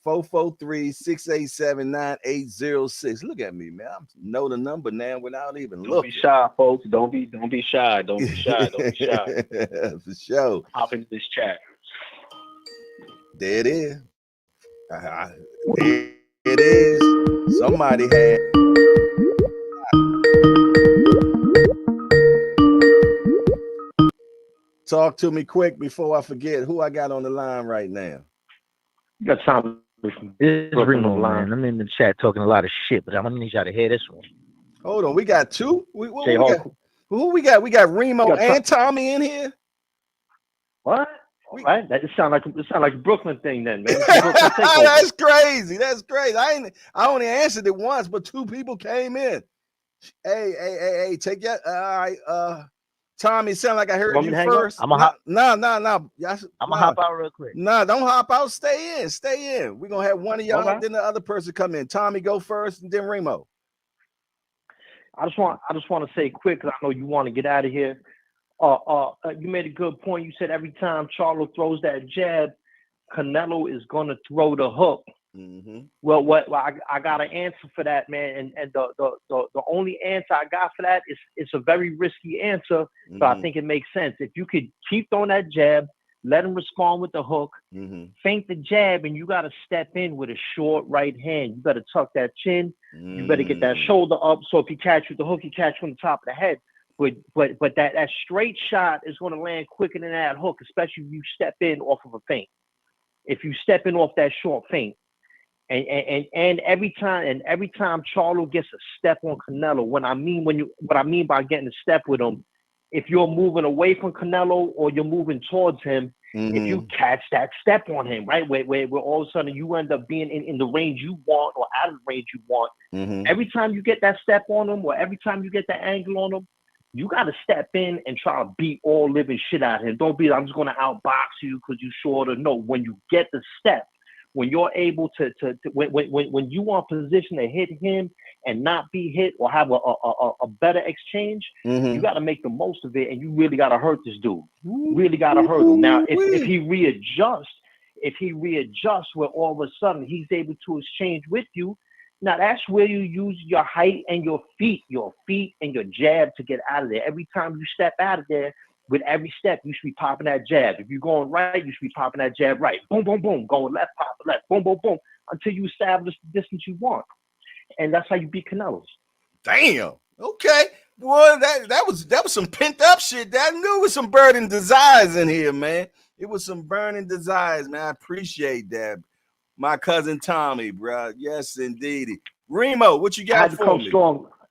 443-687-9806. Look at me, man. I know the number now without even looking.
Don't be shy, folks. Don't be shy. Don't be shy.
For sure.
Hop into this chat.
There it is. There it is. Somebody had Talk to me quick before I forget who I got on the line right now.
You got time.
It's Remo, man. I'm in the chat talking a lot of shit, but I'm gonna need y'all to hear this one.
Hold on, we got two. Who we got? We got Remo and Tommy in here.
What? Right? That just sound like a Brooklyn thing, then, man.
That's crazy. That's crazy. I only answered it once, but two people came in. Hey, take that. All right, Tommy, sound like I heard you first.
I'm gonna
I'm
gonna hop out real quick.
Nah, don't hop out. Stay in. We're gonna have one of y'all, then the other person come in. Tommy, go first, and then Remo.
I just want to say quick, because I know you want to get out of here. You made a good point. You said every time Charlo throws that jab, Canelo is gonna throw the hook.
Mm-hmm.
Well, I got an answer for that, man, and the only answer I got for that is it's a very risky answer, but I think it makes sense. If you could keep throwing that jab, let him respond with the hook, feint the jab, and you got to step in with a short right hand. You better tuck that chin. You better get that shoulder up. So if you catch with the hook, you catch from the top of the head. But that straight shot is going to land quicker than that hook, especially if you step in off of a feint. If you step in off that short feint. And every time Charlo gets a step on Canelo, what I mean by getting a step with him, if you're moving away from Canelo or you're moving towards him, if you catch that step on him, right, where all of a sudden you end up being in the range you want or out of the range you want, every time you get that step on him or every time you get that angle on him, you got to step in and try to beat all living shit out of him. Don't be, I'm just going to outbox you because you shorter. No, when you get the step, when you're able when you are in position to hit him and not be hit or have a better exchange, you got to make the most of it, and you really got to hurt this dude. Really got to hurt him. Now, if he readjusts, where all of a sudden he's able to exchange with you, now that's where you use your height and your feet and your jab to get out of there. Every time you step out of there, with every step, you should be popping that jab. If you're going right, you should be popping that jab right. Boom, boom, boom. Going left, pop left. Boom, boom, boom. Until you establish the distance you want. And that's how you beat Canelo.
Damn. Okay. Boy, that was some pent up shit. I knew it was some burning desires in here, man. It was some burning desires, man. I appreciate that. My cousin Tommy, bro. Yes, indeed. Remo, what you got for me?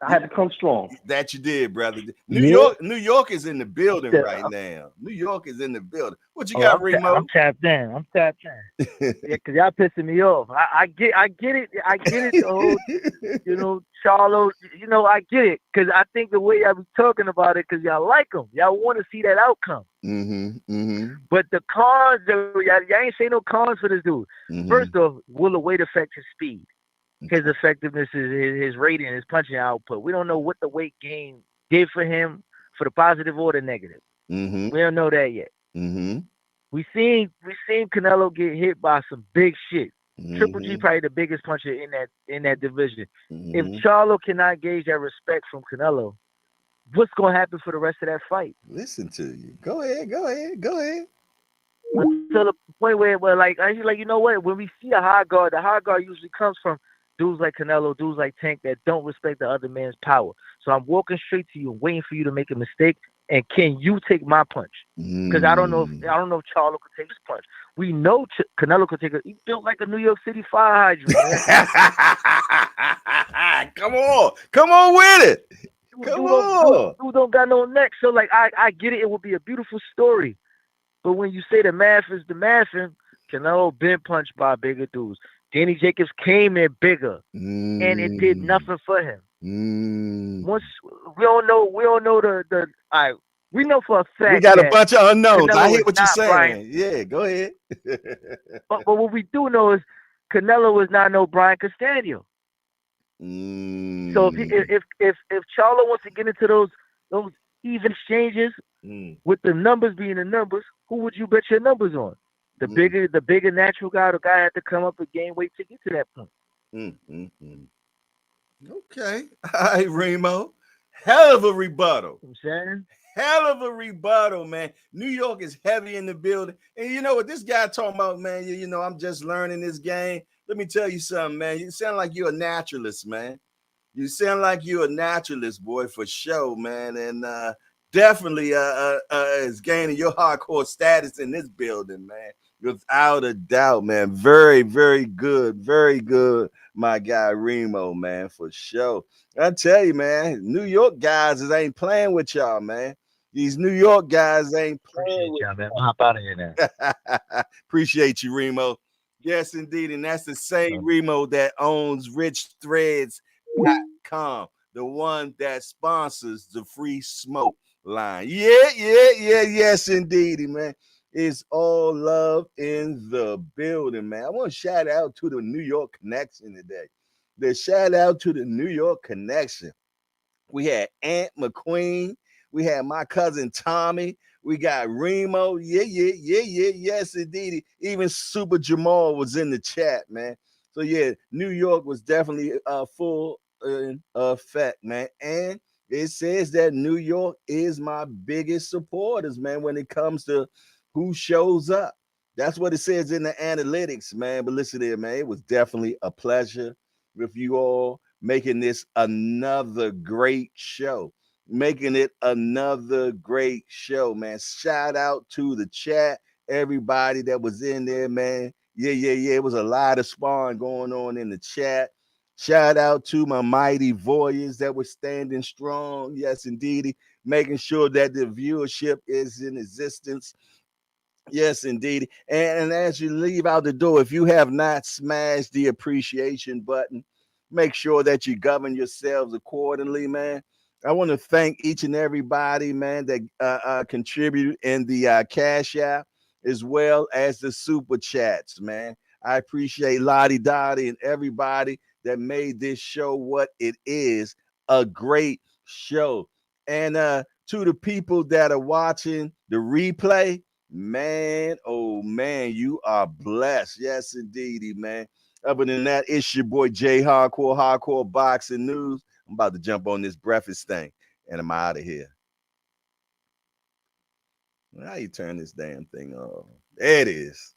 I had to come strong.
That you did, brother. New York is in the building right now. New York is in the building. What you got, Remo?
I'm tapped in. Yeah, because y'all pissing me off. I get it. The whole, Charlo. I get it because I think the way y'all be talking about it, because y'all like him, y'all want to see that outcome. But the cons, y'all ain't say no cons for this dude. First off, will the weight affect his speed? His effectiveness, his rating, his punching output. We don't know what the weight gain did for him, for the positive or the negative. We don't know that yet. We seen Canelo get hit by some big shit. Triple G probably the biggest puncher in that division. If Charlo cannot gauge that respect from Canelo, what's gonna happen for the rest of that fight?
Listen to you. Go ahead.
Until the point where like you know what? When we see a high guard, the high guard usually comes from dudes like Canelo, dudes like Tank that don't respect the other man's power. So I'm walking straight to you and waiting for you to make a mistake. And can you take my punch? Because I don't know if Charlo could take his punch. We know Canelo could take it. He built like a New York City fire hydrant.
Come on with it.
Dude don't got no neck. So like I get it. It would be a beautiful story. But when you say the math is the math, and Canelo been punched by bigger dudes. Danny Jacobs came in bigger, and it did nothing for him. Once we don't know the. We know for a fact
we got a bunch of unknowns.
Canelo
I hear what you're saying.
Brian.
Yeah, go ahead.
but what we do know is Canelo is not no Brian Castano. So if Charlo wants to get into those even exchanges with the numbers being the numbers, who would you bet your numbers on? The bigger natural guy, the guy had to come up and gain weight to get to that point.
Okay. All right, Remo. Hell of a rebuttal.
You know what I'm saying?
Hell of a rebuttal, man. New York is heavy in the building. And you know what this guy talking about, man? I'm just learning this game. Let me tell you something, man. You sound like you're a naturalist, man. You sound like you're a naturalist, boy, for sure, man. And definitely is gaining your hardcore status in this building, man. Without a doubt, man. Very, very good, my guy Remo, man, for sure. I tell you, man, New York guys ain't playing with y'all, man. These New York guys ain't playing
Appreciate
with
y'all, man. I'll hop out of here now.
Appreciate you, Remo. Yes, indeed. And that's the same Remo that owns richthreads.com, the one that sponsors the free smoke line. Yes, indeed, man. It's all love in the building, man. I want to shout out to the New York connection today. The shout out to the New York connection. We had Aunt McQueen. We had my cousin Tommy. We got Remo. Yes, indeed. Even Super Jamal was in the chat, man. So yeah, New York was definitely full in effect, man. And it says that New York is my biggest supporters, man, when it comes to who shows up. That's what it says in the analytics, man. But listen here, man. It was definitely a pleasure with you all, making this another great show. Making it another great show, man. Shout out to the chat, everybody that was in there, man. Yeah. It was a lot of sparring going on in the chat. Shout out to my mighty warriors that were standing strong. Yes, indeed. Making sure that the viewership is in existence. Yes, indeed. And as you leave out the door, if you have not smashed the appreciation button, make sure that you govern yourselves accordingly, man. I want to thank each and everybody, man, that contribute in the Cash App as well as the super chats, man. I appreciate Lottie Dottie and everybody that made this show what it is, a great show. And to the people that are watching the replay, man, oh man, you are blessed. Yes, indeedy, man. Other than that, it's your boy Jay Hardcore Boxing News. I'm about to jump on this breakfast thing, and I'm out of here. How you turn this damn thing off? There it is.